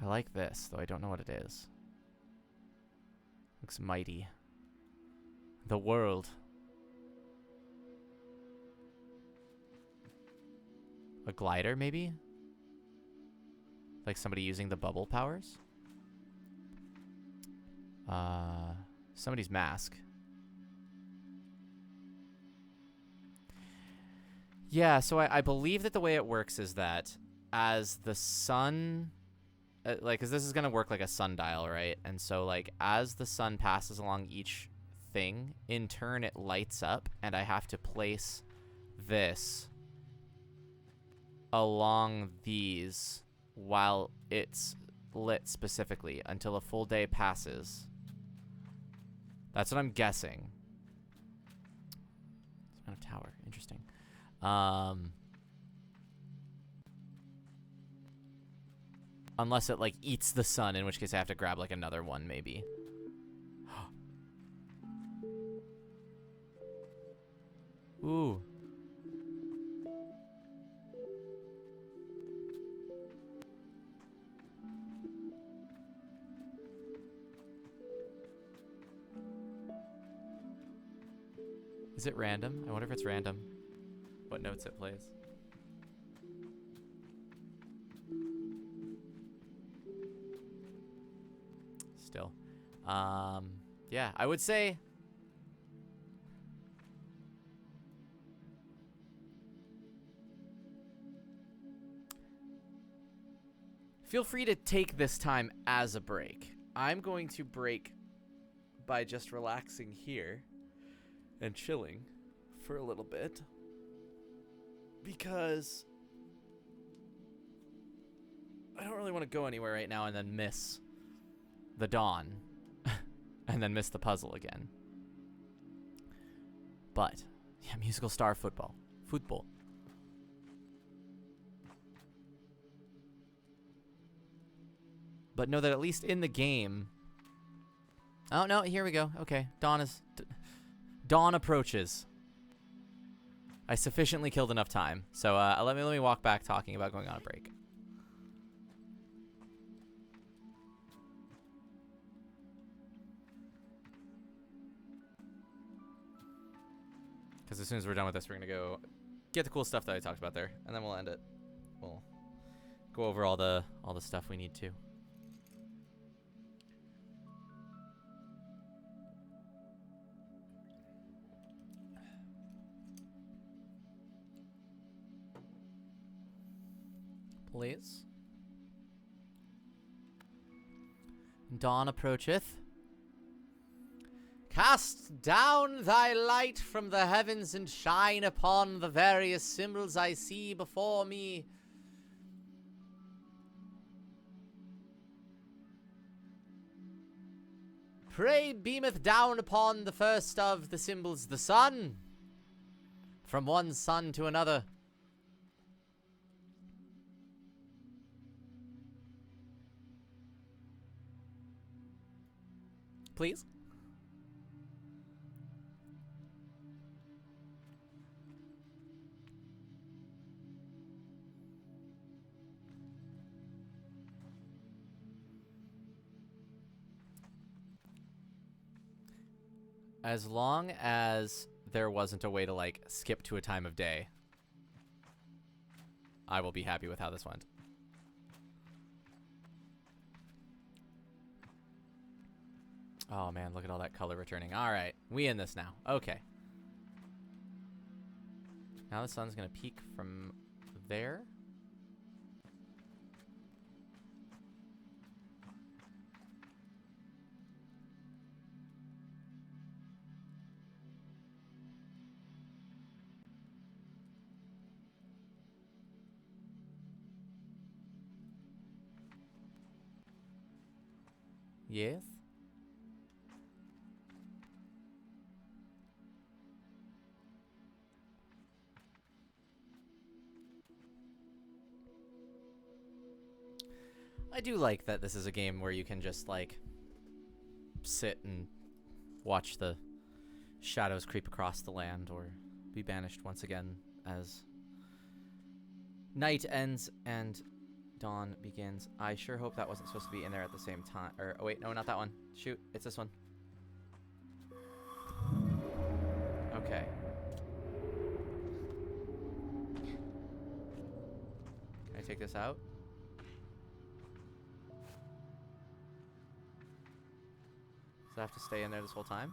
I like this, though I don't know what it is. Looks mighty. The world. A glider, maybe? Like somebody using the bubble powers? Somebody's mask. Yeah, so I believe that the way it works is that as the sun... like, because this is going to work like a sundial, right? And so, like, as the sun passes along each thing, in turn it lights up, and I have to place this along these while it's lit specifically until a full day passes. That's what I'm guessing. It's kind of tower. Interesting. Unless it, like, eats the sun, in which case I have to grab, like, another one, maybe. Ooh. Is it random? I wonder if it's random. What notes it plays. Still. Yeah, I would say... Feel free to take this time as a break. I'm going to break by just relaxing here and chilling for a little bit, because I don't really want to go anywhere right now and then miss the dawn and then miss the puzzle again. But yeah, musical star football. But know that at least in the game... Oh, no, here we go. Okay, dawn approaches. I sufficiently killed enough time. So let me walk back talking about going on a break. Because as soon as we're done with this, we're going to go get the cool stuff that I talked about there. And then we'll end it. We'll go over all the stuff we need to. Please. Dawn approacheth. Cast down thy light from the heavens and shine upon the various symbols I see before me. Pray beameth down upon the first of the symbols, the sun. From one sun to another. Please. As long as there wasn't a way to, like, skip to a time of day, I will be happy with how this went. Oh, man, look at all that color returning. All right, we in this now. Okay. Now the sun's going to peak from there. Yes. I do like that this is a game where you can just, like, sit and watch the shadows creep across the land or be banished once again as night ends and dawn begins. I sure hope that wasn't supposed to be in there at the same time. Or, oh wait, no, not that one. Shoot, it's this one. Okay. Can I take this out? Does it have to stay in there this whole time?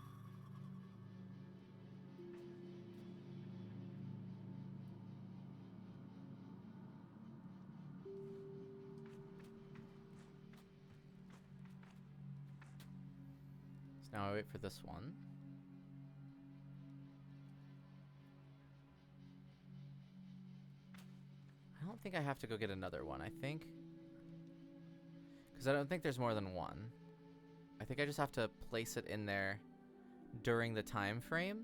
So now I wait for this one. I don't think I have to go get another one, I think. Because I don't think there's more than one. I think I just have to place it in there during the time frame.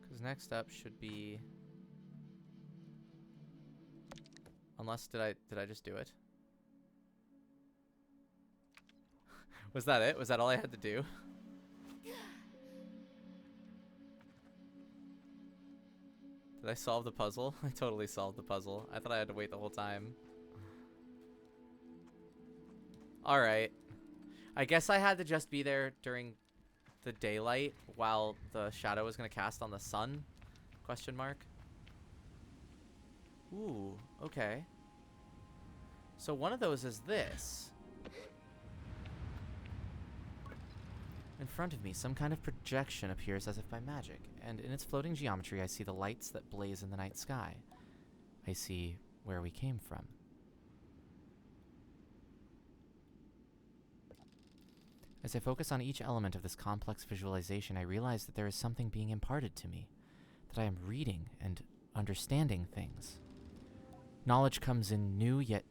Because next up should be... Unless, did I just do it? Was that it? Was that all I had to do? Did I solve the puzzle? I totally solved the puzzle. I thought I had to wait the whole time. Alright. I guess I had to just be there during the daylight while the shadow was going to cast on the sun? Question mark. Ooh, okay. So one of those is this. In front of me, some kind of projection appears as if by magic, and in its floating geometry I see the lights that blaze in the night sky. I see where we came from. As I focus on each element of this complex visualization, I realize that there is something being imparted to me, that I am reading and understanding things. Knowledge comes in new, yet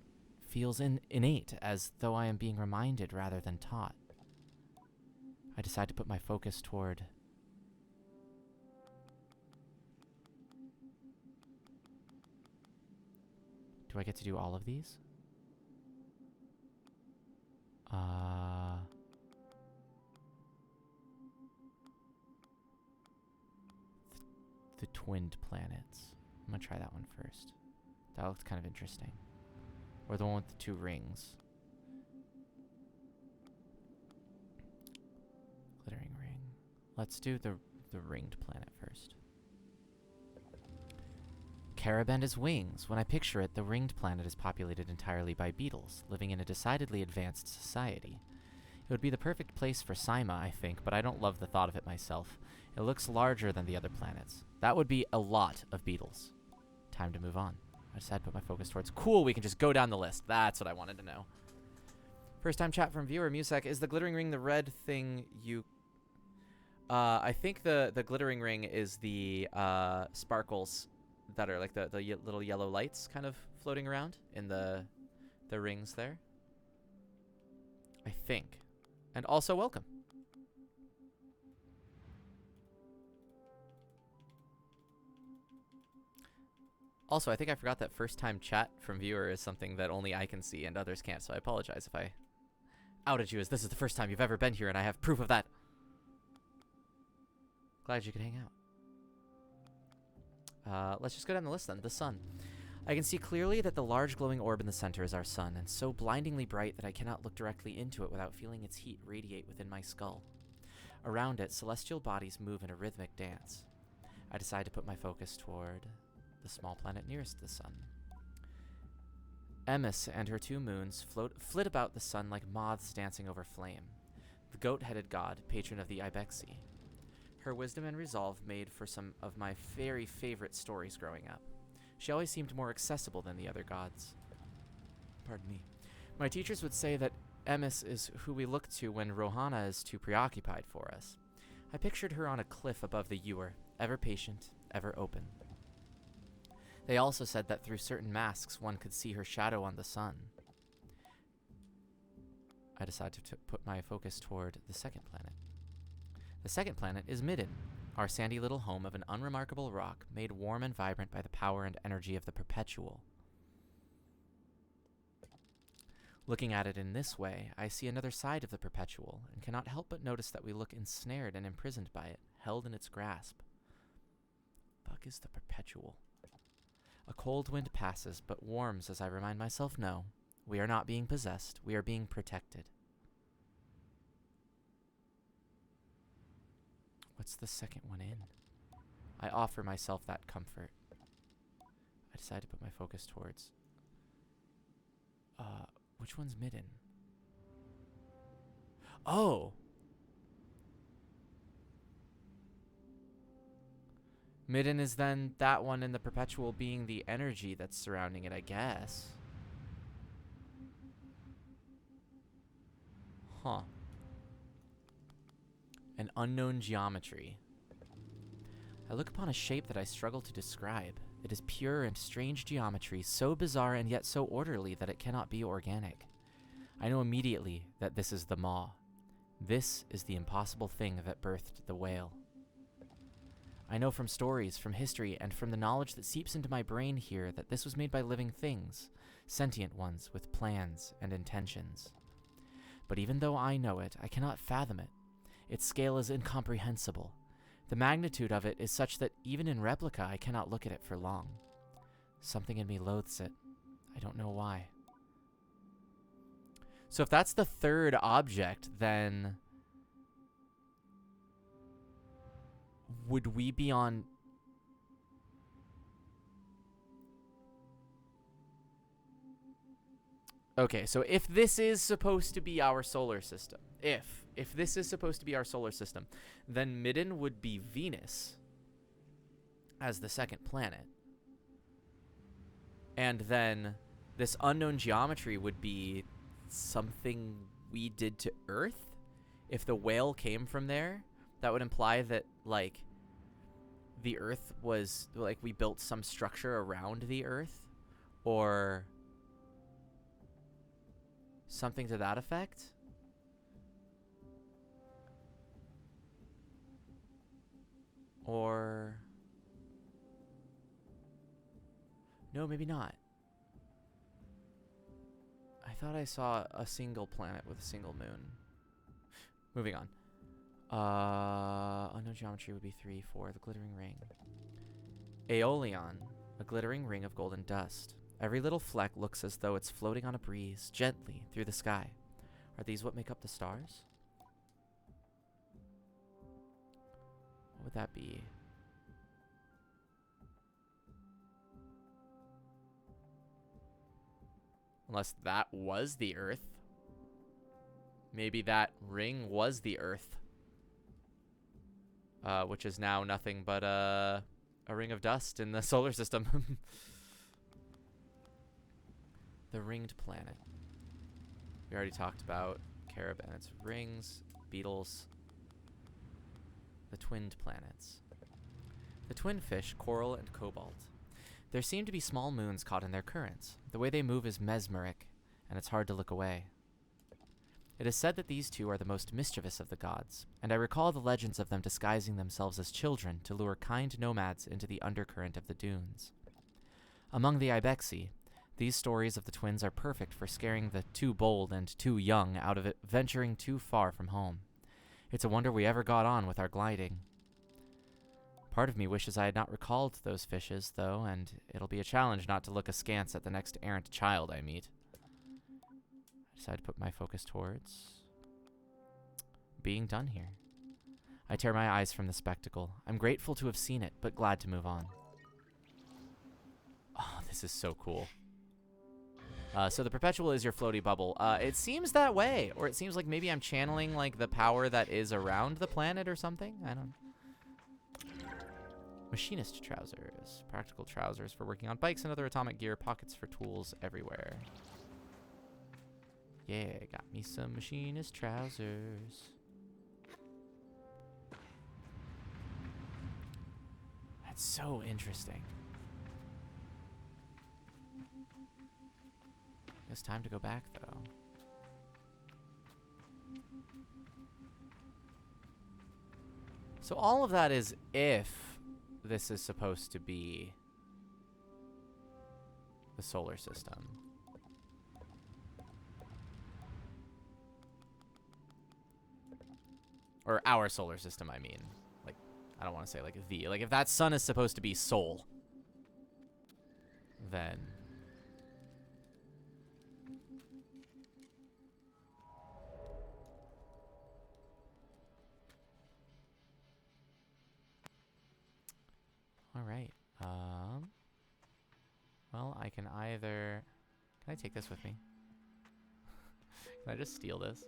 feels innate, as though I am being reminded rather than taught. I decide to put my focus toward... Do I get to do all of these? The twinned planets. I'm gonna try that one first. That looked kind of interesting. Or the one with the 2 rings. Glittering ring. Let's do the ringed planet first. Carabend is wings. When I picture it, the ringed planet is populated entirely by beetles, living in a decidedly advanced society. It would be the perfect place for Saima, I think, but I don't love the thought of it myself. It looks larger than the other planets. That would be a lot of beetles. Time to move on. I decided to put my focus towards... Cool, we can just go down the list. That's what I wanted to know. First time chat from viewer Musek. Is the glittering ring the red thing you... I think the glittering ring is the sparkles that are like the little yellow lights kind of floating around in the rings there. I think. And also welcome. Also, I think I forgot that first time chat from viewer is something that only I can see and others can't, so I apologize if I outed you as this is the first time you've ever been here and I have proof of that. Glad you could hang out. Let's just go down the list then. The sun. I can see clearly that the large glowing orb in the center is our sun, and so blindingly bright that I cannot look directly into it without feeling its heat radiate within my skull. Around it, celestial bodies move in a rhythmic dance. I decide to put my focus toward the small planet nearest the sun. Emis and her 2 moons flit about the sun like moths dancing over flame. The goat-headed god, patron of the Ibexi. Her wisdom and resolve made for some of my very favorite stories growing up. She always seemed more accessible than the other gods. Pardon me. My teachers would say that Emis is who we look to when Rohana is too preoccupied for us. I pictured her on a cliff above the Ewer, ever patient, ever open. They also said that through certain masks one could see her shadow on the sun. I decided to put my focus toward the second planet. The second planet is Midden, our sandy little home of an unremarkable rock made warm and vibrant by the power and energy of the Perpetual. Looking at it in this way, I see another side of the Perpetual, and cannot help but notice that we look ensnared and imprisoned by it, held in its grasp. Fuck is the Perpetual? A cold wind passes, but warms as I remind myself, no, we are not being possessed, we are being protected. What's the second one in? I offer myself that comfort. I decide to put my focus towards... which one's Midden? Oh! Midden is then that one, and the Perpetual being the energy that's surrounding it, I guess. Huh. An unknown geometry. I look upon a shape that I struggle to describe. It is pure and strange geometry, so bizarre and yet so orderly that it cannot be organic. I know immediately that this is the Maw. This is the impossible thing that birthed the whale. I know from stories, from history, and from the knowledge that seeps into my brain here that this was made by living things, sentient ones with plans and intentions. But even though I know it, I cannot fathom it. Its scale is incomprehensible. The magnitude of it is such that even in replica I cannot look at it for long. Something in me loathes it. I don't know why. So if that's the third object, then... would we be on... Okay, so if this is supposed to be our solar system, if this is supposed to be our solar system, then Midden would be Venus as the second planet. And then this unknown geometry would be something we did to Earth? If the whale came from there, that would imply that, like, the Earth was, like, we built some structure around the Earth, or something to that effect. Or... no, maybe not. I thought I saw a single planet with a single moon. Moving on. Unknown geometry would be 3, 4. The glittering ring. Aeolion, a glittering ring of golden dust. Every little fleck looks as though it's floating on a breeze, gently through the sky. Are these what make up the stars? What would that be? Unless that was the Earth. Maybe that ring was the Earth. Which is now nothing but a ring of dust in the solar system. The ringed planet. We already talked about Carib and its rings, beetles, the twinned planets. The twin fish, coral and cobalt. There seem to be small moons caught in their currents. The way they move is mesmeric, and it's hard to look away. It is said that these two are the most mischievous of the gods, and I recall the legends of them disguising themselves as children to lure kind nomads into the undercurrent of the dunes. Among the Ibexi, these stories of the twins are perfect for scaring the too bold and too young out of it venturing too far from home. It's a wonder we ever got on with our gliding. Part of me wishes I had not recalled those fishes, though, and it'll be a challenge not to look askance at the next errant child I meet. I decide to put my focus towards being done here. I tear my eyes from the spectacle. I'm grateful to have seen it, but glad to move on. Oh, this is so cool. So the perpetual is your floaty bubble. It seems that way, or it seems like maybe I'm channeling like the power that is around the planet or something. I don't know. Machinist trousers. Practical trousers for working on bikes and other atomic gear. Pockets for tools everywhere. Yeah, got me some machinist trousers. That's so interesting. It's time to go back, though. So all of that is if this is supposed to be the solar system. Or our solar system, I mean. Like, I don't want to say like the. Like, if that sun is supposed to be Sol, then... Alright. Well, I can either... Can I take this with me? Can I just steal this?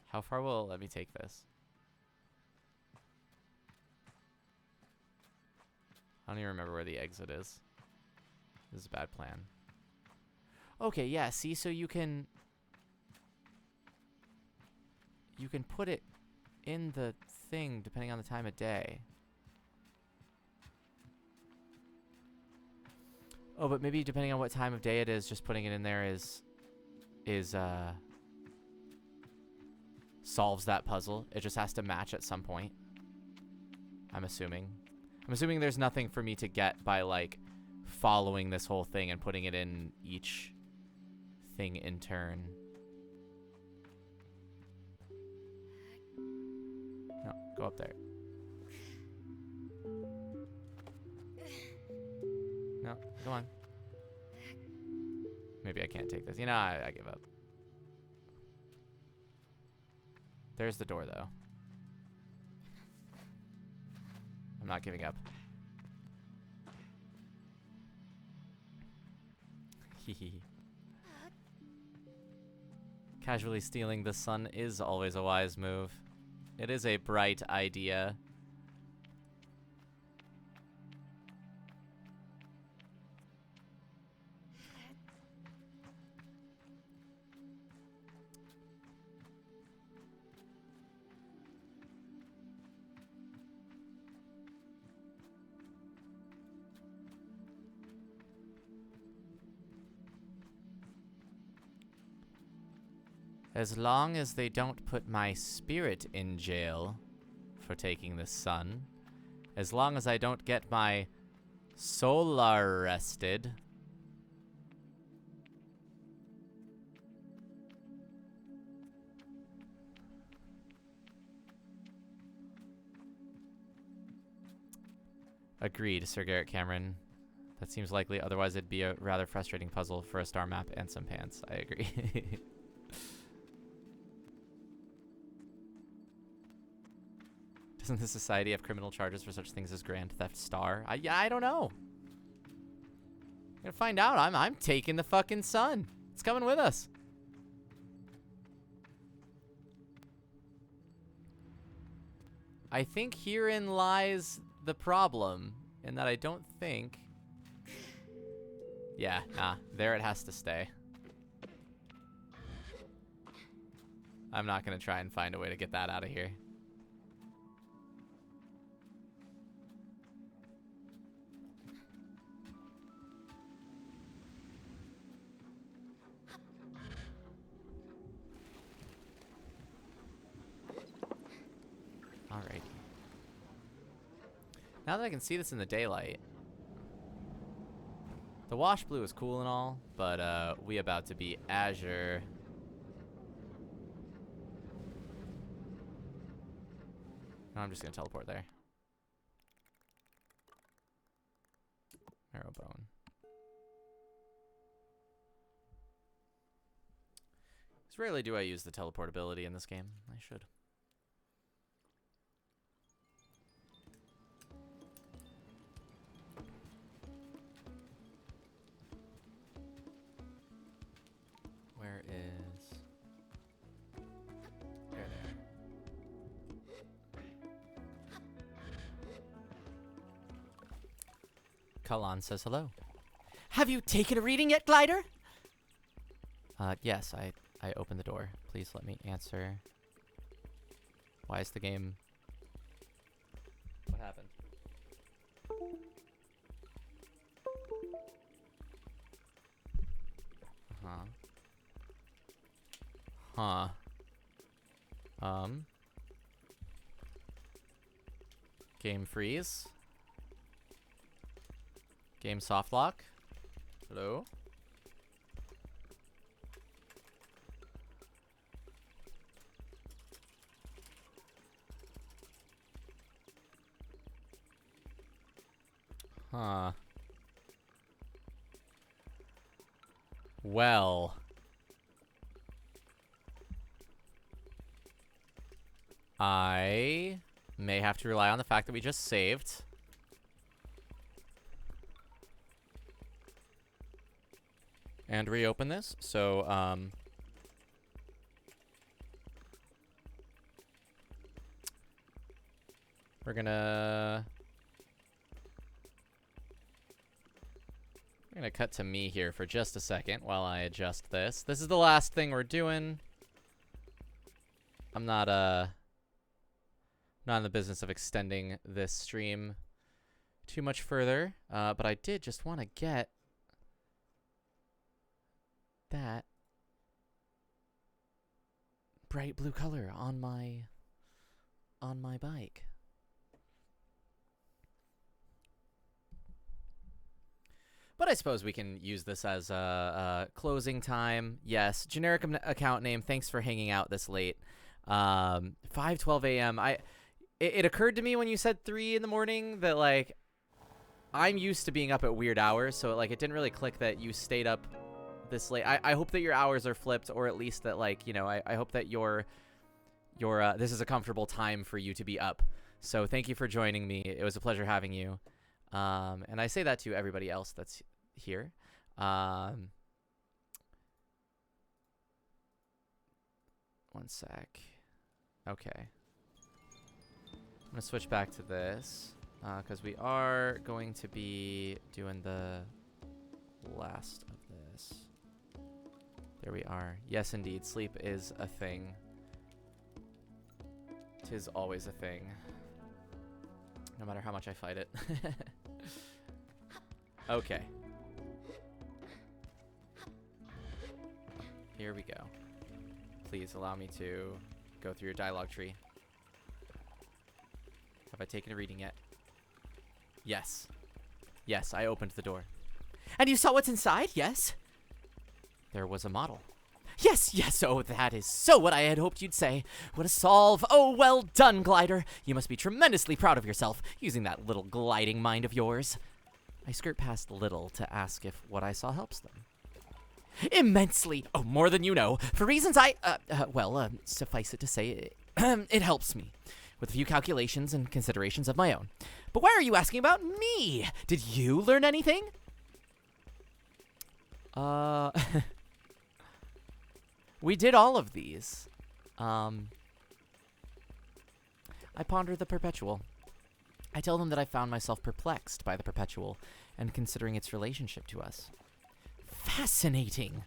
How far will it let me take this? I don't even remember where the exit is. This is a bad plan. Okay, yeah, see, so you can put it in the thing depending on the time of day. Oh, but maybe depending on what time of day it is, just putting it in there solves that puzzle. It just has to match at some point. I'm assuming. I'm assuming there's nothing for me to get by, like, following this whole thing and putting it in each thing in turn. No, go up there. No, come on. Maybe I can't take this. You know, I give up. There's the door, though. I'm not giving up. Hehe. Casually stealing the sun is always a wise move. It is a bright idea. As long as they don't put my spirit in jail for taking the sun, as long as I don't get my soul arrested, Agreed, Sir Garrett Cameron. That seems likely, otherwise it'd be a rather frustrating puzzle for a star map and some pants. I agree. Doesn't the society have criminal charges for such things as Grand Theft Star? Yeah, I don't know. I'm gonna find out. I'm taking the fucking sun. It's coming with us. I think herein lies the problem, in that I don't think... Yeah, nah, there it has to stay. I'm not gonna try and find a way to get that out of here. Alrighty. Now that I can see this in the daylight, the wash blue is cool and all, but we about to be Azure. No, I'm just gonna teleport there. Marrowbone. Because rarely do I use the teleportability in this game. I should. Where is... There. Kalan says hello. Have you taken a reading yet, Glider? Yes, I opened the door. Please let me answer. Why is the game... What happened? Huh. Game freeze. Game soft lock. Hello? Huh. Well. I may have to rely on the fact that we just saved. And reopen this. So, we're gonna cut to me here for just a second while I adjust this. This is the last thing we're doing. I'm not in the business of extending this stream too much further, but I did just want to get that bright blue color on my bike. But I suppose we can use this as a closing time. Yes, generic account name. Thanks for hanging out this late. 5:12 a.m. It occurred to me when you said 3 in the morning that, like, I'm used to being up at weird hours, so it didn't really click that you stayed up this late. I hope that your hours are flipped, or at least that, like, you know, I hope that your this is a comfortable time for you to be up. So thank you for joining me. It was a pleasure having you. And I say that to everybody else that's here. One sec. Okay. I'm going to switch back to this, because we are going to be doing the last of this. There we are. Yes, indeed. Sleep is a thing. 'Tis always a thing. No matter how much I fight it. Okay. Here we go. Please allow me to go through your dialogue tree. Have I taken a reading yet? Yes. Yes, I opened the door. And you saw what's inside? Yes? There was a model. Yes, yes, oh, that is so what I had hoped you'd say. What a solve. Oh, well done, Glider. You must be tremendously proud of yourself, using that little gliding mind of yours. I skirt past Little to ask if what I saw helps them. Immensely. Oh, more than you know. For reasons suffice it to say, it helps me. With a few calculations and considerations of my own. But why are you asking about me? Did you learn anything? We did all of these. I ponder the Perpetual. I tell them that I found myself perplexed by the Perpetual and considering its relationship to us. Fascinating.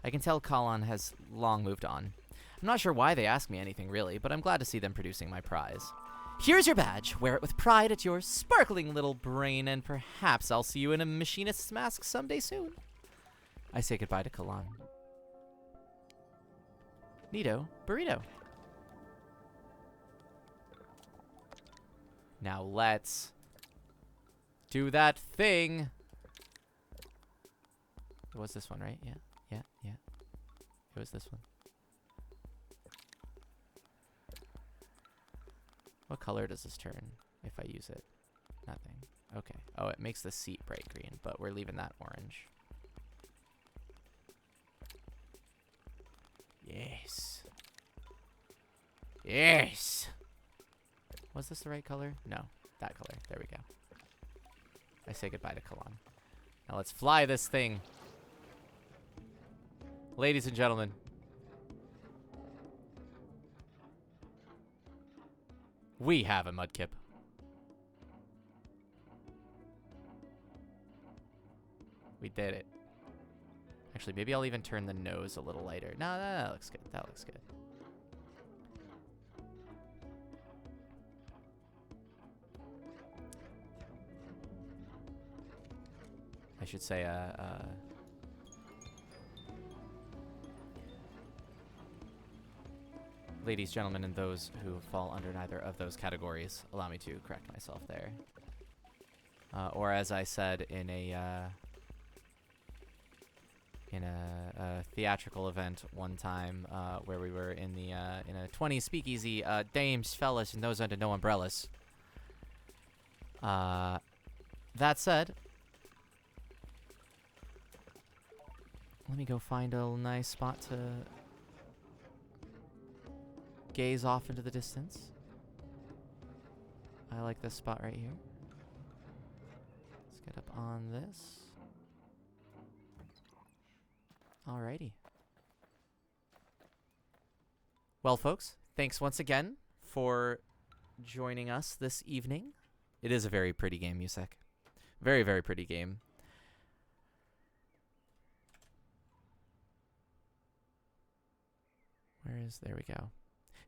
I can tell Kalon has long moved on. I'm not sure why they ask me anything, really, but I'm glad to see them producing my prize. Here's your badge. Wear it with pride at your sparkling little brain, and perhaps I'll see you in a machinist's mask someday soon. I say goodbye to Kalon. Neato burrito. Now let's do that thing. It was this one, right? Yeah. It was this one. What color does this turn if I use it? Nothing. Okay. Oh, it makes the seat bright green, but we're leaving that orange. Yes. Yes. Was this the right color? No. That color. There we go. I say goodbye to Kalon. Now let's fly this thing. Ladies and gentlemen. We have a Mudkip. We did it. Actually, maybe I'll even turn the nose a little lighter. No, that looks good. That looks good. I should say, ladies, gentlemen, and those who fall under neither of those categories, allow me to correct myself there. Or as I said in a theatrical event one time, where we were in the in a 20s speakeasy, dames, fellas, and those under no umbrellas. That said, let me go find a nice spot to gaze off into the distance. I like this spot right here. Let's get up on this. Alrighty. Well, folks, thanks once again for joining us this evening. It is a very pretty game, Yusek. Very, very pretty game. There we go.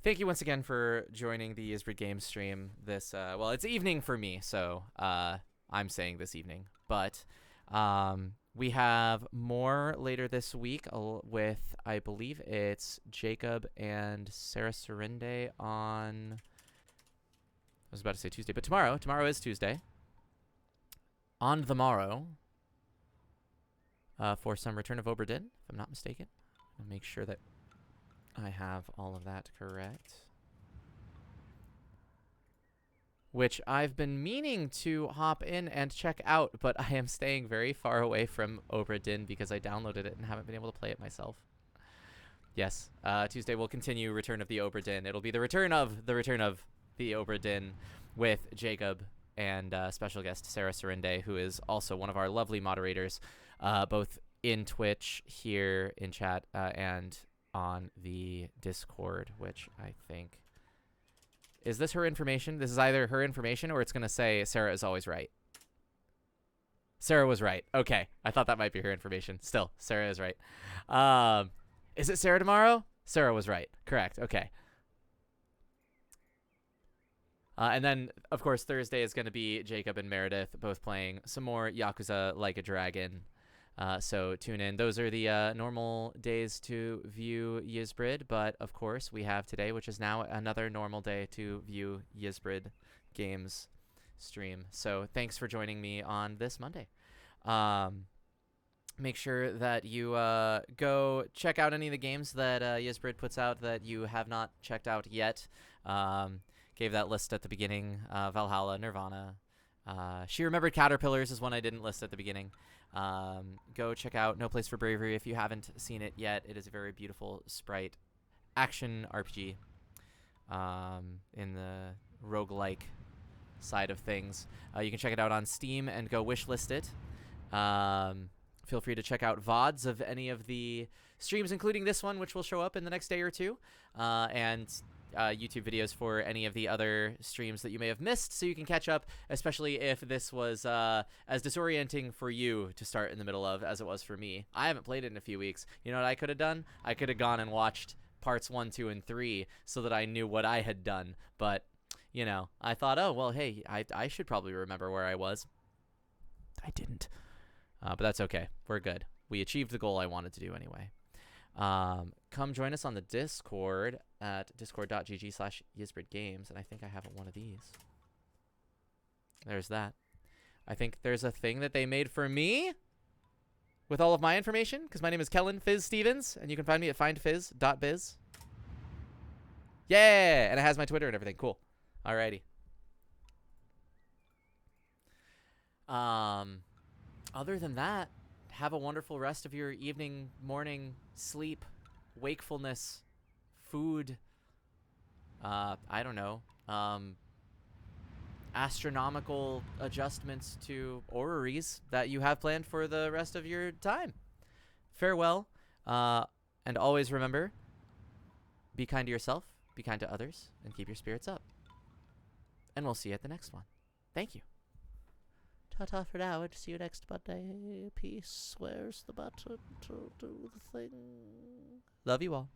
Thank you once again for joining the Yizbrid Games stream this, well, it's evening for me, so, I'm saying this evening, but, we have more later this week with, I believe it's Jacob and Sarah Serinde on, I was about to say Tuesday, but tomorrow is Tuesday. On the morrow, for some Return of Obra Dinn, if I'm not mistaken. I'll make sure that I have all of that correct. Which I've been meaning to hop in and check out, but I am staying very far away from Obra Dinn because I downloaded it and haven't been able to play it myself. Yes, Tuesday we'll continue Return of the Obra Dinn. It'll be the return of the Obra Dinn with Jacob and special guest Sarah Serinde, who is also one of our lovely moderators, both in Twitch, here in chat, and on the Discord, which I think... Is this her information? This is either her information or it's going to say Sarah is always right. Sarah was right. Okay. I thought that might be her information. Still, Sarah is right. Is it Sarah tomorrow? Sarah was right. Correct. Okay. And then, of course, Thursday is going to be Jacob and Meredith both playing some more Yakuza Like a Dragon. So tune in. Those are the normal days to view Yizbrid, but of course we have today, which is now another normal day to view Yizbrid Games stream. So thanks for joining me on this Monday. make sure that you go check out any of the games that Yisbrid puts out that you have not checked out yet. Gave that list at the beginning. Valhalla, Nirvana. She Remembered Caterpillars is one I didn't list at the beginning. Go check out No Place for Bravery if you haven't seen it yet. It is a very beautiful sprite action RPG in the roguelike side of things. You can check it out on Steam and go wishlist it. Feel free to check out VODs of any of the streams, including this one, which will show up in the next day or two, and YouTube videos for any of the other streams that you may have missed, so you can catch up, especially if this was as disorienting for you to start in the middle of as it was for me. I haven't played it in a few weeks. You know what I could have done? I could have gone and watched parts 1, 2, and 3 so that I knew what I had done, but, you know, I thought, oh, well, hey, I should probably remember where I was. I didn't. But that's okay. We're good. We achieved the goal I wanted to do anyway. Come join us on the Discord at discord.gg/YisbridGames, and I think I have one of these. There's that. I think there's a thing that they made for me with all of my information, because my name is Kellen Fizz Stevens, and you can find me at findfizz.biz. Yeah, and it has my Twitter and everything. Cool. Alrighty. Other than that, have a wonderful rest of your evening, morning, sleep, wakefulness, food, I don't know, astronomical adjustments to orreries that you have planned for the rest of your time. Farewell, and always remember, be kind to yourself, be kind to others, and keep your spirits up. And we'll see you at the next one. Thank you. Ta-ta for now, and see you next Monday. Peace. Where's the button to do the thing? Love you all.